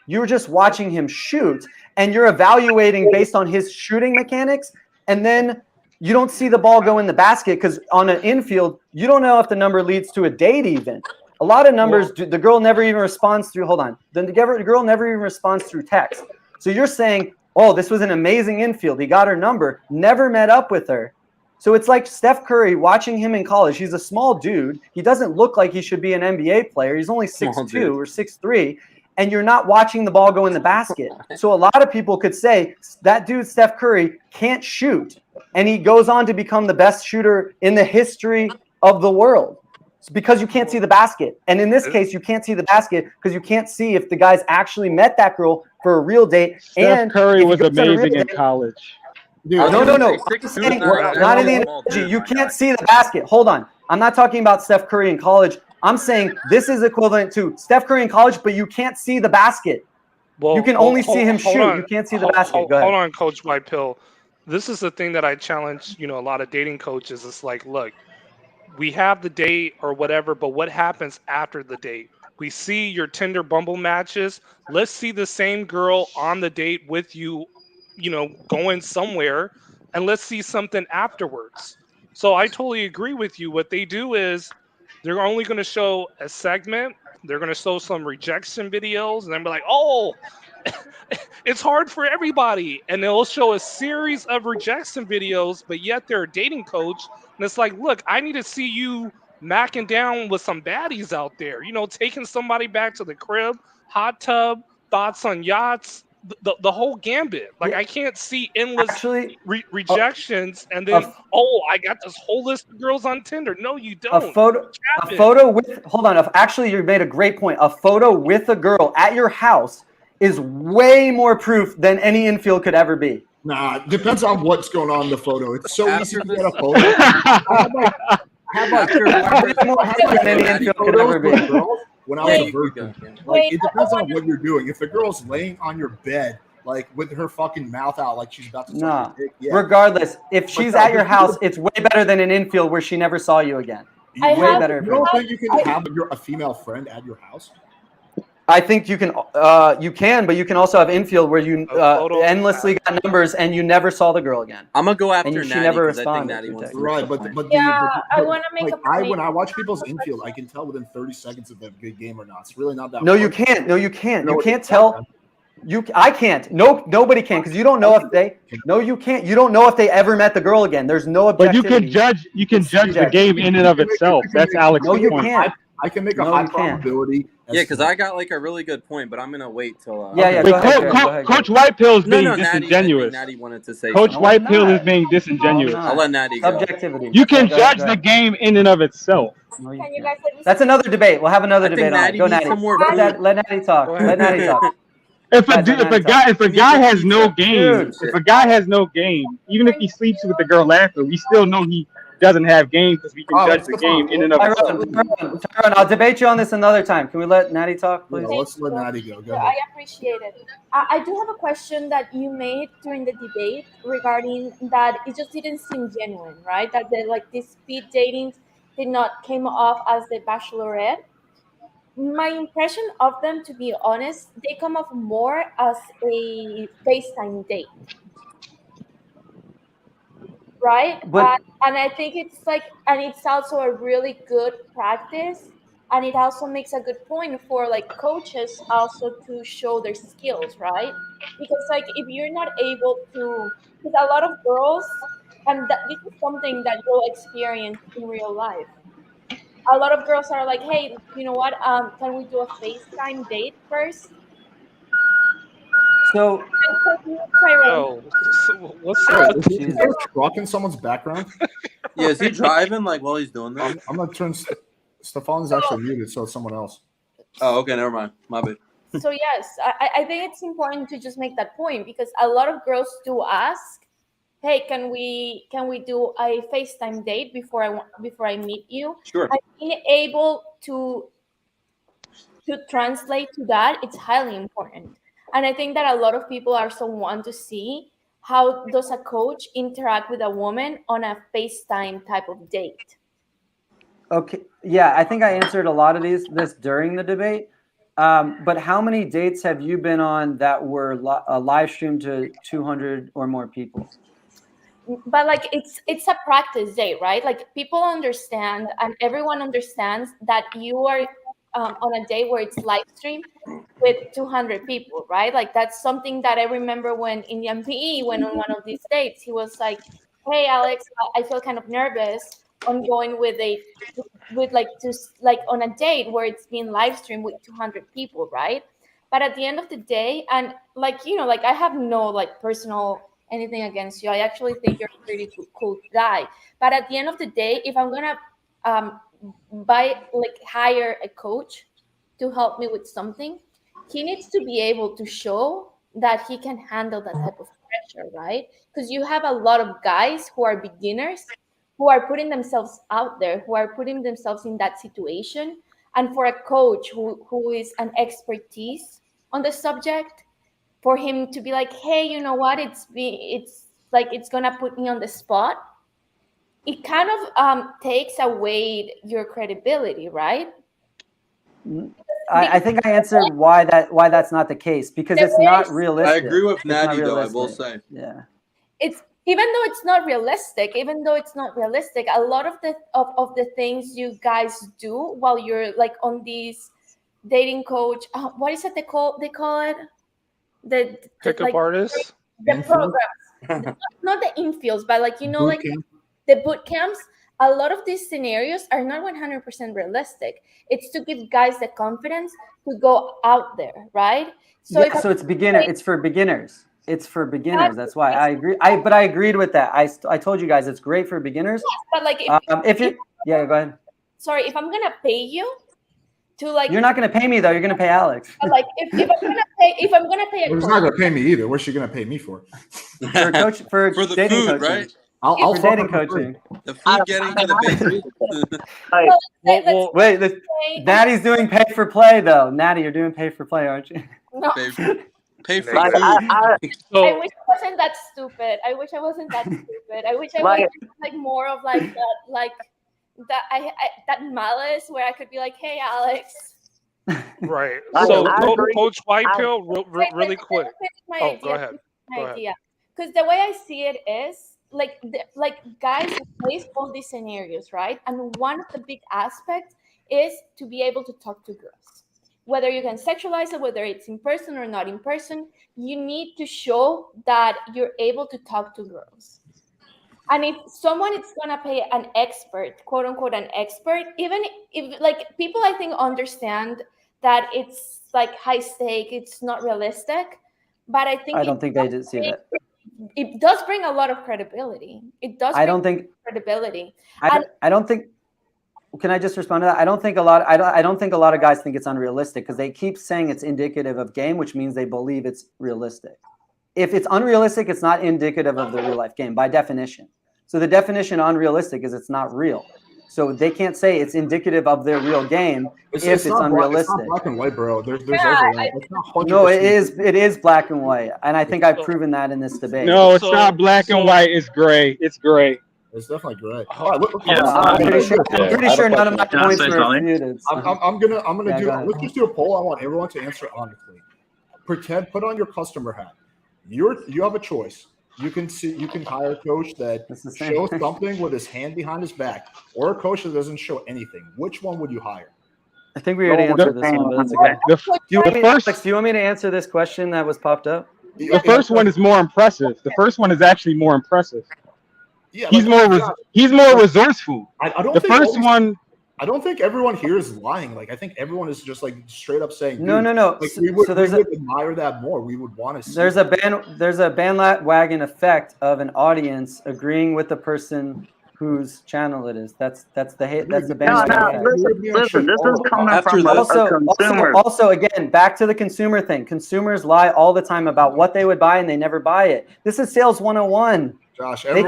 You're just watching him shoot, and you're evaluating based on his shooting mechanics, and then you don't see the ball go in the basket because on an infield, you don't know if the number leads to a date even. A lot of numbers, the girl never even responds through, the girl never even responds through text. So you're saying, oh, this was an amazing infield. He got her number, never met up with her. So it's like Steph Curry watching him in college. He's a small dude. He doesn't look like he should be an NBA player. He's only 6'2" or 6'3", and you're not watching the ball go in the basket. So a lot of people could say that dude, Steph Curry, can't shoot, and he goes on to become the best shooter in the history of the world. Because you can't see the basket. And in this case, you can't see the basket because you can't see if the guy's actually met that girl for a real date. Steph Curry was amazing in college. Dude, no. I'm saying, not in the analogy. You can't see the basket. Hold on. I'm not talking about Steph Curry in college. I'm saying this is equivalent to Steph Curry in college, but you can't see the basket. Well, you can only see him shoot. You can't see the basket. Go ahead. Hold on, Coach White Pill. This is the thing that I challenge, a lot of dating coaches. It's like, look, we have the date or whatever, but what happens after the date? We see your Tinder Bumble matches. Let's see the same girl on the date with you, going somewhere, and let's see something afterwards. So I totally agree with you. What they do is they're only going to show a segment. They're going to show some rejection videos, and then be like, oh, it's hard for everybody. And they'll show a series of rejection videos, but yet they're a dating coach. And it's like, look, I need to see you macking down with some baddies out there, taking somebody back to the crib, hot tub, thoughts on yachts, the whole gambit. Like, I can't see endless rejections and then, I got this whole list of girls on Tinder. No, you don't. A photo with, hold on. Actually, you made a great point. A photo with a girl at your house is way more proof than any infield could ever be. Nah, depends on what's going on in the photo. It's so easy to get a photo. I had any infield could ever be. When I was a virgin, it depends on what you're doing. If the girl's laying on your bed, like with her fucking mouth out, like she's about to suck your dick, yeah. Regardless, if she's at your house, it's way better than an infield where she never saw you again. Way better. You don't think you can have a female friend at your house? I think you can, but you can also have infield where you endlessly got numbers and you never saw the girl again. I'm gonna go after Natty. She never responded. Natty wants to right, but I want to make a point. When I watch people's infield, I can tell within 30 seconds if they're a good game or not. It's really not that. No, you can't. No, you can't. You can't tell. I can't. No, nobody can because you don't know if they. No, you can't. You don't know if they ever met the girl again. There's no objectivity. But you can judge the game in and of itself. That's Alex's point. No, you can't. I can make a high probability. Yeah, because I got like a really good point, but I'm gonna wait till. Wait, go ahead. Coach White Pill is being disingenuous. Natty wanted to say. Coach White Pill is being disingenuous. I'll let Natty go. Subjectivity. You can judge the game in and of itself. Can you guys That's another debate. We'll have another debate on it. Go, Natty. Let Natty talk. Let Natty talk. If a guy has no game, even if he sleeps with the girl after, we still know he doesn't have game because we can judge the game in and of itself. Tyrone, I'll debate you on this another time. Can we let Natty talk, please? Yeah, let's let Natty go. Go ahead. I appreciate it. I do have a question that you made during the debate regarding that it just didn't seem genuine, right? That this speed dating did not came off as the Bachelorette. My impression of them, to be honest, they come off more as a FaceTime date. Right? And I think it's and it's also a really good practice. And it also makes a good point for coaches also to show their skills, right? Because if you're not able to, because a lot of girls, and this is something that you'll experience in real life. A lot of girls are like, hey, you know what? Can we do a FaceTime date first? So, what's is there a truck in someone's background? Yeah, is he driving while he's doing that? I'm gonna turn. Stefan's actually muted, so it's someone else. Oh, okay, never mind. My bad. So yes, I think it's important to just make that point because a lot of girls do ask, "Hey, can we do a FaceTime date before I meet you?" Sure. And being able to translate to that, it's highly important. And I think that a lot of people also want to see how does a coach interact with a woman on a FaceTime type of date. Okay. Yeah, I think I answered a lot of this during the debate. But how many dates have you been on that were live streamed to 200 or more people? But it's a practice day, right? People understand and everyone understands that you are on a day where it's live streamed with 200 people, right? That's something that I remember when in the MPE, when on one of these dates, he was like, "Hey, Alex, I feel kind of nervous on going on a date where it's being live streamed with 200 people, right?" But at the end of the day, and I have no personal anything against you. I actually think you're a pretty cool guy. But at the end of the day, if I'm gonna hire a coach to help me with something, he needs to be able to show that he can handle that type of pressure, right? Because you have a lot of guys who are beginners who are putting themselves out there, who are putting themselves in that situation. And for a coach who is an expertise on the subject, for him to be like, hey, you know what, it's like it's gonna put me on the spot, it kind of takes away your credibility, right? I think I answered why that's not the case, because it's not realistic. I agree with Natty though, I will say. Yeah. It's even though it's not realistic, a lot of the things you guys do while you're like on these dating coach, what is it they call it? The pickup like, artists? The programs. not the infields, but like, you know, like the boot camps. A lot of these scenarios are not 100% realistic. It's to give guys the confidence to go out there, right? So it's beginner. It's for beginners. It's for beginners. That's why I agree. But I agreed with that. I told you guys it's great for beginners. Yes, but like if you go ahead. Sorry, if I'm gonna pay you to like, you're not gonna pay me though. You're gonna pay Alex. Like if I'm gonna pay, well, she's not gonna pay me either. What's she gonna pay me for? For the dating food, coaching. Right? I'll for dating coaching. The food getting to the bakery. Wait, Natty's doing pay for play though. Natty, you're doing pay for play, aren't you? No. Pay for like, food. I wish I wasn't that stupid. I wish I was like more of like that, like that. That malice where I could be like, "Hey, Alex." Right. So, Coach Whitepill, really quick. Go ahead. Idea, because the way I see it is like guys face all these scenarios, right? And one of the big aspects is to be able to talk to girls. Whether you can sexualize it, whether it's in person or not in person, you need to show that you're able to talk to girls. And if someone is gonna pay an expert, quote unquote, an expert, even if like people, I think understand that it's like high stake, it's not realistic, but I think I don't think they did see that. It does bring a lot of credibility. It does. I don't think credibility. I don't think. Can I just respond to that? I don't think a lot of guys think it's unrealistic because they keep saying it's indicative of game, which means they believe it's realistic. If it's unrealistic, it's not indicative of the real life game by definition. So the definition of unrealistic is it's not real. So they can't say it's indicative of their real game if it's unrealistic. It's not black and white, bro. There's overlap. It's not 100%. No, it is black and white, and I think I've proven that in this debate. No, it's not black and white. It's gray. It's gray. It's definitely gray. I'm pretty sure none of my points were refuted. I'm gonna do. Let's just do a poll. I want everyone to answer honestly. Put on your customer hat. You have a choice. You can hire a coach that shows something with his hand behind his back, or a coach that doesn't show anything. Which one would you hire? I think we already answered this one, but that's okay. Do you want me to answer this question that was popped up? The first one is more impressive. The first one is actually more impressive. Yeah, he's more resourceful. I don't think everyone here is lying. Like I think everyone is just like straight up saying no. Like, we would admire that more. We would want to see. There's a bandwagon effect of an audience agreeing with the person whose channel it is. That's the bandwagon effect. Listen, this is coming from a consumer. Also, again, back to the consumer thing. Consumers lie all the time about what they would buy and they never buy it. This is sales 101. Josh, you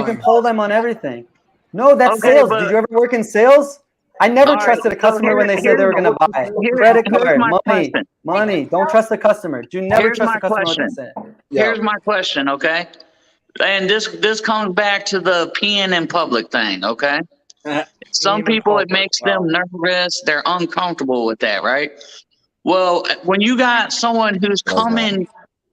can poll them on everything. No, that's sales. Did you ever work in sales? I never trusted a customer when they said they were going to buy. Credit card, money. Don't trust the customer. Do never trust the customer when they say. Here's my question, okay? And this comes back to the peeing in public thing, okay? Some people, it makes them nervous. They're uncomfortable with that, right? Well, when you got someone who's coming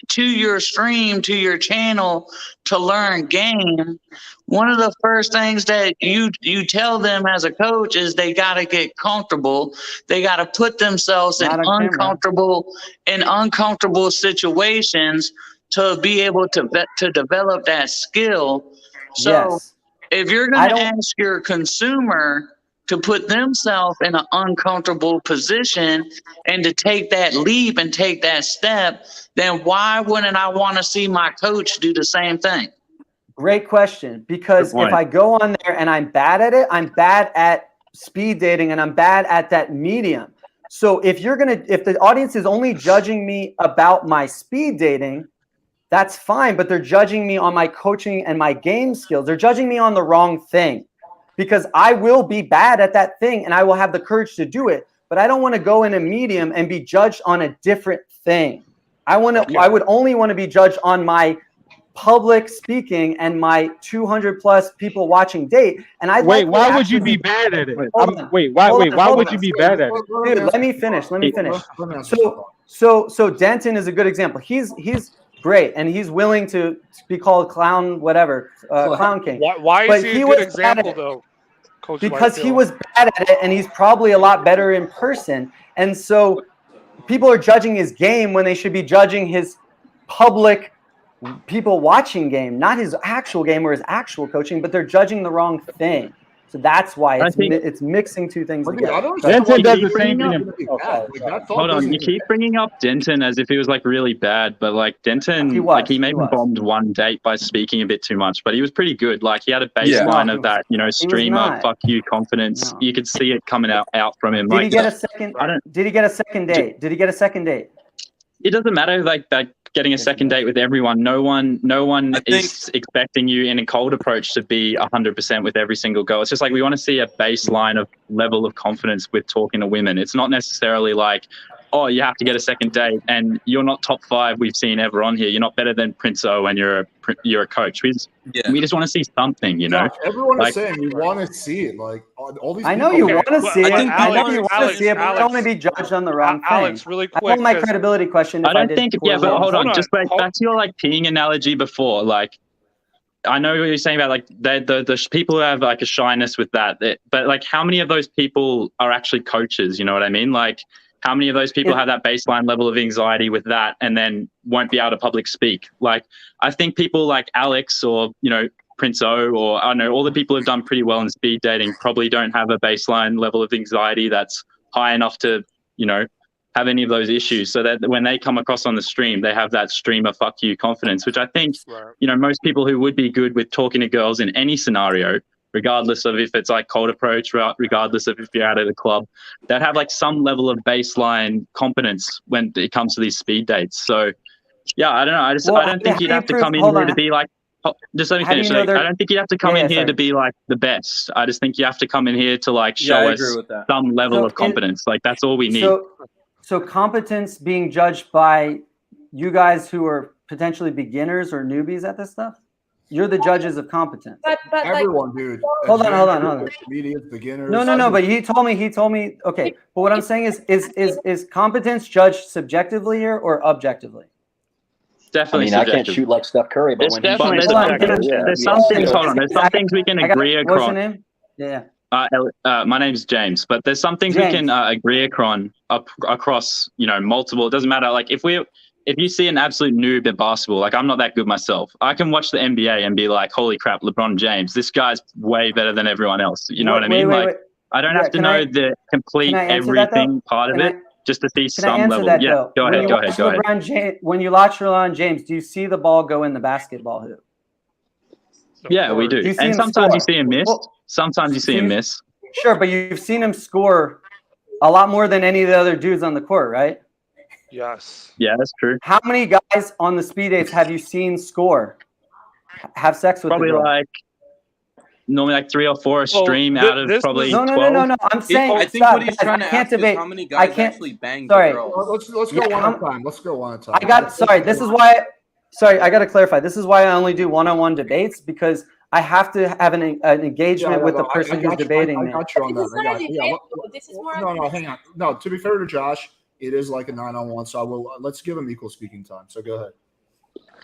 to your stream, to your channel to learn game, one of the first things that you tell them as a coach is they got to get comfortable. They got to put themselves in uncomfortable situations to be able to develop that skill. So if you're going to ask your consumer to put themselves in an uncomfortable position and to take that leap and take that step, then why wouldn't I want to see my coach do the same thing? Great question. Because if I go on there and I'm bad at it, I'm bad at speed dating and I'm bad at that medium. So if the audience is only judging me about my speed dating, that's fine, but they're judging me on my coaching and my game skills. They're judging me on the wrong thing, because I will be bad at that thing and I will have the courage to do it, but I don't want to go in a medium and be judged on a different thing. I would only want to be judged on my public speaking and my 200 plus people watching date. And why would you be bad at it? Why would you be bad at it? Dude, let me finish. So Denton is a good example. He's great, and he's willing to be called clown, whatever, clown king. Why is he a good example, though? Coach because he was bad at it, and he's probably a lot better in person. And so people are judging his game when they should be judging his public people watching game, not his actual game or his actual coaching, but they're judging the wrong thing. So that's why it's mixing two things together. Denton does the same thing. Hold on, you keep bringing up Denton as if he was like really bad, but like Denton, he maybe bombed one date by speaking a bit too much, but he was pretty good. Like he had a baseline of that, streamer, fuck you confidence. No. You could see it coming out from him. Did he get a second? Did he get a second date? Did he get a second date? It doesn't matter like that. Getting a second date with everyone. No one is expecting you in a cold approach to be 100% with every single girl. It's just like we want to see a baseline of level of confidence with talking to women. It's not necessarily like, oh, you have to get a second date and you're not top 5 we've seen ever on here. You're not better than Prince O and you're a coach. We just want to see something, you know. Everyone is saying you want to see it. Like all these. I know you want to see it. I know you want to see it, but I don't want to be judged on the wrong thing. Alex, really quick. I hold my credibility question. I don't think. Yeah, but hold on. Just back to your like peeing analogy before. Like, I know what you're saying about like the people who have like a shyness with that. But like, how many of those people are actually coaches? You know what I mean? Like, how many of those people have that baseline level of anxiety with that and then won't be able to public speak? Like, I think people like Alex or, Prince O, or I don't know, all the people who've done pretty well in speed dating probably don't have a baseline level of anxiety that's high enough to, have any of those issues. So that when they come across on the stream, they have that streamer fuck you confidence, which I think, most people who would be good with talking to girls in any scenario, regardless of if it's like cold approach, regardless of if you're out at a club, that have like some level of baseline competence when it comes to these speed dates. So yeah, I don't know. I don't think you'd have to come in here to be like, just let me finish. I don't think you have to come in here to be like the best. I just think you have to come in here to like show us some level of competence. Like that's all we need. So competence being judged by you guys who are potentially beginners or newbies at this stuff? You're the judges of competence. But everyone, dude. Hold on. Comedians, beginners. No. But he told me. Okay. But what I'm saying is competence judged subjectively here or objectively? Definitely. I can't shoot like Steph Curry, but there's some things. Hold on. There's some things we can agree across. What's your name? Yeah. My name's James, but there's some things we can agree across. Multiple. It doesn't matter. Like if you see an absolute noob at basketball, like I'm not that good myself, I can watch the NBA and be like, holy crap, LeBron James, this guy's way better than everyone else. You know what I mean? I don't have to know the complete everything part of it just to see some level. Go ahead. When you watch LeBron James, do you see the ball go in the basketball hoop? Yeah, we do. And sometimes you see him miss. Sometimes you see him miss. Sure, but you've seen him score a lot more than any of the other dudes on the court, right? Yes. Yeah, that's true. How many guys on the speed dates have you seen score? Have sex with probably normally like 3 or 4 a stream out of probably 12. No. I'm saying I think what he's trying to ask is how many guys actually bang the girls. Let's go one at a time. I got to clarify. This is why I only do one-on-one debates, because I have to have an engagement with the person who's debating me. I got you on that. No, hang on. No, to be fair to Josh, it is like a 9-on-1, so let's give him equal speaking time. So go ahead.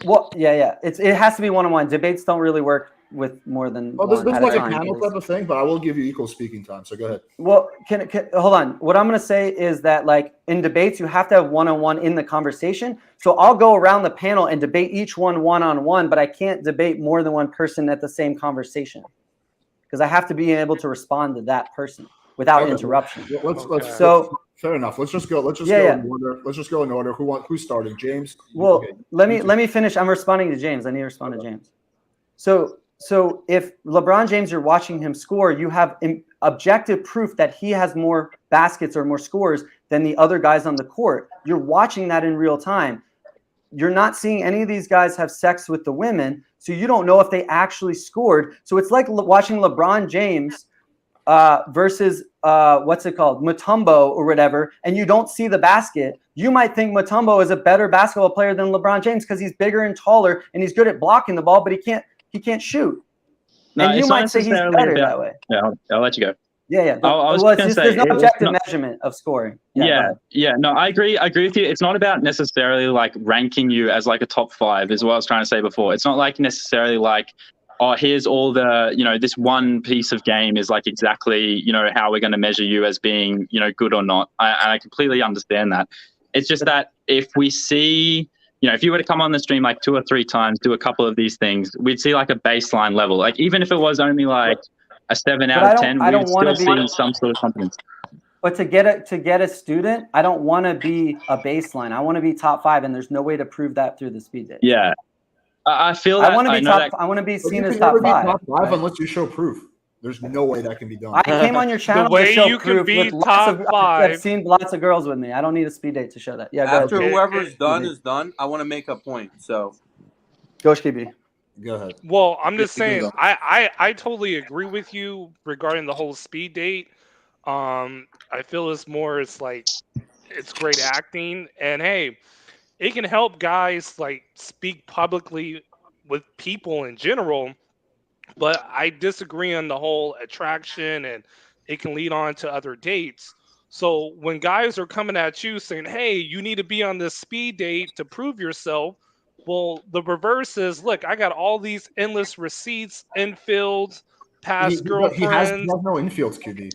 Well, yeah. It has to be one-on-one. Debates don't really work with more than this is like a panel type of thing, but I will give you equal speaking time. So go ahead. Well, can hold on. What I'm going to say is that like in debates, you have to have one-on-one in the conversation. So I'll go around the panel and debate each one-on-one, but I can't debate more than one person at the same conversation because I have to be able to respond to that person without interruption. Fair enough. Let's just go in order. Let's just go in order. Who's starting? James? Well, let me finish. I'm responding to James. I need to respond to James. So if LeBron James, you're watching him score, you have objective proof that he has more baskets or more scores than the other guys on the court. You're watching that in real time. you're not seeing any of these guys have sex with the women, so you don't know if they actually scored. So it's like watching LeBron James versus what's it called, Mutombo or whatever, and you don't see the basket. You might think Mutombo is a better basketball player than LeBron James because he's bigger and taller and he's good at blocking the ball, but he can't shoot. No, and you might say he's better that way. Yeah, I'll let you go. Yeah. I was gonna say, there's no objective measurement of scoring. Yeah. No, I agree with you. It's not about necessarily like ranking you as like a top 5, is what I was trying to say before. It's not like necessarily like, oh, here's all the, this one piece of game is like exactly, how we're going to measure you as being, good or not. I completely understand that. It's just that if we see, if you were to come on the stream like 2 or 3 times, do a couple of these things, we'd see like a baseline level. Like even if it was only like a 7 out of 10, we'd still see some sort of confidence. But to get a student, I don't want to be a baseline. I want to be top 5, and there's no way to prove that through the speed date. Yeah, I feel that I want to be top. I want to be seen as top 5. Top 5 unless you show proof. There's no way that can be done. I came on your channel the way to show you proof can be with top 5. I've seen lots of girls with me. I don't need a speed date to show that. Yeah, go After ahead. whoever's done is done, I want to make a point. So, Go KB. Go ahead. Well, I'm just saying, I totally agree with you regarding the whole speed date. I feel it's like it's great acting, and hey, it can help guys like speak publicly with people in general. But I disagree on the whole attraction, and it can lead on to other dates. So when guys are coming at you saying, hey, you need to be on this speed date to prove yourself, well, the reverse is, look, I got all these endless receipts, Infield, past girlfriends. He has no Infields, QB.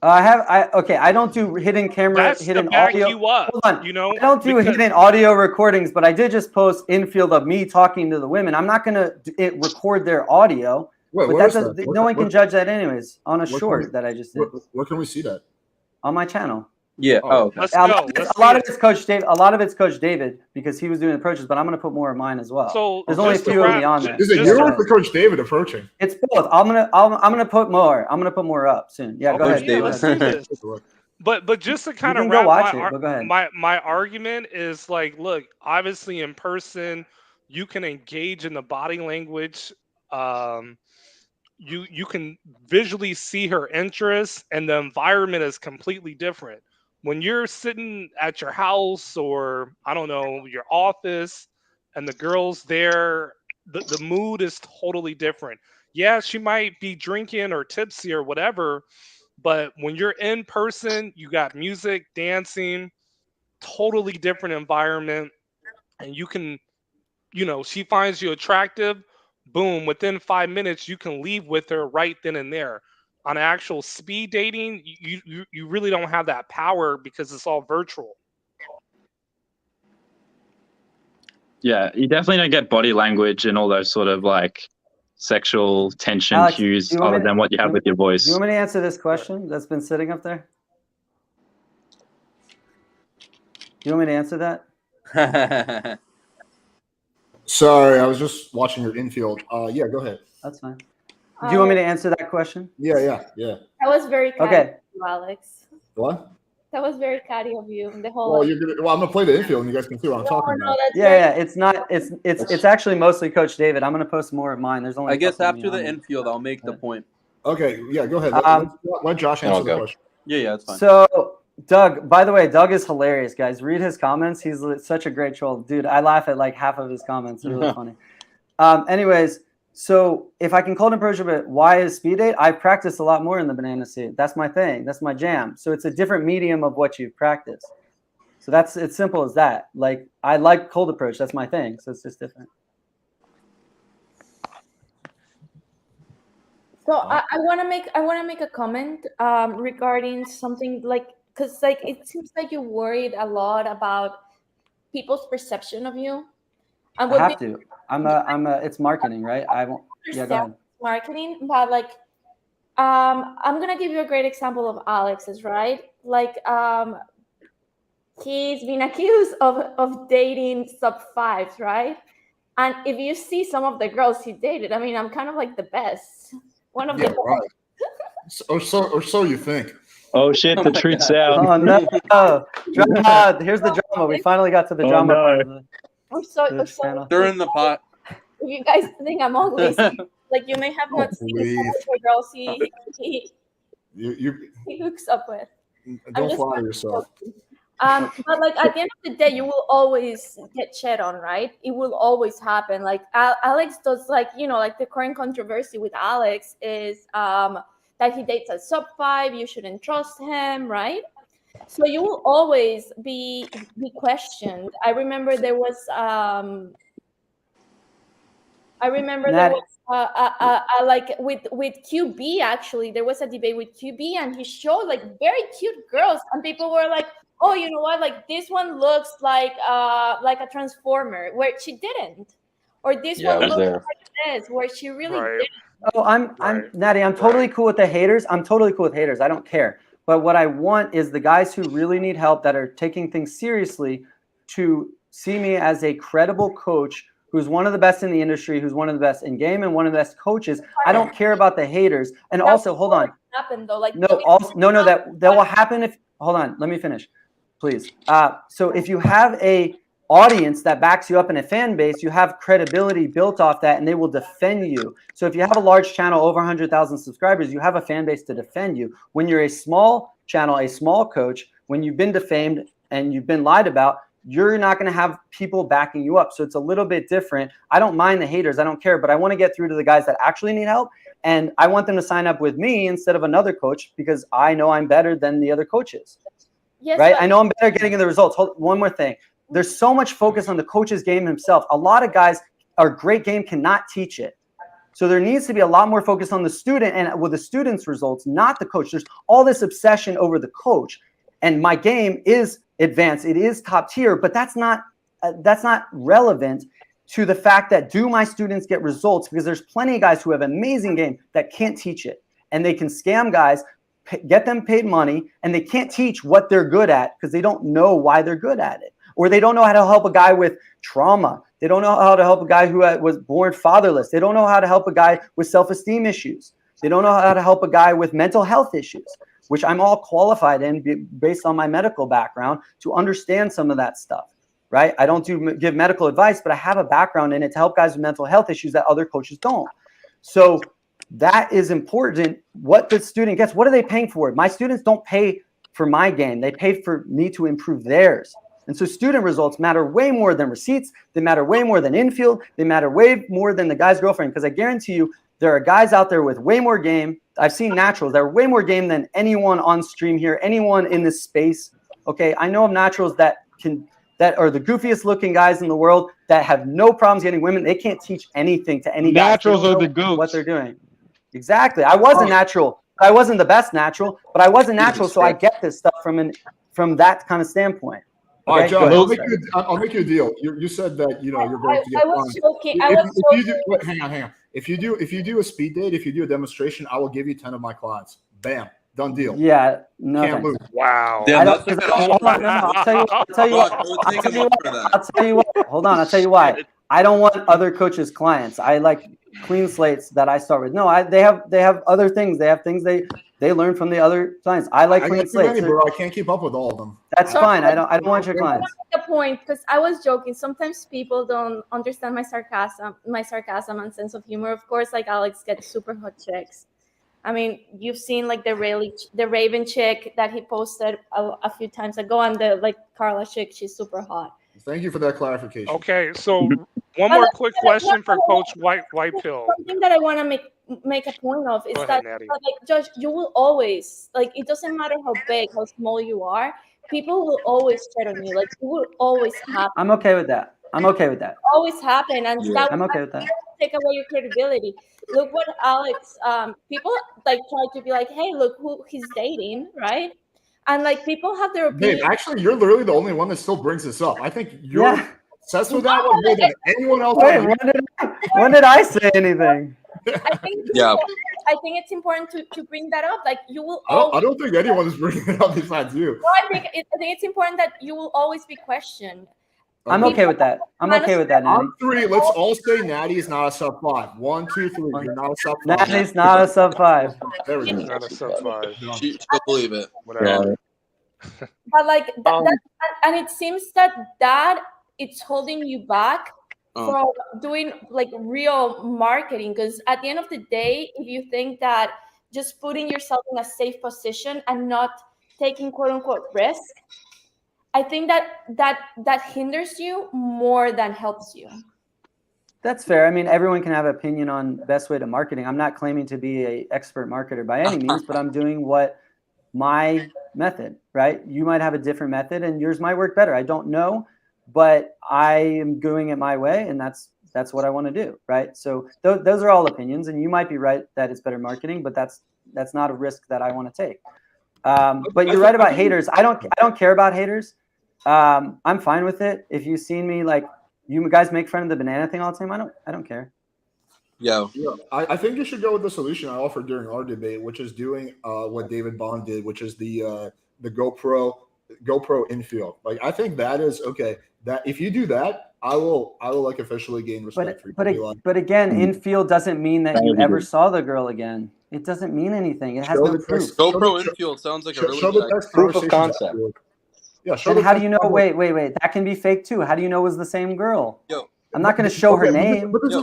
I don't do hidden camera, hidden audio. You up, Hold on. I don't do hidden audio recordings, but I did just post Infield of me talking to the women. I'm not gonna record their audio. Wait, but no one can judge that anyways on a short that I just did. Where can we see that? On my channel. Yeah. Oh, let's go. A lot of it's Coach David. A lot of it's Coach David because he was doing approaches, but I'm going to put more of mine as well. So there's only a few of me on there. Is it you or Coach David approaching? It's both. I'm gonna put more. I'm gonna put more up soon. Yeah, go ahead. Let's do this. But just to kind of wrap my argument is like, look, obviously in person you can engage in the body language. You can visually see her interest, and the environment is completely different. When you're sitting at your house or, I don't know, your office, and the girl's there, the mood is totally different. Yeah, she might be drinking or tipsy or whatever, but when you're in person, you got music, dancing, totally different environment, and you can, she finds you attractive, boom, within 5 minutes, you can leave with her right then and there. On actual speed dating, you really don't have that power because it's all virtual. Yeah, you definitely don't get body language and all those sort of like sexual tension cues other than what you have with your voice. Do you want me to answer this question that's been sitting up there? Do you want me to answer that? Sorry, I was just watching your Infield. Yeah, go ahead. That's fine. Do you want me to answer that question? Yeah. That was very kind of you, Alex. What? That was very catty of you. The whole. Well, I'm gonna play the Infield, and you guys can see what I'm talking about. It's not. It's actually mostly Coach David. I'm gonna post more of mine. There's only. I guess after the Infield, I'll make the point. Okay. Yeah. Go ahead. Let Josh answer the question. Yeah, that's fine. So Doug, by the way, Doug is hilarious, guys. Read his comments. He's such a great troll, dude. I laugh at like half of his comments. It's really funny. Anyways. So if I can cold approach a bit, why is speed date? I've practiced a lot more in the banana seat. That's my thing. That's my jam. So it's a different medium of what you've practiced. So it's simple as that. Like I like cold approach. That's my thing. So it's just different. So I want to make a comment regarding something like, because like it seems like you're worried a lot about people's perception of you. I have to. It's marketing, right? I won't. Yeah, go ahead. Marketing, but like, I'm gonna give you a great example of Alex's, right? Like, he's been accused of dating sub-5s, right? And if you see some of the girls he dated, I mean, I'm kind of like the best. One of the best. Right. Or so you think. Oh shit! The truth's out. Oh no! Drama. Here's the drama. We finally got to the drama part of it. Stir in the pot. If you guys think I'm ugly, like you may have not seen some of the girls he hooks up with. Don't flatter yourself. But like at the end of the day, you will always get shit on, right? It will always happen. Like Alex does, like, you know, like the current controversy with Alex is that he dates a sub 5. You shouldn't trust him, right? So you will always be questioned. I remember there was like with QB, actually there was a debate with QB, and he showed like very cute girls, and people were like, oh, you know what, like this one looks like a transformer, where she didn't, or this one looks like this, where she really didn't. Oh, I'm Natty, I'm totally cool with the haters. I'm totally cool with haters. I don't care. But what I want is the guys who really need help, that are taking things seriously, to see me as a credible coach who's one of the best in the industry, who's one of the best in game, and one of the best coaches. I don't care about the haters. And also, hold on. Happen though, like that will happen if. Hold on, let me finish, please. So if you have a audience that backs you up in a fan base, you have credibility built off that, and they will defend you. So if you have a large channel, over 100,000 subscribers, you have a fan base to defend you. When you're a small channel, a small coach, when you've been defamed and you've been lied about, you're not going to have people backing you up. So it's a little bit different. I don't mind the haters. I don't care, but I want to get through to the guys that actually need help. And I want them to sign up with me instead of another coach, because I know I'm better than the other coaches. Yes, right? I know I'm better getting the results. One more thing. There's so much focus on the coach's game himself. A lot of guys are great game, cannot teach it. So there needs to be a lot more focus on the student and with the student's results, not the coach. There's all this obsession over the coach. And my game is advanced. It is top tier, but that's not relevant to the fact that, do my students get results? Because there's plenty of guys who have amazing game that can't teach it. And they can scam guys, get them paid money, and they can't teach what they're good at because they don't know why they're good at it. Or they don't know how to help a guy with trauma. They don't know how to help a guy who was born fatherless. They don't know how to help a guy with self-esteem issues. They don't know how to help a guy with mental health issues, which I'm all qualified in based on my medical background to understand some of that stuff, right? I don't give medical advice, but I have a background in it to help guys with mental health issues that other coaches don't. So that is important. What the student gets, what are they paying for? My students don't pay for my game. They pay for me to improve theirs. And so student results matter way more than receipts. They matter way more than Infield. They matter way more than the guy's girlfriend. Because I guarantee you, there are guys out there with way more game. I've seen naturals that are way more game than anyone on stream here, anyone in this space. Okay, I know of naturals that are the goofiest looking guys in the world that have no problems getting women. They can't teach anything to any guys. Naturals are the goats. What they're doing. Exactly. I was a natural. I wasn't the best natural, but I was a natural, so I get this stuff from that kind of standpoint. All right, John, I'll make you a deal. You said that, you're going to get. I was joking. Hang on. If you do a speed date, if you do a demonstration, I will give you 10 of my clients. Bam, done deal. Yeah, no. Can't lose. Wow. Yeah, I'll tell you what. Hold on, I'll tell you why. I don't want other coaches' clients. I like clean slates that I start with. No, they have other things. They have things they learn from the other clients. I like clean slates. Bro. I can't keep up with all of them. That's fine. I don't want your clients. The point, because I was joking. Sometimes people don't understand my sarcasm and sense of humor. Of course, like Alex gets super hot chicks. I mean, you've seen like the Raven chick that he posted a few times ago, and the like Carla chick. She's super hot. Thank you for that clarification. Okay, so one more quick question for Coach White Pill. Something that I want to make a point of is that, like, Josh, you will always, like, it doesn't matter how big, how small you are, people will always tread on you. Like, it will always happen. I'm okay with that. Always happen, and that I'm okay with that. Take away your credibility. Look what Alex. People like try to be like, hey, look who he's dating, right? And like people have their opinion. Dave, actually, you're literally the only one that still brings this up. I think you're obsessed with that one more than anyone else. Wait, when did I say anything? I think it's important to bring that up. Like you will. I don't think anyone is bringing it up besides you. No, I think it's important that you will always be questioned. I'm okay with that. Okay with that. Natty. On 3, let's all say Natty is not a sub 5. 1, 2, 3. You're not a sub 5. Natty's not a sub 5. There we go. Not a sub 5. She'll believe it. Whatever. But like, and it seems that it's holding you back from doing like real marketing. Because at the end of the day, if you think that just putting yourself in a safe position and not taking quote unquote risk, I think that hinders you more than helps you. That's fair. I mean, everyone can have an opinion on best way to marketing. I'm not claiming to be an expert marketer by any means, but I'm doing what my method, right? You might have a different method and yours might work better. I don't know, but I am doing it my way, and that's what I want to do, right? So those are all opinions, and you might be right that it's better marketing, but that's not a risk that I want to take. But you're right about haters. I don't care about haters. I'm fine with it. If you've seen me, like, you guys make fun of the banana thing all the time, I don't care. Yeah, I think you should go with the solution I offered during our debate, which is doing what David Bond did, which is the GoPro Infield. Like, I think that is okay. That if you do that, I will like officially gain respect for you. But again, Infield doesn't mean that you ever saw the girl again. It doesn't mean anything. It has no proof. GoPro Infield sounds like a really proof of concept. Yeah, and how do you know? Wait. That can be fake too. How do you know it was the same girl? I'm not going to show her name. But this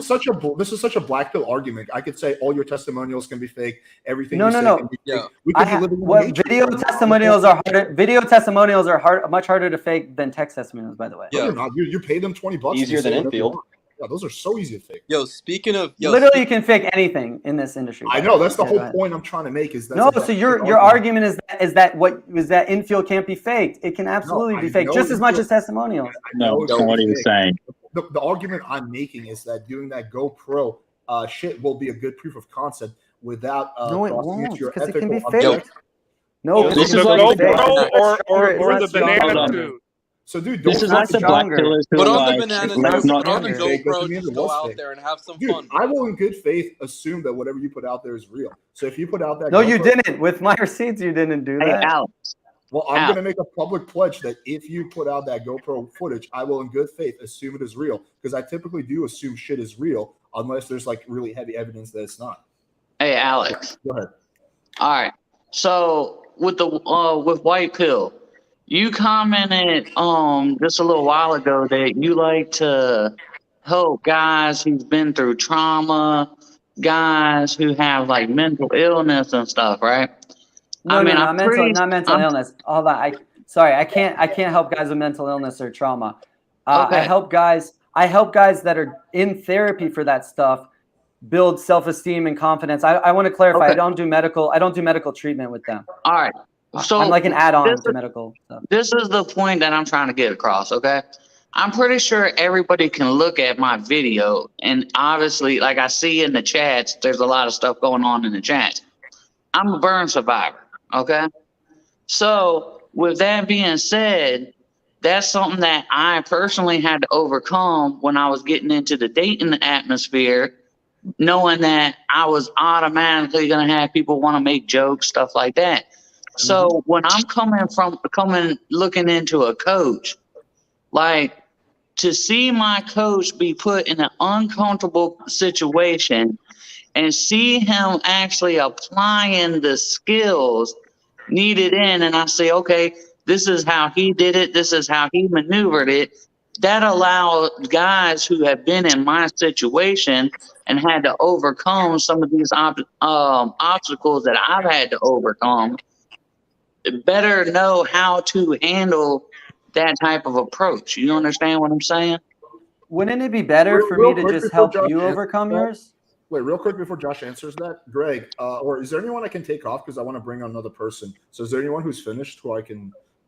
is such a black pill argument. I could say all your testimonials can be fake. Everything. No. Can be fake. We could be living in video testimonials are harder. Video testimonials are much harder to fake than text testimonials. By the way. Yeah. You pay them $20. Easier than Infield. Yeah, those are so easy to fake. Speaking of literally, you can fake anything in this industry. I know that's the whole point I'm trying to make. Is that no? So your argument is that Infield can't be faked. It can absolutely be faked just as much as testimonials. No, that's not what he was saying. The argument I'm making is that doing that GoPro shit will be a good proof of concept without no, it won't, because it can be faked. No, this is like GoPro or the banana dude. So, dude, this is like the black pillars. Put on the banana, put on the GoPro, just go out there and have some fun. I will, in good faith, assume that whatever you put out there is real. So if you put out that, no, you didn't. With my receipts, you didn't do that. Hey, Alex. Well, I'm going to make a public pledge that if you put out that GoPro footage, I will, in good faith, assume it is real, because I typically do assume shit is real unless there's like really heavy evidence that it's not. Hey, Alex. Go ahead. All right. So with White Pill, you commented just a little while ago that you like to help guys who've been through trauma, guys who have like mental illness and stuff, right? Not mental illness. Hold on. I can't help guys with mental illness or trauma. Okay. I help guys that are in therapy for that stuff build self-esteem and confidence. I want to clarify. Okay. I don't do medical treatment with them. All right. So I'm like an add-on to medical stuff. This is the point that I'm trying to get across, okay? I'm pretty sure everybody can look at my video, and obviously, like I see in the chats, there's a lot of stuff going on in the chat. I'm a burn survivor, okay? So with that being said, that's something that I personally had to overcome when I was getting into the dating atmosphere, knowing that I was automatically going to have people want to make jokes, stuff like that. So when I'm looking into a coach, like, to see my coach be put in an uncomfortable situation and see him actually applying the skills needed in, and I say, okay, this is how he did it, this is how he maneuvered it, that allows guys who have been in my situation and had to overcome some of these obstacles that I've had to overcome, better know how to handle that type of approach. You understand what I'm saying? Wouldn't it be better for me to just help you overcome yours? Wait, real quick before Josh answers that, Greg, or is there anyone I can take off, because I want to bring on another person? So is there anyone who's finished who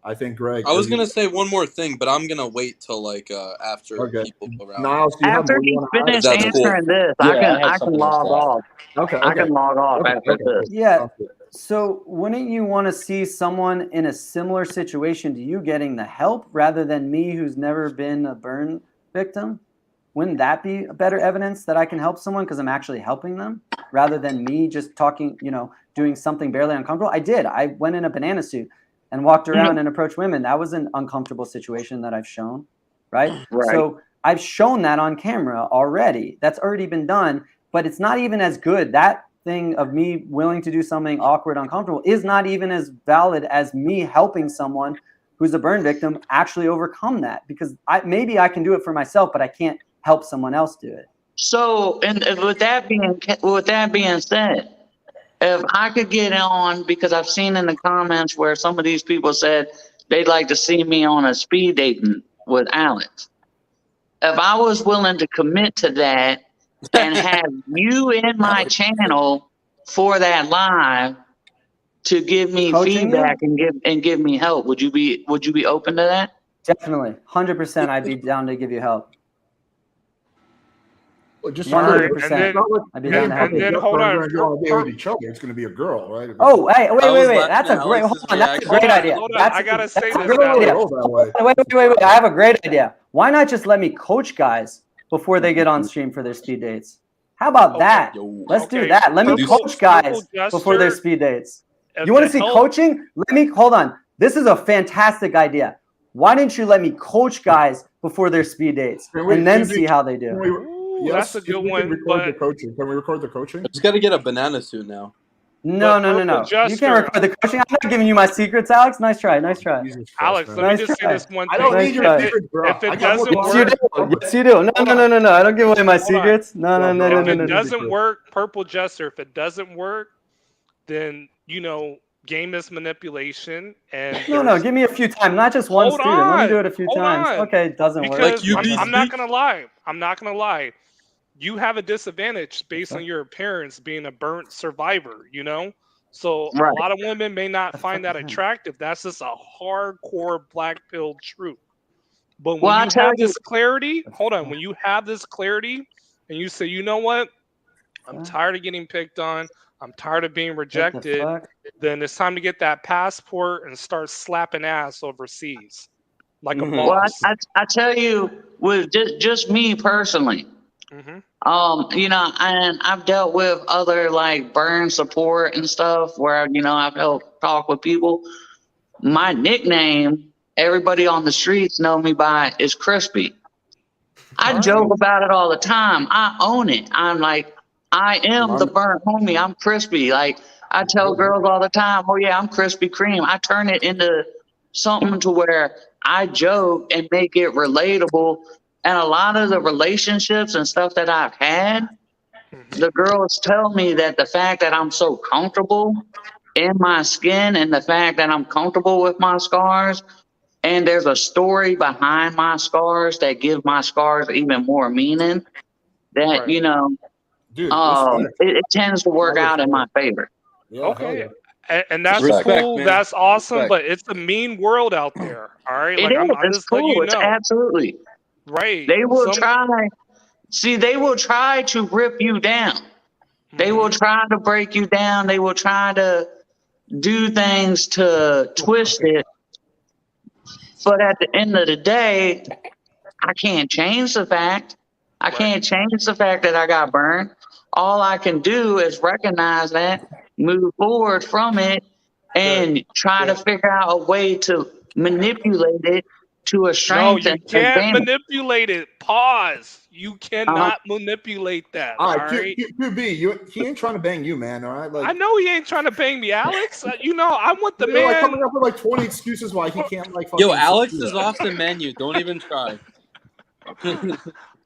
I think Greg. I was gonna say one more thing, but I'm gonna wait till like after people go around. Niles, do you after he finished answering this, I can log off. Okay. I can log off after this. Yeah. So wouldn't you want to see someone in a similar situation to you getting the help rather than me who's never been a burn victim? Wouldn't that be better evidence that I can help someone because I'm actually helping them rather than me just talking, doing something barely uncomfortable? I did. I went in a banana suit and walked around and approached women. That was an uncomfortable situation that I've shown, right? So I've shown that on camera already. That's already been done, but it's not even as good. That thing of me willing to do something awkward, uncomfortable is not even as valid as me helping someone who's a burn victim actually overcome that, because maybe I can do it for myself, but I can't help someone else do it. So, and with that being said, if I could get on, because I've seen in the comments where some of these people said they'd like to see me on a speed dating with Alex. If I was willing to commit to that and have you in my channel for that live to give me Coaching feedback and give me help, would you be open to that? Definitely, 100%. I'd be down to give you help. Well, just 100%. I'd be down to help. And then hold on. With each other, it's going to be a girl, right? Oh, hey, wait. That's a great. Hold on, that's a great idea. I gotta say this. Wait. I have a great idea. Why not just let me coach guys before they get on stream for their speed dates? How about that? Let's do that. Let me coach guys before their speed dates. You want to see coaching? Hold on. This is a fantastic idea. Why didn't you let me coach guys before their speed dates and then see how they do? That's a good one. Can we record the coaching? Just got to get a banana suit now. No. You can't record the coaching. I'm not giving you my secrets, Alex. Nice try. Alex, let me just say this one thing. I don't need your secrets, bro. If it doesn't work, yes, you do. No. I don't give away my secrets. No. If it doesn't work, Purple Jester, if it doesn't work, then, game is manipulation. And no, give me a few times, not just one student. Let me do it a few times. Okay, it doesn't work. I'm not going to lie. You have a disadvantage based on your appearance being a burnt survivor, So a lot of women may not find that attractive. That's just a hardcore black pill truth. But when you have this clarity, when you have this clarity and you say, you know what? I'm tired of getting picked on. I'm tired of being rejected. Then it's time to get that passport and start slapping ass overseas. Like a boss. Well, I tell you, with just me personally, and I've dealt with other like burn support and stuff where I've helped talk with people. My nickname, everybody on the streets know me by, is Crispy. I joke about it all the time. I own it. I'm like, I am the burnt homie. I'm Crispy. Like I tell girls all the time, oh yeah, I'm Krispy Kreme. I turn it into something to where I joke and make it relatable. And a lot of the relationships and stuff that I've had, the girls tell me that the fact that I'm so comfortable in my skin and the fact that I'm comfortable with my scars, and there's a story behind my scars that give my scars even more meaning, that, Dude, it tends to work out in my favor. Yeah, okay. And that's cool. Man. That's awesome. But it's a mean world out there. All right. It's cool. It's absolutely. Right. They will try. See, they will try to rip you down. They will try to break you down. They will try to do things to twist it. But at the end of the day, I can't change the fact. I can't change the fact that I got burned. All I can do is recognize that, move forward from it, and try to figure out a way to manipulate it to a strength. No, you can't manipulate it. Pause. You cannot manipulate that. All right, QB, he ain't trying to bang you, man. All right, like, I know he ain't trying to bang me, Alex. I want the man. Like coming up with like 20 excuses why he can't like. Yo, Alex is off the menu. Don't even try.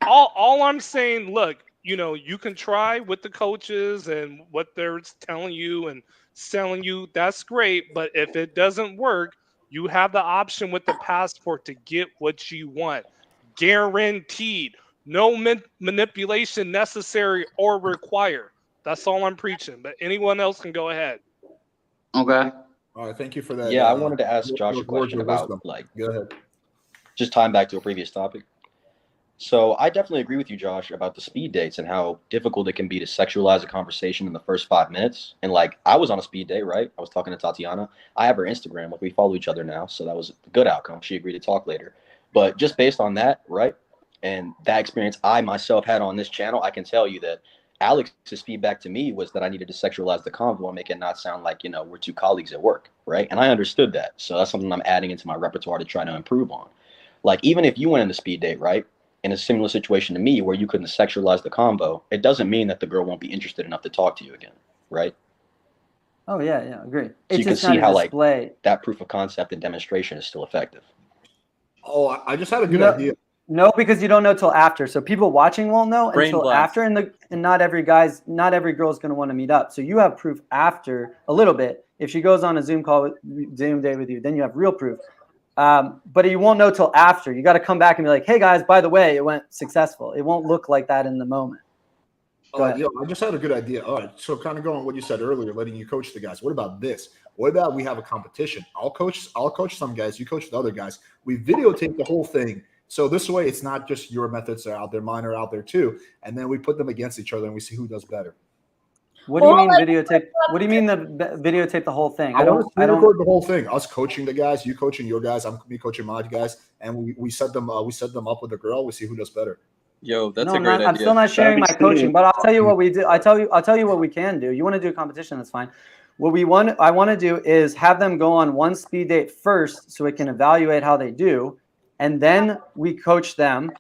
all I'm saying, look, you can try with the coaches and what they're telling you and selling you. That's great, but if it doesn't work, you have the option with the passport to get what you want. Guaranteed. No manipulation necessary or required. That's all I'm preaching. But anyone else can go ahead. Okay. All right. Thank you for that. Yeah, I wanted to ask Josh a question about go ahead. Just tying back to a previous topic. So I definitely agree with you, Josh, about the speed dates and how difficult it can be to sexualize a conversation in the first 5 minutes. And like, I was on a speed date, right? I was talking to Tatiana. I have her Instagram. Like, we follow each other now. So that was a good outcome. She agreed to talk later. But just based on that, right? And that experience I myself had on this channel, I can tell you that Alex's feedback to me was that I needed to sexualize the convo and make it not sound like, we're two colleagues at work, right? And I understood that. So that's something I'm adding into my repertoire to try to improve on. Like, even if you went on the speed date, right? In a similar situation to me where you couldn't sexualize the convo, it doesn't mean that the girl won't be interested enough to talk to you again, right? Oh yeah, agree. So it's you can just see how display. like that proof of concept and demonstration is still effective. Oh, I just had a good idea. No, because you don't know till after. So people watching won't know until after, and not every girl's going to want to meet up. So you have proof after a little bit. If she goes on a Zoom day with you, then you have real proof. But you won't know till after. You got to come back and be like, hey guys, by the way, it went successful. It won't look like that in the moment. I just had a good idea. All right, so kind of going on what you said earlier, letting you coach the guys. What about this? What about we have a competition? I'll coach some guys, you coach the other guys. We videotape the whole thing. So this way, it's not just your methods are out there, mine are out there too. And then we put them against each other and we see who does better. What do you mean videotape? What do you mean the videotape the whole thing? I don't record the whole thing. Us coaching the guys, you coaching your guys, me coaching my guys, and we set them up with a girl. We see who does better. Yo, that's a great idea. I'm still not sharing my coaching, but I'll tell you what we do. I'll tell you what we can do. You want to do a competition? That's fine. What I want to do is have them go on one speed date first, so we can evaluate how they do, and then we coach them,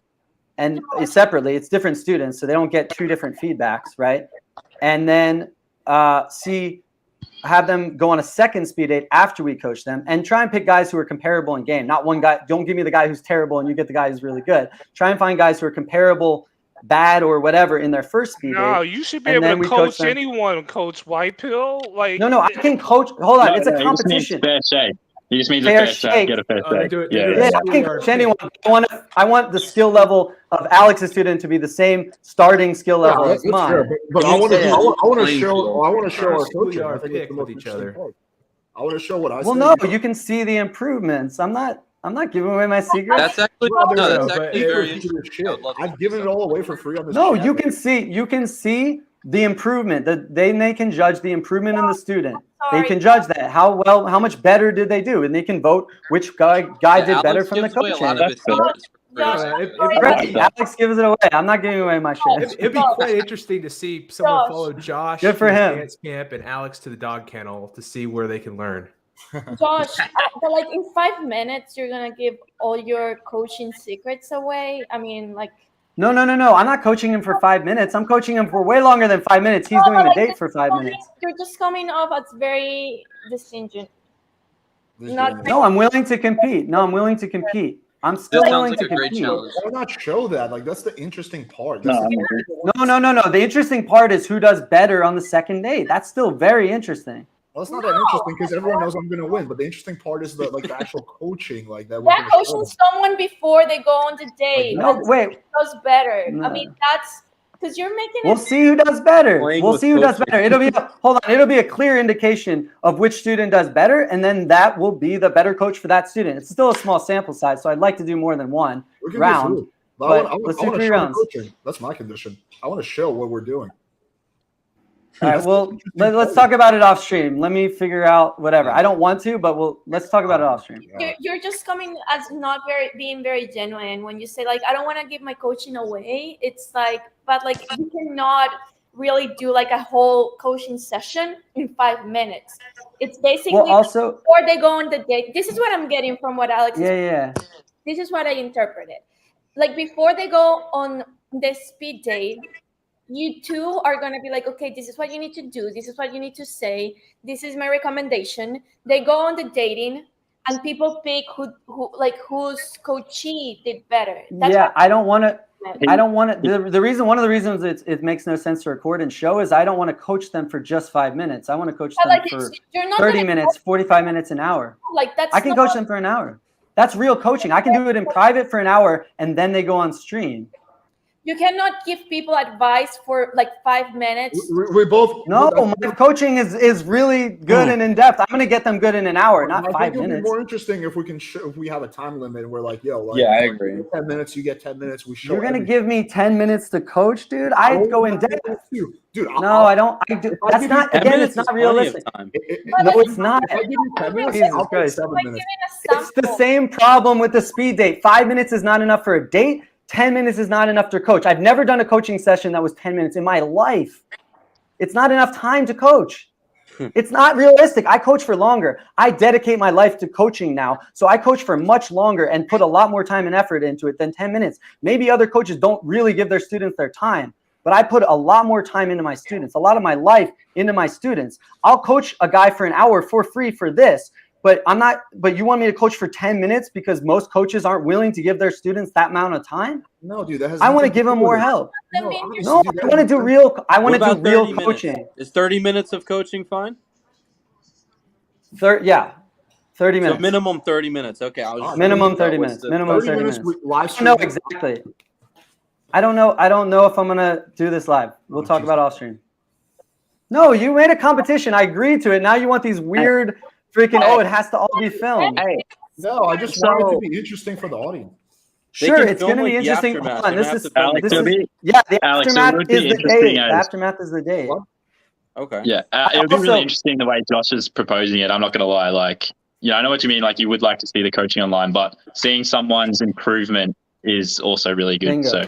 and separately. It's different students, so they don't get two different feedbacks, right? And then have them go on a second speed date after we coach them, and try and pick guys who are comparable in game. Not one guy. Don't give me the guy who's terrible and you get the guy who's really good. Try and find guys who are comparable, bad or whatever in their first speed date. No, you should be able to coach anyone, Coach White Pill. Like no, I can coach. Hold on, it's a competition. You just mean to get a fair shake. Yeah, I can coach anyone. I want the skill level of Alex's student to be the same starting skill level as mine. Fair, but I want to show our coaching. I think it's the most each other. I want to show what I. Well, no, you can see the improvements. I'm not giving away my secret. That's actually very interesting. I've given it all away for free on this. No, you can see the improvement. That they can judge the improvement in the student. They can judge that how much better did they do, and they can vote which guy did better from the coaching. Alex gives it away. I'm not giving away my share. It'd be quite interesting to see someone follow Josh to the dance camp and Alex to the dog kennel to see where they can learn. Josh, but like in 5 minutes, you're gonna give all your coaching secrets away. I mean, like. No. I'm not coaching him for 5 minutes. I'm coaching him for way longer than 5 minutes. He's doing the date for 5 minutes. You're just coming off as very distinguished. No, I'm willing to compete. I'm still willing to compete. Why not show that? Like, that's the interesting part. No. The interesting part is who does better on the second date. That's still very interesting. Well, it's not that interesting because everyone knows I'm going to win. But the interesting part is the actual coaching, like that. Yeah, coaching someone before they go on the date. No, wait. Does better. No. I mean, that's because you're making. We'll see who does better. It'll be a clear indication of which student does better, and then that will be the better coach for that student. It's still a small sample size, so I'd like to do more than one round. But let's do 3 rounds. That's my condition. I want to show what we're doing. All right, well, let's talk about it off stream. Let me figure out whatever. I don't want to, but let's talk about it off stream. You're just coming as not being very genuine when you say like, I don't want to give my coaching away. It's like, but like you cannot really do like a whole coaching session in 5 minutes. It's basically before they go on the date. This is what I'm getting from what Alex is saying. This is what I interpreted. Like before they go on the speed date, you two are going to be like, okay, this is what you need to do. This is what you need to say. This is my recommendation. They go on the dating and people pick whose coachee did better. I don't want to. One of the reasons it makes no sense to record and show is I don't want to coach them for just 5 minutes. I want to coach them for 30 minutes, 45 minutes, an hour. I can coach them for an hour. That's real coaching. I can do it in private for an hour and then they go on stream. You cannot give people advice for like 5 minutes. We both. No, my coaching is really good and in depth. I'm going to get them good in an hour, not 5 minutes. It'd be more interesting if we can if we have a time limit and we're like, I agree. 10 minutes, you get 10 minutes. We show. You're going to give me 10 minutes to coach, dude? I go in depth. Dude, I don't. That's not. Again, it's not realistic. No, it's not. Jesus Christ. 7 minutes. It's the same problem with the speed date. 5 minutes is not enough for a date. 10 minutes is not enough to coach. I've never done a coaching session that was 10 minutes in my life. It's not enough time to coach. It's not realistic. I coach for longer. I dedicate my life to coaching now. So I coach for much longer and put a lot more time and effort into it than 10 minutes. Maybe other coaches don't really give their students their time, but I put a lot more time into my students, a lot of my life into my students. I'll coach a guy for an hour for free for this, but you want me to coach for 10 minutes because most coaches aren't willing to give their students that amount of time? No, dude, that has I want to give them more help. No, I want to do real coaching. Is 30 minutes of coaching fine? 30 minutes. So minimum 30 minutes. Okay, I was minimum 30 minutes. Minimum 30 minutes. Live stream. No, exactly. I don't know if I'm gonna do this live. We'll talk about off stream. No, you made a competition. I agreed to it. Now you want these weird freaking. Oh, it has to all be filmed. No, I just want it to be interesting for the audience. Sure, it's going to be interesting. Hold on, the aftermath is the day. The aftermath is the day. Okay. Yeah, it would be really interesting the way Josh is proposing it. I'm not going to lie. Like, I know what you mean. Like, you would like to see the coaching online, but seeing someone's improvement is also really good. Bingo. So,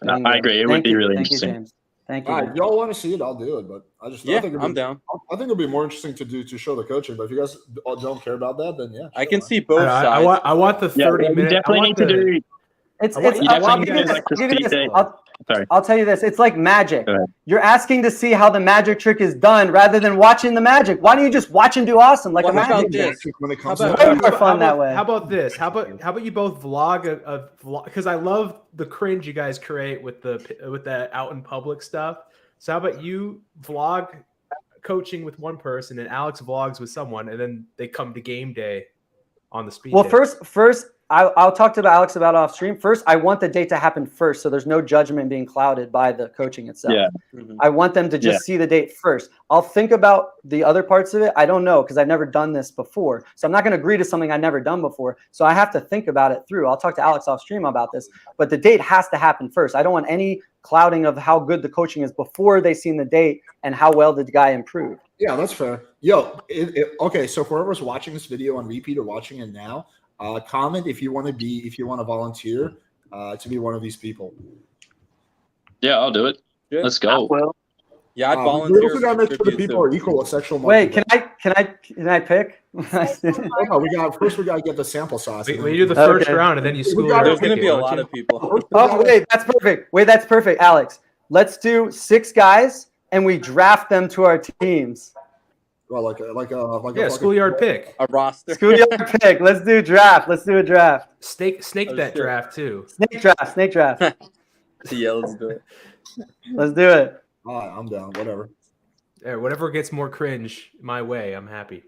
I agree. It would be really interesting. James. Thank you. All right, if y'all want to see it, I'll do it. But I think I'm down. I think it'll be more interesting to show the coaching. But if you guys don't care about that, then yeah. I can see both sides. I want the 30 minutes. Definitely need to do. I'll tell you this. It's like magic. You're asking to see how the magic trick is done rather than watching the magic. Why don't you just watch and do awesome like a magic trick? When it comes way more fun that way. How about this? How about you both vlog a vlog? Because I love the cringe you guys create with the out in public stuff. So how about you vlog coaching with one person and Alex vlogs with someone, and then they come to game day on the speed. Well, day. first. I'll talk to Alex about off stream. First, I want the date to happen first, so there's no judgment being clouded by the coaching itself. Yeah. I want them to just see the date first. I'll think about the other parts of it. I don't know because I've never done this before, so I'm not going to agree to something I've never done before. So I have to think about it through. I'll talk to Alex off stream about this, but the date has to happen first. I don't want any clouding of how good the coaching is before they've seen the date and how well the guy improved. Yeah, that's fair. Okay. So for whoever's watching this video on repeat or watching it now. Comment if you want to volunteer to be one of these people. Yeah, I'll do it. Good. Let's go. Yeah, I'd volunteer. We also gotta make sure the people are equal with sexual. Wait, can I pick? We gotta get the sample size. We do the first round and then you school. There's gonna be a lot of people. Oh wait, that's perfect. That's perfect, Alex. Let's do 6 guys and we draft them to our teams. Well, like a schoolyard pick. A roster. Schoolyard pick. Let's do a draft. Snake that draft too. Snake draft. Yeah, let's do it. Let's do it. All right, I'm down. Whatever. Whatever gets more cringe my way, I'm happy.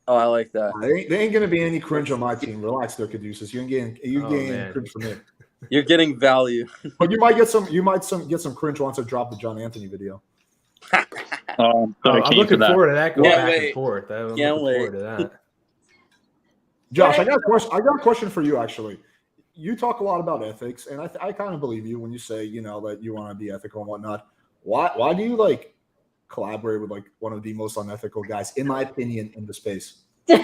Oh, I like that. There ain't gonna be any cringe on my team. Relax, there, Caduceus. You're getting cringe from me. You're getting value. But you might get some cringe once I drop the John Anthony video. I'm looking forward to that. Going back and forth. I'm looking forward to that. Josh, I got a question for you. Actually, you talk a lot about ethics, and I kind of believe you when you say that you want to be ethical and whatnot. Why do you collaborate with one of the most unethical guys, in my opinion, in the space? You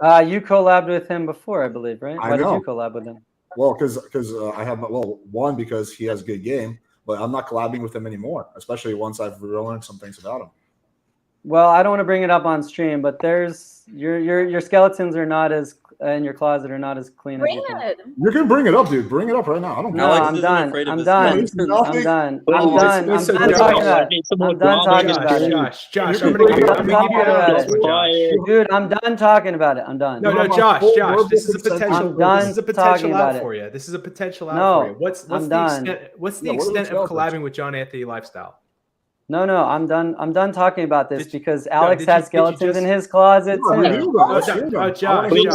collabed with him before, I believe, right? Why did you collab with him? Well, because I have one because he has a good game. But I'm not collabing with him anymore, especially once I've learned some things about him. Well, I don't want to bring it up on stream, but there's your skeletons are not as in your closet are not as clean as you think. You can bring it up, dude. Bring it up right now. I don't care. No, I'm done. I'm done talking about it. Josh, I'm gonna give you Dude, I'm done talking about it. I'm done. No, Josh, this is a potential out for you. This is a potential out for you. What's the extent of collabing with John Anthony Lifestyle? No, I'm done. I'm done talking about this because Alex has skeletons in his closet too. Josh, I think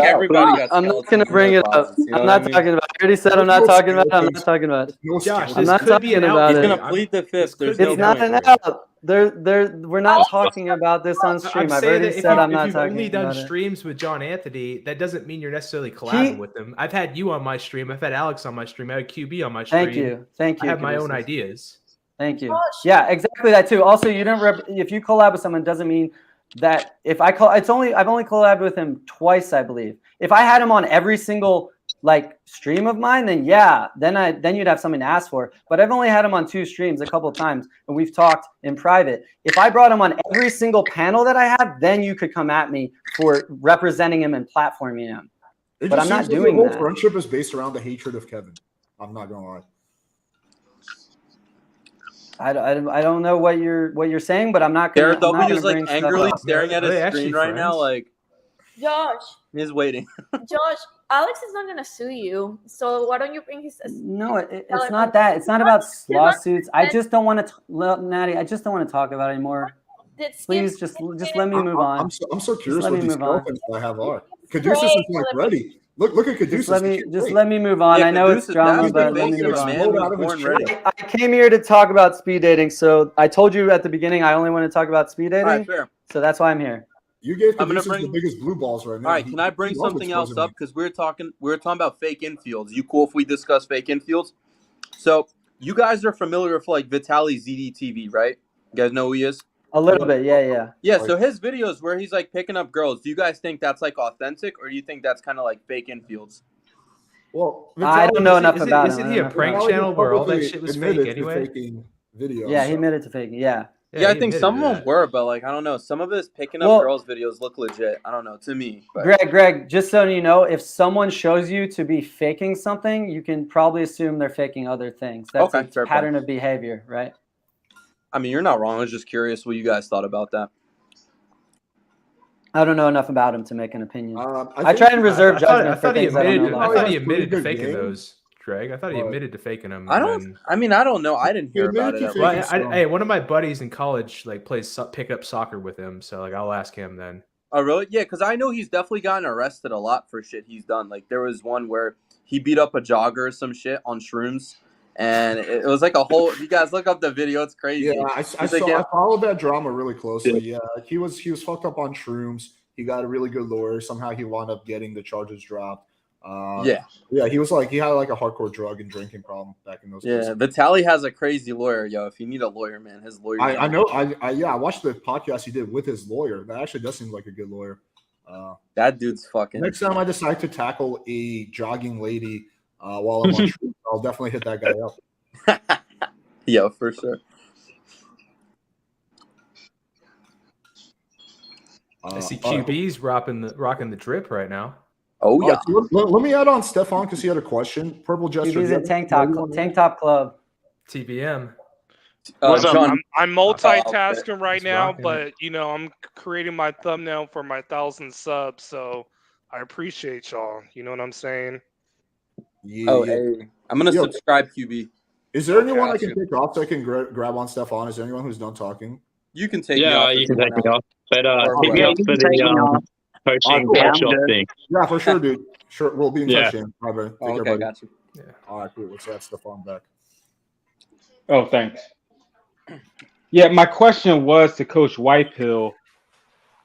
everybody got. I'm not gonna bring it up. I'm not talking about it. I already said I'm not talking about it. I'm not talking about it. Josh, I'm not talking about it. He's gonna plead the fifth. It's not an out. We're not talking about this on stream. I've already said I'm not talking about it. If you've only done streams with John Anthony, that doesn't mean you're necessarily collabing with him. I've had you on my stream. I've had Alex on my stream. I had QB on my stream. Thank you. I have my own ideas. Thank you. Yeah, exactly that too. Also, you don't if you collab with someone, doesn't mean that if I've only collabed with him twice, I believe. If I had him on every single stream of mine, then then you'd have something to ask for. But I've only had him on 2 streams a couple of times, and we've talked in private. If I brought him on every single panel that I have, then you could come at me for representing him and platforming him. But I'm not doing that. That. Friendship is based around the hatred of Kevin. I'm not gonna lie. I don't know what you're saying, but I'm not gonna. Jared W is like angrily staring at his screen right now, like Josh. He's waiting. Josh, Alex is not gonna sue you, so why don't you bring his? No, it's not that. It's not about lawsuits. I just don't want to, Natty. I just don't want to talk about it anymore. Please, just let me move on. I'm so curious what these girlfriends I have are. Caduceus is like ready. Look at Caduceus. Just let me move on. I know it's drama, but let me move on. I came here to talk about speed dating, so I told you at the beginning I only want to talk about speed dating. All right, fair. So that's why I'm here. You gave Caduceus the biggest blue balls right now. All right, can I bring something else up? Because we were talking about fake infields. You cool if we discuss fake infields? So you guys are familiar with like Vitaly ZDTV, right? You guys know who he is? A little bit, yeah. Yeah, so his videos where he's like picking up girls, do you guys think that's like authentic, or do you think that's kind of like fake infields? Well, I don't know enough about him. Isn't he a prank channel where all that shit was fake anyway? Yeah, he admitted to faking. Yeah. Yeah, I think some of them were, but like I don't know. Some of his picking up girls videos look legit. I don't know, to me. But. Greg, just so you know, if someone shows you to be faking something, you can probably assume they're faking other things. That's a pattern of behavior, right? I mean, you're not wrong. I was just curious what you guys thought about that. I don't know enough about him to make an opinion. I try and reserve judgment. I thought he admitted to faking those, Greg. I thought he admitted to faking them. I don't know. I didn't hear about it. Hey, one of my buddies in college like plays pickup soccer with him, so like I'll ask him then. Oh, really? Yeah, because I know he's definitely gotten arrested a lot for shit he's done. Like there was one where he beat up a jogger or some shit on shrooms. And it was like a whole. You guys look up the video; it's crazy. Yeah, I followed that drama really closely. Yeah, he was fucked up on shrooms. He got a really good lawyer. Somehow he wound up getting the charges dropped. Yeah, he was like he had like a hardcore drug and drinking problem back in those days. Yeah, Vitaly has a crazy lawyer, yo. If you need a lawyer, man, his lawyer. I know. I watched the podcast he did with his lawyer. That actually does seem like a good lawyer. That dude's fucking. Next time I decide to tackle a jogging lady while I'm on shrooms, I'll definitely hit that guy up. Yeah, for sure. I see QB's rocking the drip right now. Oh yeah. Let me add on Stefan because he had a question. Purple Gesture. QB's in tank top club. TBM. I'm multitasking right now, but I'm creating my thumbnail for my 1,000 subs, so I appreciate y'all. You know what I'm saying? Yeah. Hey, I'm gonna subscribe, QB. Is there anyone I can take off so I can grab on Stefan? Is there anyone who's done talking? You can take me off. Yeah, you can take me off. But take me off for the coaching workshop thing. Yeah, for sure, dude. Sure, we'll be in touch. All right, take care, buddy. Got you. Yeah. All right, cool. Let's have Stefan back. Oh, thanks. Yeah, my question was to Coach Whitehill.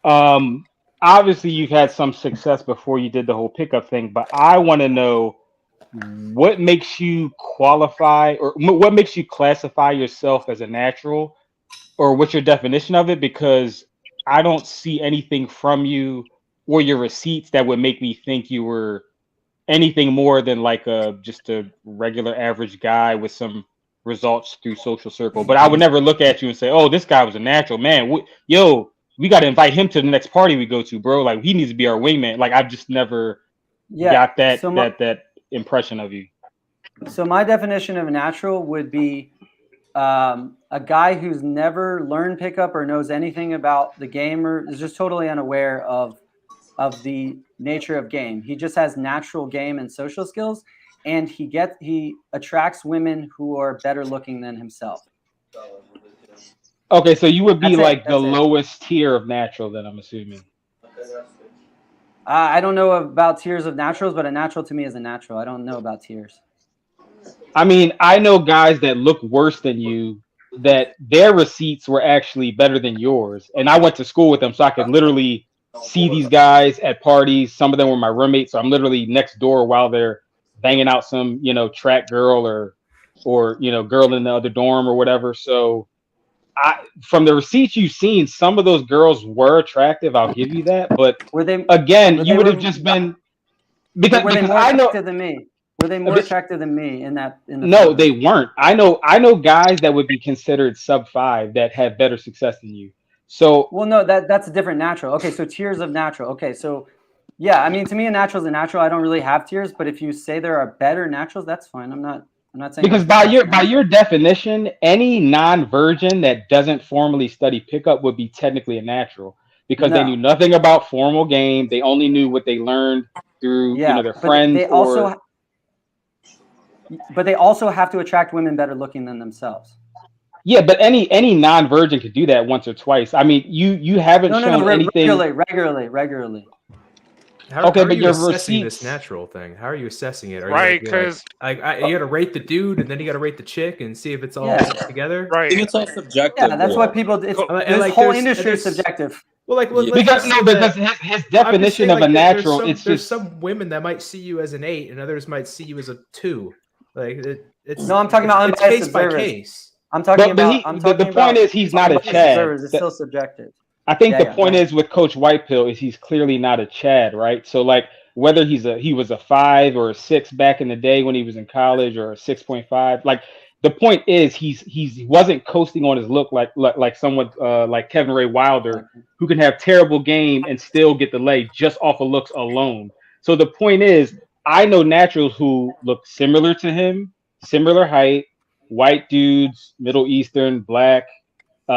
Obviously, you've had some success before you did the whole pickup thing, but I want to know what makes you qualify or what makes you classify yourself as a natural, or what's your definition of it? Because I don't see anything from you or your receipts that would make me think you were anything more than like just a regular average guy with some results through social circle. But I would never look at you and say, oh, this guy was a natural, man. We got to invite him to the next party we go to, bro. Like he needs to be our wingman. Like I've just never got that that impression of you. So my definition of a natural would be a guy who's never learned pickup or knows anything about the game or is just totally unaware of the nature of game. He just has natural game and social skills, and he attracts women who are better looking than himself. Okay, so you would be like the lowest tier of natural, then I'm assuming. I don't know about tiers of naturals, but a natural to me is a natural. I don't know about tiers. I mean, I know guys that look worse than you, that their receipts were actually better than yours. And I went to school with them, so I could literally see these guys at parties. Some of them were my roommates, so I'm literally next door while they're banging out some, track girl or girl in the other dorm or whatever. So from the receipts you've seen, some of those girls were attractive. I'll give you that. But you would have just been because I know than me. Were they more attractive than me No, they weren't. I know guys that would be considered sub 5 that have better success than you. So no, that's a different natural. Okay, so tiers of natural. Okay, so yeah, I mean to me a natural is a natural. I don't really have tiers, but if you say there are better naturals, that's fine. I'm not I'm not saying because by your definition, any non-virgin that doesn't formally study pickup would be technically a natural because they knew nothing about formal game. They only knew what they learned through their friends. But they also have to attract women better looking than themselves. Yeah, but any non-virgin could do that once or twice. I mean, you haven't shown anything regularly. How are you assessing this natural thing? How are you assessing it? Are right, because you got to rate the dude, and then you got to rate the chick, and see if it's all together. I think it's all subjective. Yeah, that's what people. This whole industry is subjective. Well, because his definition of a natural, there's some women that might see you as an 8, and others might see you as a 2. Like it's I'm talking about it's case by case. I'm talking about. The point is he's not a Chad. It's still subjective. I think the point is with Coach Whitepill is he's clearly not a Chad, right? So like whether he was a 5 or a 6 back in the day when he was in college or a 6.5, like the point is he wasn't coasting on his look like someone like Kevin Ray Wilder who can have terrible game and still get the leg just off of looks alone. So the point is I know naturals who look similar to him, similar height, white dudes, Middle Eastern, black.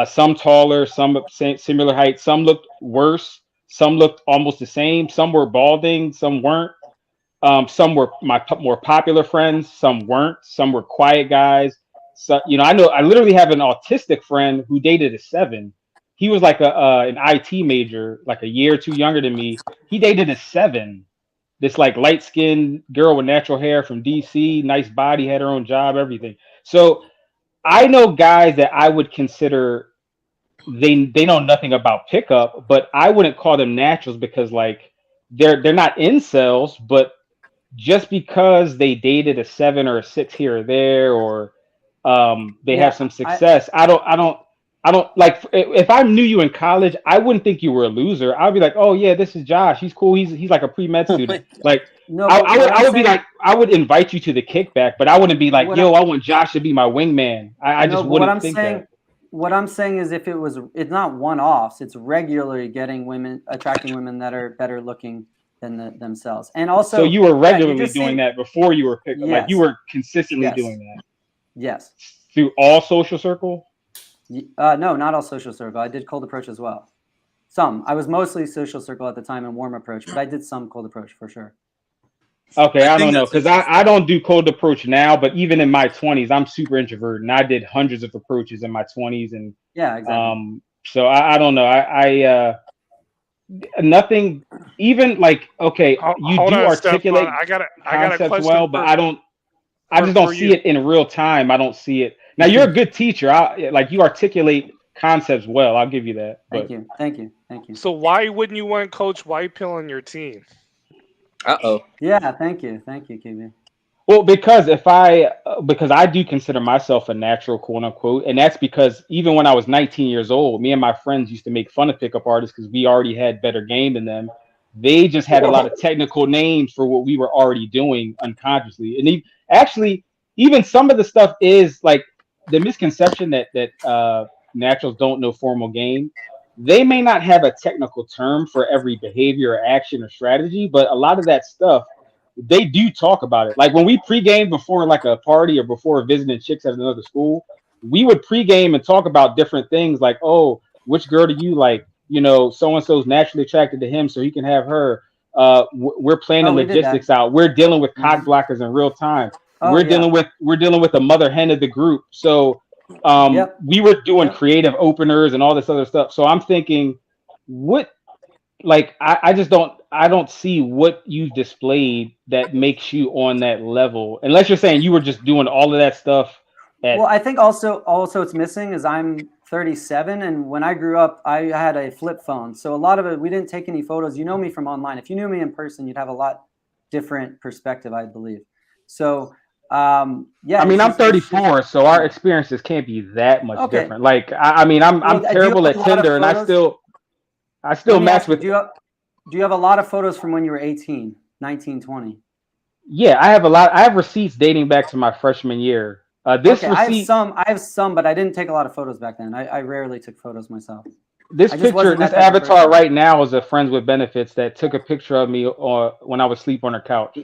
Some taller, some similar height. Some looked worse. Some looked almost the same. Some were balding. Some weren't. Some were my more popular friends. Some weren't. Some were quiet guys. So I literally have an autistic friend who dated a 7. He was like an IT major, like a year or 2 younger than me. He dated a 7. This like light skinned girl with natural hair from DC, nice body, had her own job, everything. So I know guys that I would consider they know nothing about pickup, but I wouldn't call them naturals because like they're not incels, but just because they dated a 7 or a 6 here or there, or they have some success, I don't like. If I knew you in college, I wouldn't think you were a loser. I'd be like, oh yeah, this is Josh. He's cool. He's like a pre-med student. Like I would be like, I would invite you to the kickback, but I wouldn't be like, I want Josh to be my wingman. I just wouldn't think that. What I'm saying is it's not one-offs. It's regularly attracting women that are better looking than themselves. And also, so you were regularly doing that before you were picked. Like you were consistently doing that. Yes. Through all social circle? No, not all social circle. I did cold approach as well. Some. I was mostly social circle at the time and warm approach, but I did some cold approach for sure. Okay, I don't know because I don't do cold approach now, but even in my 20s, I'm super introverted and I did hundreds of approaches in my 20s, and exactly. So I don't know. I nothing even like you do articulate concepts well, but I just don't see it in real time. I don't see it. Now you're a good teacher. You articulate concepts well. I'll give you that. Thank you. So why wouldn't you want Coach Whitepill on your team? Yeah, thank you, KB. Well, because I do consider myself a natural, quote unquote, and that's because even when I was 19 years old, me and my friends used to make fun of pickup artists because we already had better game than them. They just had a lot of technical names for what we were already doing unconsciously, and even some of the stuff is like the misconception that naturals don't know formal game. They may not have a technical term for every behavior or action or strategy, but a lot of that stuff, they do talk about it. Like when we pregame before like a party or before visiting chicks at another school, we would pregame and talk about different things like, oh, which girl do you like? So-and-so's naturally attracted to him, so he can have her. We're planning logistics out. We're dealing with cock blockers in real time. We're dealing with the mother hen of the group. So we were doing creative openers and all this other stuff. So I'm thinking, I don't see what you've displayed that makes you on that level, unless you're saying you were just doing all of that stuff. Well, I think also it's missing is I'm 37, and when I grew up, I had a flip phone. So a lot of it, we didn't take any photos. You know me from online. If you knew me in person, you'd have a lot different perspective, I believe. So I'm 34, so our experiences can't be that much different. Like I'm terrible at Tinder, and I still match with. Do you have a lot of photos from when you were 18, 19, 20? Yeah, I have a lot. I have receipts dating back to my freshman year. I have some, but I didn't take a lot of photos back then. I rarely took photos myself. This avatar right now is a friends with benefits that took a picture of me when I was asleep on her couch.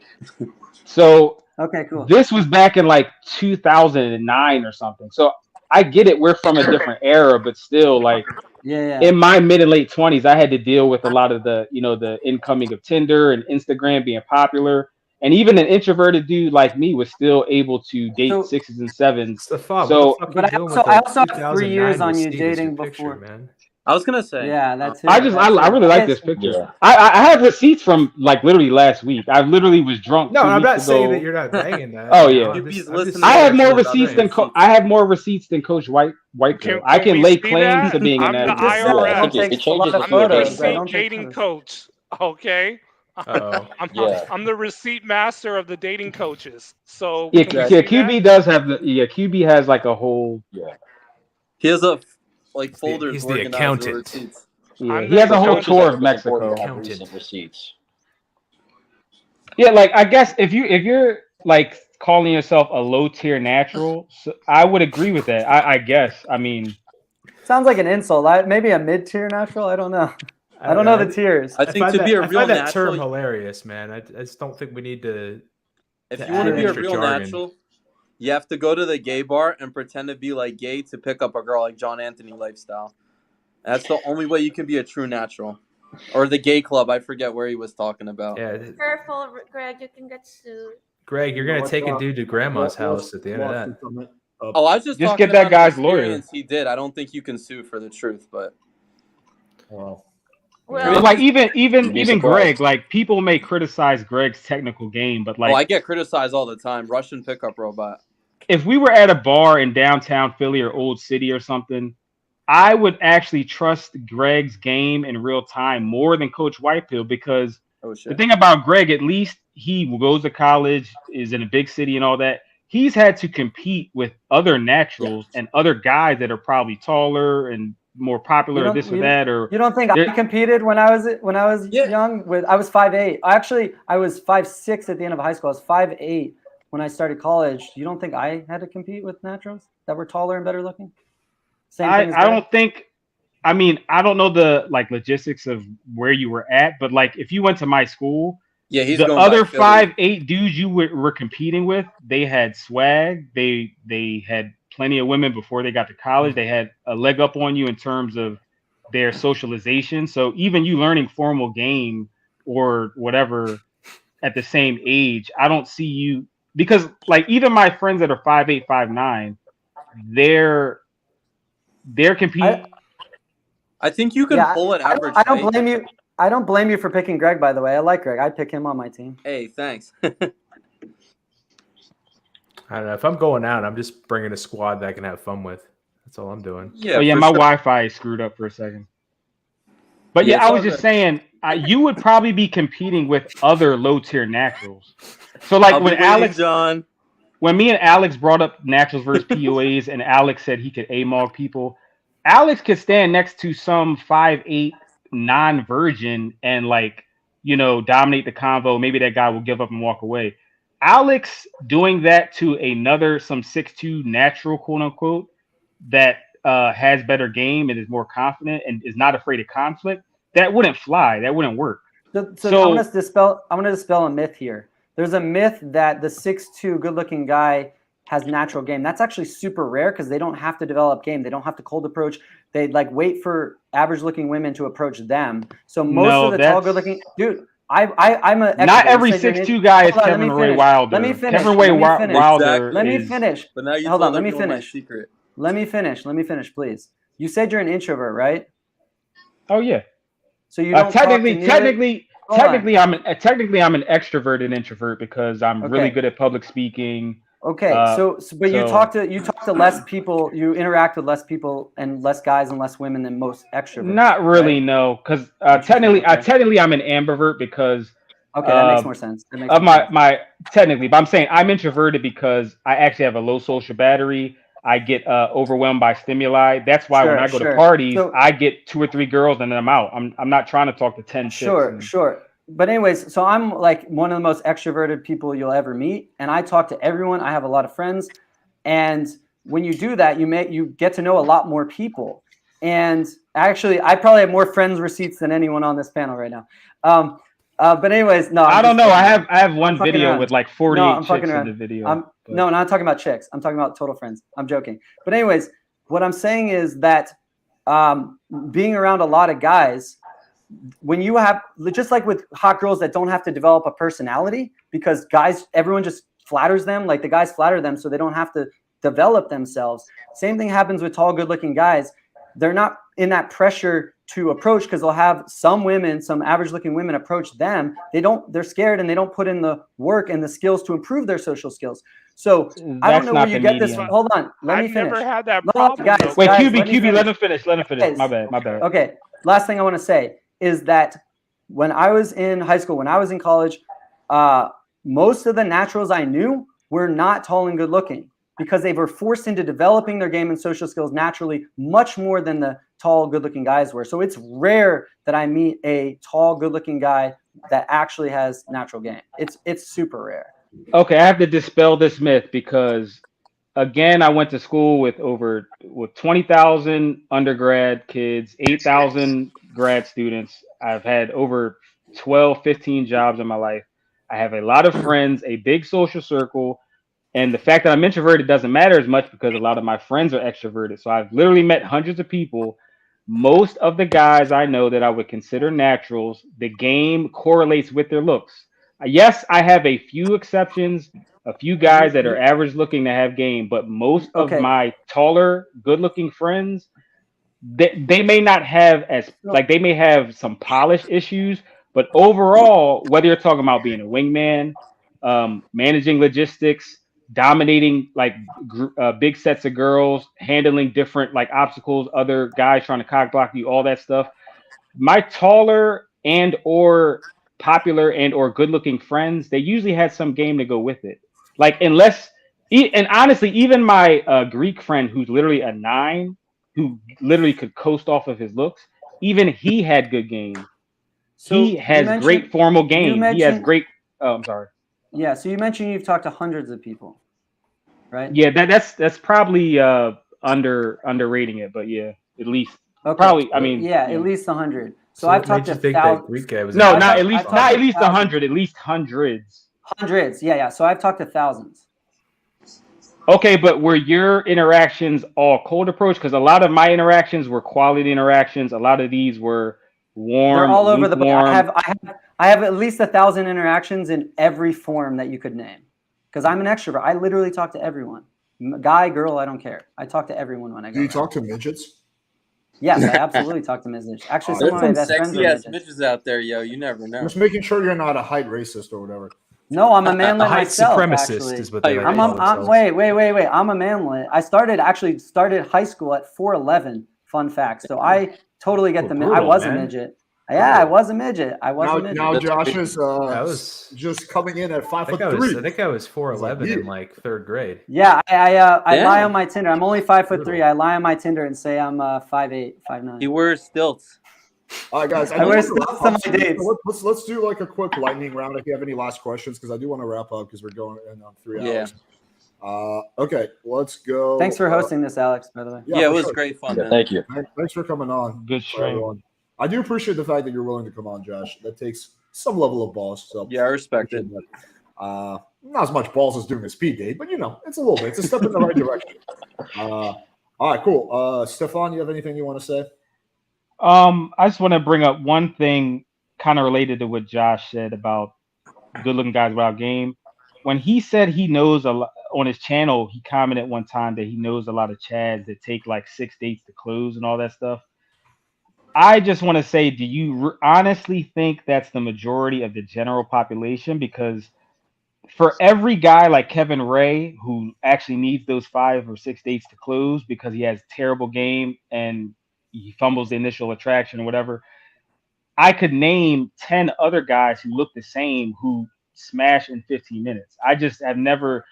So Okay, cool. This was back in like 2009 or something. So I get it. We're from a different era, but still, like in my mid and late 20s, I had to deal with a lot of the, the incoming of Tinder and Instagram being popular. And even an introverted dude like me was still able to date 6s and 7s. So, but I also have 3 years on you dating before, man. I was gonna say, yeah, that's it. I really like this picture. Yeah. I have receipts from like literally last week. I literally was drunk. No, 2 I'm weeks not saying ago. that you're not banging that. Oh yeah, listening I have more receipts than I have more receipts than Coach White. I can lay claim to being I'm an the athlete. IRS. I'm the receipt dating coach. Okay. I'm the receipt master of the dating coaches. So Yeah, QB does have QB has like a whole He has a folders he's the organized accountant. with receipts. Yeah, he has a whole tour of Mexico. Recent receipts. Yeah, like I guess if you're like calling yourself a low tier natural, so I would agree with that. I guess. I mean, sounds like an insult. Maybe a mid tier natural. I don't know. I don't know the tiers. I think to be a real I find that natural, term hilarious, man. I just don't think we need to. If you want to be a real natural, you have to go to the gay bar and pretend to be like gay to pick up a girl, like John Anthony lifestyle. That's the only way you can be a true natural. Or the gay club. I forget where he was talking about. Yeah. Careful, Greg. You can get sued. Greg, you're gonna take a dude to grandma's house at the end of that. Oh, I was just talking get that about guy's an lawyer. experience he did. I don't think you can sue for the truth, but. Well, like even Greg, like people may criticize Greg's technical game, but like I get criticized all the time. Russian pickup robot. If we were at a bar in downtown Philly or Old City or something, I would actually trust Greg's game in real time more than Coach Whitepill because the thing about Greg, at least he goes to college, is in a big city and all that. He's had to compete with other naturals and other guys that are probably taller and more popular, or this or that. Or you don't think I competed when I was young? I was 5'8". Actually, I was 5'6" at the end of high school. I was 5'8" when I started college. You don't think I had to compete with naturals that were taller and better looking? I don't think. I mean, I don't know the logistics of where you were at, but like if you went to my school, he's the going other by 5'8" dudes you were competing with, they had swag. They had plenty of women before they got to college. They had a leg up on you in terms of their socialization. So even you learning formal game or whatever at the same age, I don't see you because like even my friends that are 5'8", 5'9", they're competing. I think you can pull an average. I don't blame you. I don't blame you for picking Greg, by the way. I like Greg. I'd pick him on my team. Hey, thanks. I don't know. If I'm going out, I'm just bringing a squad that I can have fun with. That's all I'm doing. Yeah, my Wi-Fi is screwed up for a second. But I was just saying, you would probably be competing with other low-tier naturals. So like when me and Alex brought up naturals versus POAs and Alex said he could AMOG people, Alex could stand next to some 5'8" non-virgin and dominate the convo. Maybe that guy will give up and walk away. Alex doing that to some 6'2" natural, quote unquote, that has better game and is more confident and is not afraid of conflict, that wouldn't fly. That wouldn't work. So I'm gonna dispel a myth here. There's a myth that the 6'2" good-looking guy has natural game. That's actually super rare because they don't have to develop game. They don't have to cold approach. They wait for average-looking women to approach them. So most of the tall, good-looking dude. I'm a not every 6'2" guy is Kevin Ray Wilder. Let me finish. Kevin Ray Wilder. Let me finish. But now you hold on. Let me my finish. secret. Let me finish, please. You said you're an introvert, right? Oh yeah. So you don't technically I'm an extroverted introvert because I'm really good at public speaking. Okay, but you talk to less people, you interact with less people and less guys and less women than most extroverts. Not really, right? No, because technically I'm an ambivert because that makes more sense. My technically, but I'm saying I'm introverted because I actually have a low social battery. I get overwhelmed by stimuli. That's why when I go to parties, I get 2 or 3 girls and then I'm out. I'm not trying to talk to 10 chicks. Sure. But anyways, so I'm like one of the most extroverted people you'll ever meet, and I talk to everyone. I have a lot of friends, and when you do that, you get to know a lot more people. And actually, I probably have more friends receipts than anyone on this panel right now. But anyways, no. I don't know. I have one video with like 48 chicks in the video. No, not talking about chicks. I'm talking about total friends. I'm joking. But anyways, what I'm saying is that being around a lot of guys, when you have, just like with hot girls that don't have to develop a personality, because guys, everyone just flatters them, like the guys flatter them so they don't have to develop themselves. Same thing happens with tall, good-looking guys. They're not in that pressure to approach because they'll have some women, some average-looking women approach them. They're scared and they don't put in the work and the skills to improve their social skills. So I don't know where you get this. Hold on, let me finish. I've never had that problem. Guys, wait, guys, QB, let him finish. Let him finish. Guys, My bad. Okay, last thing I want to say is that when I was in high school, when I was in college, most of the naturals I knew were not tall and good looking because they were forced into developing their game and social skills naturally much more than the tall, good looking guys were. So it's rare that I meet a tall, good looking guy that actually has natural game. It's super rare. Okay, I have to dispel this myth because, again, I went to school with 20,000 undergrad kids, 8,000 grad students. I've had over 12, 15 jobs in my life. I have a lot of friends, a big social circle, and the fact that I'm introverted doesn't matter as much because a lot of my friends are extroverted. So I've literally met hundreds of people. Most of the guys I know that I would consider naturals, the game correlates with their looks. Yes, I have a few exceptions, a few guys that are average looking that have game, but most of my taller, good looking friends, they may not have they may have some polish issues, but overall, whether you're talking about being a wingman, managing logistics, dominating like big sets of girls, handling different like obstacles, other guys trying to cock block you, all that stuff. My taller and or popular and or good looking friends, they usually had some game to go with it. Like and honestly, even my Greek friend who's literally a 9, who literally could coast off of his looks, even he had good game. So he has great formal game. He has great. Oh, I'm sorry. Yeah. So you mentioned you've talked to hundreds of people, right? Yeah, that's probably underrating it, but yeah, at least probably. I mean, at least 100. So I've talked to thousands. Greek guy was not at least 100, at least hundreds. Hundreds, yeah. So I've talked to thousands. Okay, but were your interactions all cold approach? Because a lot of my interactions were quality interactions. A lot of these were warm. They're all over the book. I have at least 1,000 interactions in every form that you could name. Because I'm an extrovert. I literally talk to everyone. Guy, girl, I don't care. I talk to everyone when I go. Do you talk to midgets? Yes, I absolutely talk to midgets. Actually, some of my best friends are midgets. Midgets out there, yo. You never know. Just making sure you're not a height racist or whatever. No, I'm a manlet myself. Supremacist actually. is what they are. Wait. I'm a manlet. I started high school at 4'11". Fun fact. So I totally get the. I was a midget. Yeah, I was a midget. Now Josh is just coming in at 5'3". I think I was 4'11" in like 3rd grade. Yeah, I lie on my Tinder. I'm only 5'3". I lie on my Tinder and say I'm 5'8", 5'9". He wears stilts. All right, guys. I wear stilts on my dates. Let's do like a quick lightning round. If you have any last questions, because I do want to wrap up because we're going in on 3 hours. Okay, let's go. Thanks for hosting this, Alex. By the way. Yeah, it was great fun. Man. Thank you. Thanks for coming on. Good show. I do appreciate the fact that you're willing to come on, Josh. That takes some level of balls. So yeah, I respect it. Not as much balls as doing a speed date, but it's a little bit. It's a step in the right direction. All right, cool. Stefan, you have anything you want to say? I just want to bring up one thing kind of related to what Josh said about good-looking guys without game. When he said he knows a lot on his channel, he commented one time that he knows a lot of chads that take like 6 dates to close and all that stuff. I just want to say, do you honestly think that's the majority of the general population? Because for every guy like Kevin Ray who actually needs those 5 or 6 dates to close because he has terrible game and he fumbles the initial attraction or whatever, I could name 10 other guys who look the same who smash in 15 minutes. I just have never.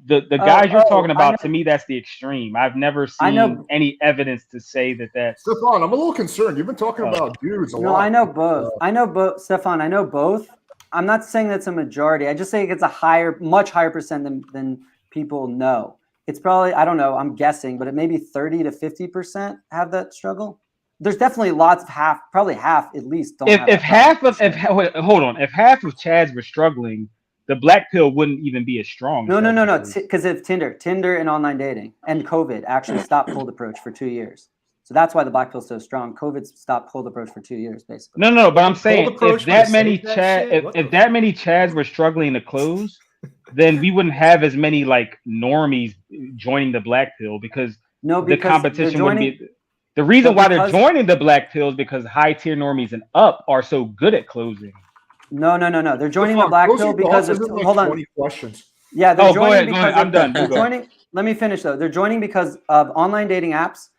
The guys you're talking about, to me, that's the extreme. I've never seen any evidence to say that. Stefan, I'm a little concerned. You've been talking about dudes a lot. No, I know both. I know both, Stefan. I know both. I'm not saying that's a majority. I just say it's a much higher percent than people know. It's probably, I don't know, I'm guessing, but it may be 30 to 50% have that struggle. there's definitely lots of probably half at least. Don't if half of hold on, if half of Chads were struggling, the black pill wouldn't even be as strong. No. Because of Tinder and online dating and COVID actually stopped cold approach for 2 years. So that's why the black pill is so strong. COVID stopped cold approach for 2 years, basically. No, but I'm saying if that many Chads were struggling to close, then we wouldn't have as many like normies joining the black pill because the competition wouldn't be. The reason why they're joining the black pill is because high tier normies and up are so good at closing. No. They're joining the black pill because of hold on. 20 questions. Yeah, they're joining go ahead. I'm done. They're joining. Let me finish though. They're joining because of online dating apps,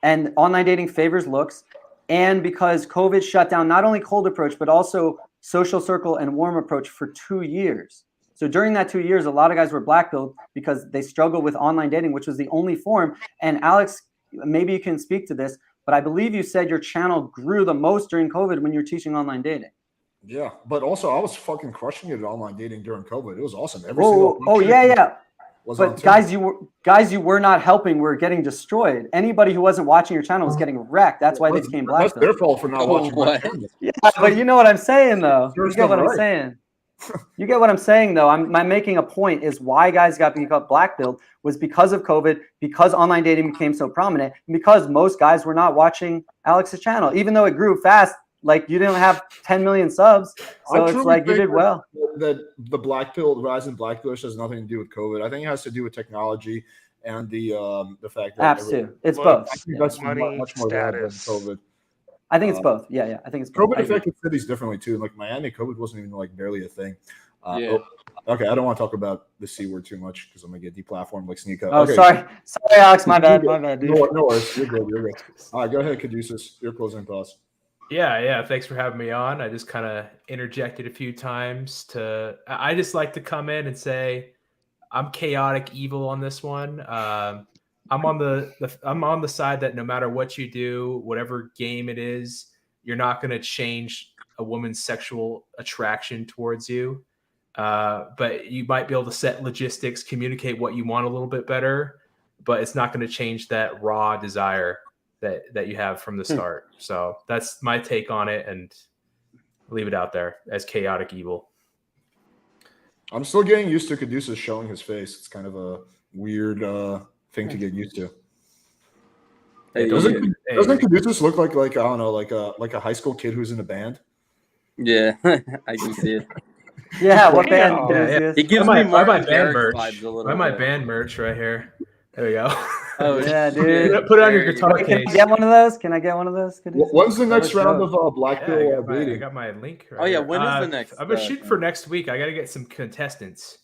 and online dating favors looks, and because COVID shut down not only cold approach but also social circle and warm approach for 2 years. So during that 2 years, a lot of guys were black-pilled because they struggled with online dating, which was the only form. And Alex, maybe you can speak to this, but I believe you said your channel grew the most during COVID when you were teaching online dating. Yeah, but also I was fucking crushing it at online dating during COVID. It was awesome. Yeah. But guys you were not helping were getting destroyed. Anybody who wasn't watching your channel was getting wrecked. That's why they became black. That's their fault for not watching my channel. Yeah, but you know what I'm saying though. You get what I'm saying. You get what I'm saying though. I'm making a point is why guys got black-pilled was because of COVID, because online dating became so prominent, and because most guys were not watching Alex's channel, even though it grew fast. Like you didn't have 10 million subs, so it's like you did well. That the rise in black pillers has nothing to do with COVID. I think it has to do with technology and the fact that apps too. It's both. I think that's much more relevant than COVID. I think it's both. Yeah. I think it's both. COVID affected cities differently too. Like Miami, COVID wasn't even like barely a thing. Okay, I don't want to talk about the C word too much because I'm gonna get deplatformed like Sneak Up. Oh, okay. Sorry, Alex. My bad, dude. No worries. You're good. All right, go ahead, Caduceus. Your closing thoughts. Yeah. Thanks for having me on. I just kind of interjected a few times I just like to come in and say I'm chaotic evil on this one. I'm on the side that no matter what you do, whatever game it is, you're not going to change a woman's sexual attraction towards you. But you might be able to set logistics, communicate what you want a little bit better, but it's not going to change that raw desire that you have from the start. So that's my take on it, and leave it out there as chaotic evil. I'm still getting used to Caduceus showing his face. It's kind of a weird thing to get used to. Hey, doesn't Caduceus look like I don't know, like a high school kid who's in a band? Yeah, I can see it. Yeah, what band? Yeah. It gives me more band merch vibes a little bit. My band merch right here. There we go. Oh yeah, dude. Put it on your guitar case. Can I get one of those? Can I get one of those? When's the next round of Black Pill? I got my link. Right oh yeah, here. when is the next? I've been shooting for next week. I got to get some contestants.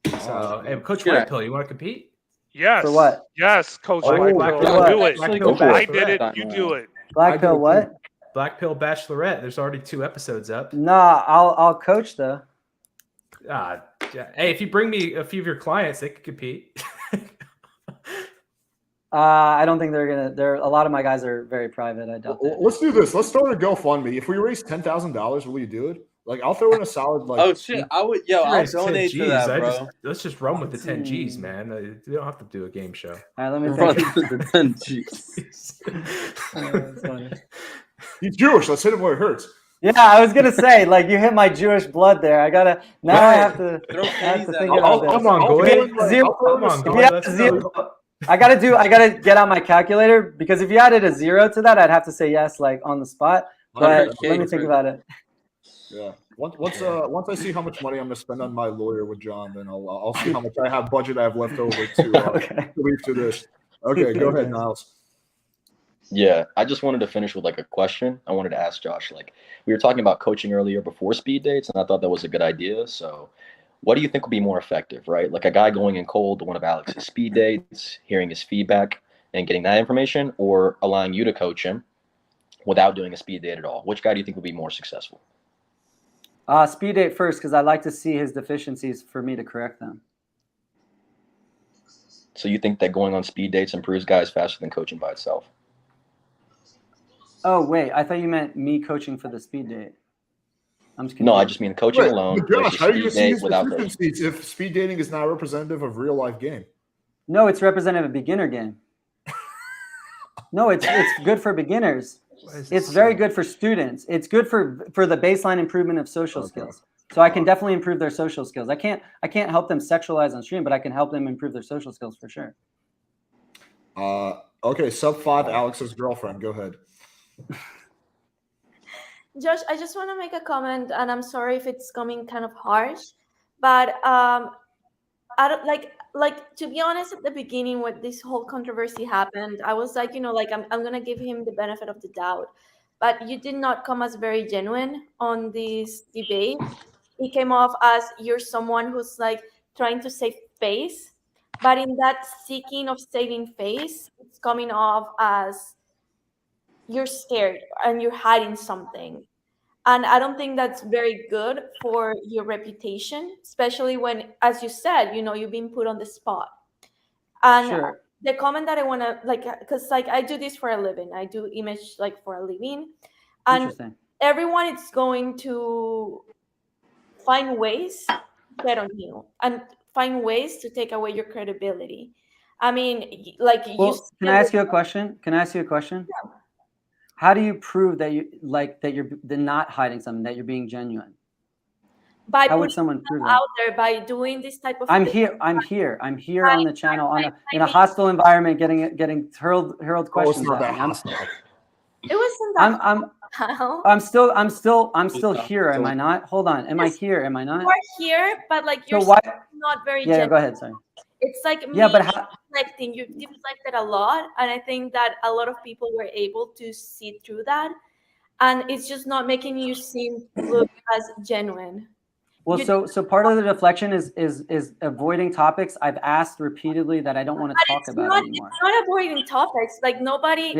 So, hey, Coach Whitepill, you want to compete? Yes. For what? Yes, Coach Whitepill. Do it. I Bachelorette. did it. You do it. Black Pill what? Black Pill Bachelorette. There's already 2 episodes up. Nah, I'll coach though. Yeah. Hey, if you bring me a few of your clients, they could compete. I don't think they're gonna. A lot of my guys are very private. I doubt that. Let's do this. Let's start a GoFundMe. If we raise $10,000, will you do it? Like, I'll throw in a solid like. Oh shit! I would. Yo, I'll donate to that, bro. Let's just run with the 10 G's, man. You don't have to do a game show. All right, let me think. The 10 G's. He's Jewish. Let's hit him where it hurts. Yeah, I was gonna say, like, you hit my Jewish blood there. I gotta now. I have to think about this. Come on, Zero. I gotta get out my calculator because if you added a 0 to that, I'd have to say yes, like on the spot. But let me think about it. Yeah. Once I see how much money I'm gonna spend on my lawyer with John, then I'll see how much I have left over to leave to this. Okay, go ahead, Niles. Yeah, I just wanted to finish with like a question. I wanted to ask Josh, like we were talking about coaching earlier before speed dates, and I thought that was a good idea. So what do you think would be more effective, right? Like a guy going in cold to one of Alex's speed dates, hearing his feedback and getting that information, or allowing you to coach him without doing a speed date at all? Which guy do you think would be more successful? Speed date first, because I'd like to see his deficiencies for me to correct them. So you think that going on speed dates improves guys faster than coaching by itself? Oh, wait. I thought you meant me coaching for the speed date. I'm just no, I just mean coaching alone. Josh, how do you see his deficiencies if speed dating is not representative of real life game? No, it's representative of beginner game. No, it's good for beginners. It's very good for students. It's good for the baseline improvement of social skills. So I can definitely improve their social skills. I can't help them sexualize on stream, but I can help them improve their social skills for sure. Okay, sub 5, Alex's girlfriend. Go ahead. Josh, I just want to make a comment, and I'm sorry if it's coming kind of harsh, but I don't like to be honest. At the beginning, when this whole controversy happened, I was like, I'm gonna give him the benefit of the doubt, but you did not come as very genuine on this debate. It came off as you're someone who's like trying to save face, but in that seeking of saving face, it's coming off as you're scared and you're hiding something. And I don't think that's very good for your reputation, especially when, as you said, you've been put on the spot. And sure. The comment that I want to because I do this for a living. I do image for a living. And everyone is going to find ways to get on you and find ways to take away your credibility. I mean, can I ask you a question? Yeah. How do you prove that you're not hiding something, that you're being genuine? How would someone prove that? Out there by doing this type of I'm here on the channel in a hostile environment, getting hurled questions at me. It wasn't that. I'm still here. Am I not? Hold on. Am I here? Am I not? You are here, but you're not very genuine. Yeah, go ahead. Sorry. It's like me deflecting. You deflected a lot, and I think that a lot of people were able to see through that, and it's just not making you look as genuine. Well, so part of the deflection is avoiding topics I've asked repeatedly that I don't want to talk about anymore. It's not avoiding topics. Nobody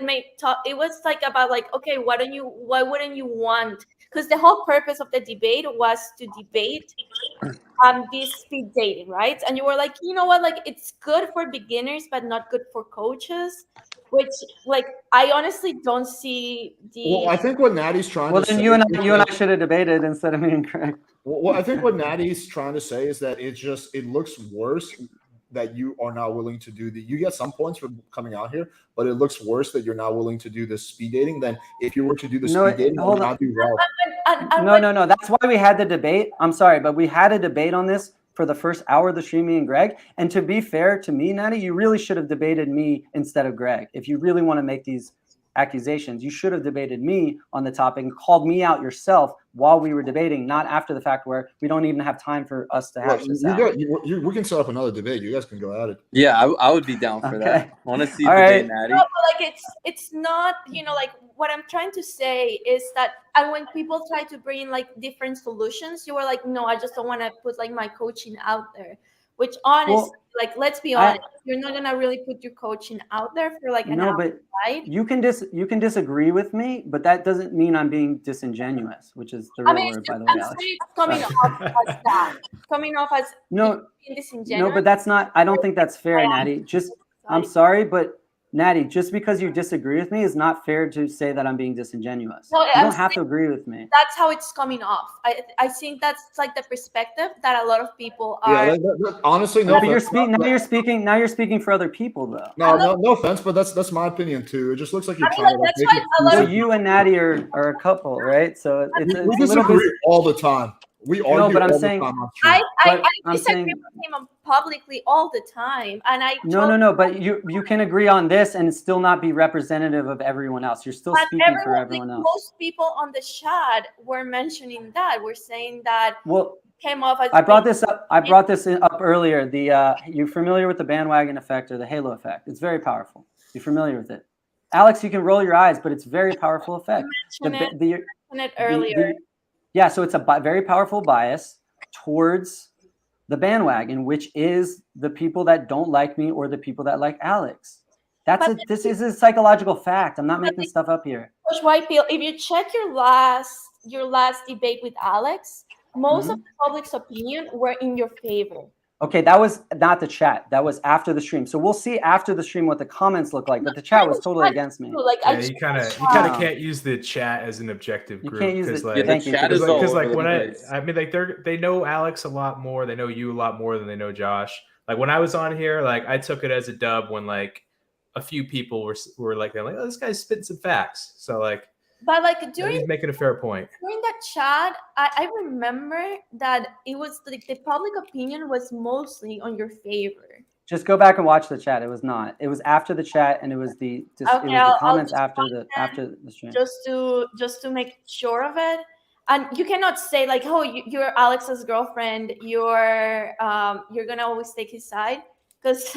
made talk. It was about okay, why wouldn't you want? Because the whole purpose of the debate was to debate this speed dating, right? And you were like, you know what, it's good for beginners, but not good for coaches. Which, I honestly don't see the. Well, I think what Natty's trying to say. Well, then you and I should have debated instead of me and Craig. Well, I think what Natty's trying to say is that it looks worse that you are not willing to do you get some points for coming out here, but it looks worse that you're not willing to do the speed dating than if you were to do the speed dating, you would not do well. No. That's why we had the debate. I'm sorry, but we had a debate on this for the first hour of the stream, me and Greg. And to be fair to me, Natty, you really should have debated me instead of Greg. If you really want to make these accusations, you should have debated me on the topic and called me out yourself while we were debating, not after the fact where we don't even have time for us to hash this out. We can set up another debate. You guys can go at it. Yeah, I would be down for that. I want to see the debate, Natty. No, but it's not, what I'm trying to say is that, and when people try to bring in different solutions, you were like, no, I just don't want to put my coaching out there. Which honestly, let's be honest, you're not gonna really put your coaching out there for an hour, but right? You can disagree with me, but that doesn't mean I'm being disingenuous, which is the real word, by the way. I'm saying it's coming off as that. Coming off as being disingenuous. No, but that's not. I don't think that's fair, Natty. I'm sorry, but Natty, just because you disagree with me is not fair to say that I'm being disingenuous. No, you don't have to agree with me. That's how it's coming off. I think that's the perspective that a lot of people are. Yeah, honestly, no. But now you're speaking for other people, though. No offense, but that's my opinion too. It just looks like you're trying to make it. So you and Natty are a couple, right? So we disagree all the time. We argue no, but I'm all saying, the time on stream. I disagree with him publicly all the time, and No, but you can agree on this and still not be representative of everyone else. You're still speaking for everyone else. Most people on the chat were mentioning that. We're saying that. Well, came off as I brought this up earlier. You're familiar with the bandwagon effect or the halo effect? It's very powerful. You're familiar with it, Alex. You can roll your eyes, but it's a very powerful effect. You mentioned it earlier. Yeah, so it's a very powerful bias towards the bandwagon, which is the people that don't like me or the people that like Alex. This is a psychological fact. I'm not making stuff up here. Coach Whitefield, if you check your last debate with Alex, most of the public's opinion were in your favor. Okay, that was not the chat. That was after the stream. So we'll see after the stream what the comments look like. But the chat was totally against me. You kind of can't use the chat as an objective group. You can't use it. Because when they know Alex a lot more. They know you a lot more than they know Josh. When I was on here, I took it as a dub when a few people were like, they're like, oh, this guy's spitting some facts. So like, but like he's making a fair point. During that chat, I remember that it was like the public opinion was mostly on your favor. Just go back and watch the chat. It was not. It was after the chat, and it was the comments after the stream. Just to make sure of it, and you cannot say like, oh, you're Alex's girlfriend. You're gonna always take his side, because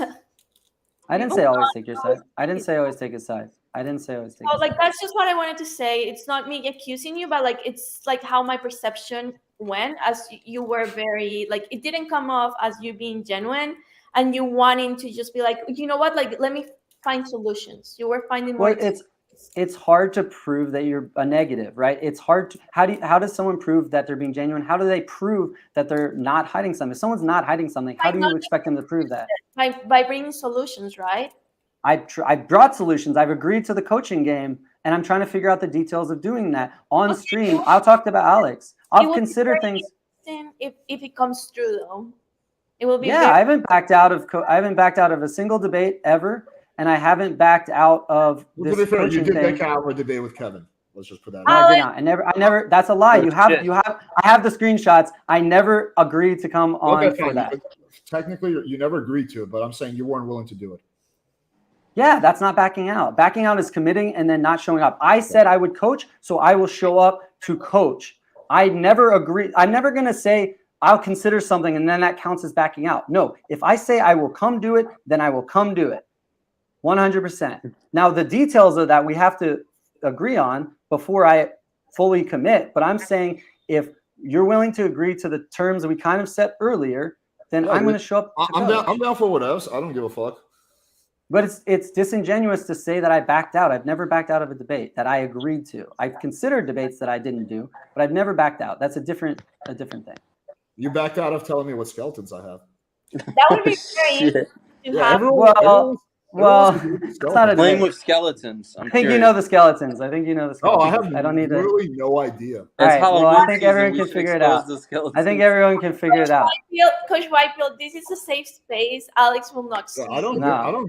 I didn't say always take your side. I didn't say always take his side. I didn't say always take. Oh, like that's just what I wanted to say. It's not me accusing you, but like it's like how my perception went, as you were very like, it didn't come off as you being genuine and you wanting to just be like, you know what, like let me find solutions. You were finding more. Well, it's hard to prove that you're a negative, right? It's hard to, how does someone prove that they're being genuine? How do they prove that they're not hiding something? If someone's not hiding something, how do you expect them to prove that? By bringing solutions, right? I brought solutions. I've agreed to the coaching game, and I'm trying to figure out the details of doing that on stream. I'll talk about Alex. I'll consider things. If it comes true, though, it will be. Yeah, I haven't backed out of a single debate ever, and I haven't backed out of this coaching You did thing. back out of a debate with Kevin. Let's just put that. No, I did not. I never. That's a lie. I have the screenshots. I never agreed to come on for that. Technically, you never agreed to it, but I'm saying you weren't willing to do it. Yeah, that's not backing out. Backing out is committing and then not showing up. I said I would coach, so I will show up to coach. I never agree. I'm never going to say I'll consider something and then that counts as backing out. No, if I say I will come do it, then I will come do it. 100%. Now, the details of that we have to agree on before I fully commit. But I'm saying if you're willing to agree to the terms that we kind of set earlier, then I'm going to show up. I'm down for what else. I don't give a fuck. But it's disingenuous to say that I backed out. I've never backed out of a debate that I agreed to. I've considered debates that I didn't do, but I've never backed out. That's a different thing. You backed out of telling me what skeletons I have. That would be very well, it's not a playing with skeletons. I think you know the skeletons. I think you know the skeletons. Oh, I have I don't need literally no idea. All right, well, I think everyone can figure it out. I think everyone can figure it out. Coach Whitefield, this is a safe space. Alex will not see. I don't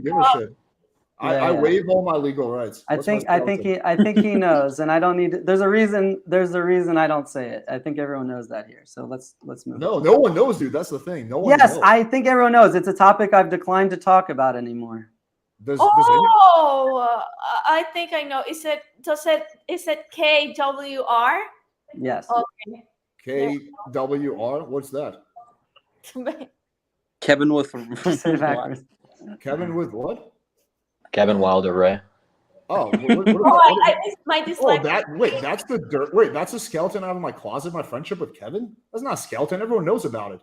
give a shit. I waive all my legal rights. I think he knows, and I don't need. There's a reason I don't say it. I think everyone knows that here. So let's move. No one knows, dude. That's the thing. No one. Yes, knows. I think everyone knows. It's a topic I've declined to talk about anymore. I think I know. Is it KWR? Yes. Okay. KWR? What's that? Kevin with Kevin with what? Kevin Wilder Ray. Oh, my dislike. That's the dirt. Wait, that's a skeleton out of my closet. My friendship with Kevin. That's not a skeleton. Everyone knows about it.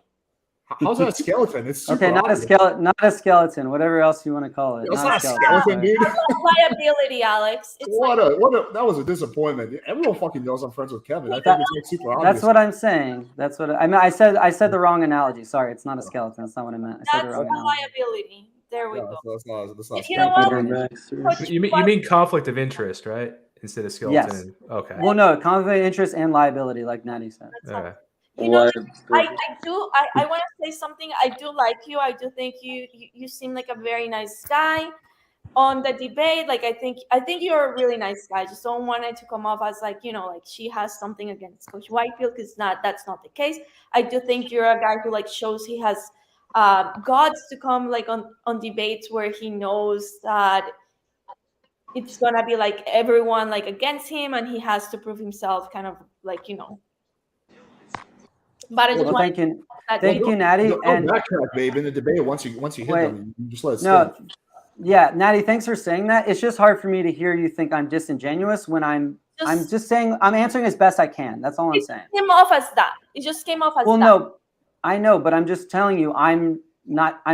How's that a skeleton? It's super okay. Not a skeleton. Whatever else you want to call it. It's not a skeleton, dude. Liability, Alex. It's that was a disappointment. Everyone fucking knows I'm friends with Kevin. I think it's like super obvious. That's what I'm saying. That's what I mean. I said the wrong analogy. Sorry, it's not a skeleton. That's not what I meant. I said the wrong analogy. Liability. There we go. That's not you know what? You mean conflict of interest, right? Instead of skeleton. Yes. Okay. Well, no, conflict of interest and liability, like Natty said. You know, I want to say something. I do like you. I do think you seem like a very nice guy on the debate. Like I think you're a really nice guy. I just don't want it to come off as like, you know, like she has something against Coach Whitefield, because that's not the case. I do think you're a guy who like shows he has guts to come like on debates where he knows that it's gonna be like everyone like against him and he has to prove himself, kind of like, you know. But I just thank you, Natty. And backtrack, babe. In the debate, once you hit them, you just let it stay. Yeah, Natty, thanks for saying that. It's just hard for me to hear you think I'm disingenuous when I'm just saying I'm answering as best I can. That's all I'm saying. It came off as that. It just came off as that. Well, no, I know, but I'm just telling you I'm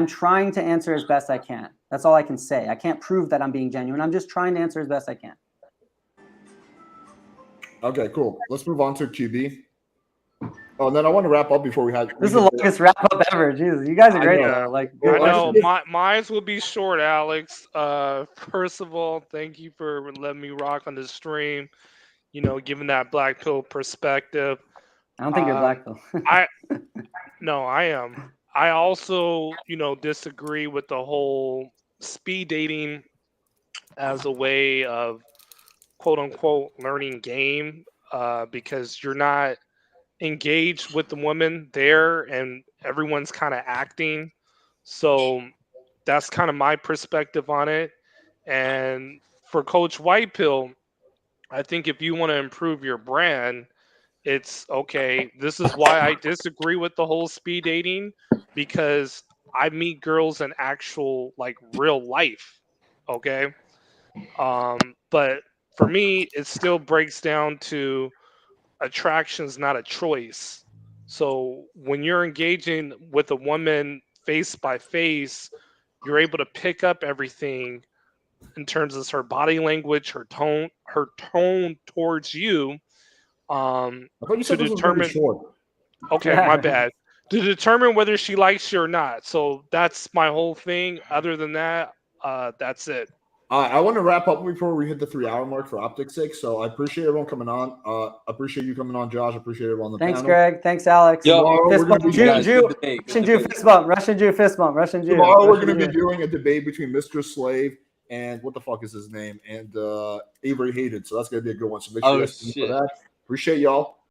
trying to answer as best I can. That's all I can say. I can't prove that I'm being genuine. I'm just trying to answer as best I can. Okay, cool. Let's move on to QB. Oh, and then I want to wrap up before we had. This is the longest wrap up ever. Jesus, you guys are great though. Like, I know mine will be short, Alex. First of all, thank you for letting me rock on the stream. You know, giving that black pill perspective. I don't think you're black pill. No, I am. I also, you know, disagree with the whole speed dating as a way of quote unquote learning game, because you're not engaged with the woman there and everyone's kind of acting. So that's kind of my perspective on it. And for Coach Whitepill, I think if you want to improve your brand, it's okay. This is why I disagree with the whole speed dating, because I meet girls in actual like real life. Okay. But for me, it still breaks down to attraction is not a choice. So when you're engaging with a woman face by face, you're able to pick up everything in terms of her body language, her tone towards you, I thought you to said this was going to be determine. short. Okay, my bad. To determine whether she likes you or not. So that's my whole thing. Other than that, that's it. I want to wrap up before we hit the 3-hour mark for optics sake. So I appreciate everyone coming on. Appreciate you coming on, Josh. Appreciate everyone on the Thanks, panel. Greg. Thanks, Alex. Tomorrow Fist bump. Russian Jew fist bump. Russian Jew fist bump. Russian Jew. Tomorrow we're going to be doing a debate between Mr. Slave and what the fuck is his name? And Avery Hayden. So that's going to be a good one. So make sure you guys tune in for that. Appreciate y'all.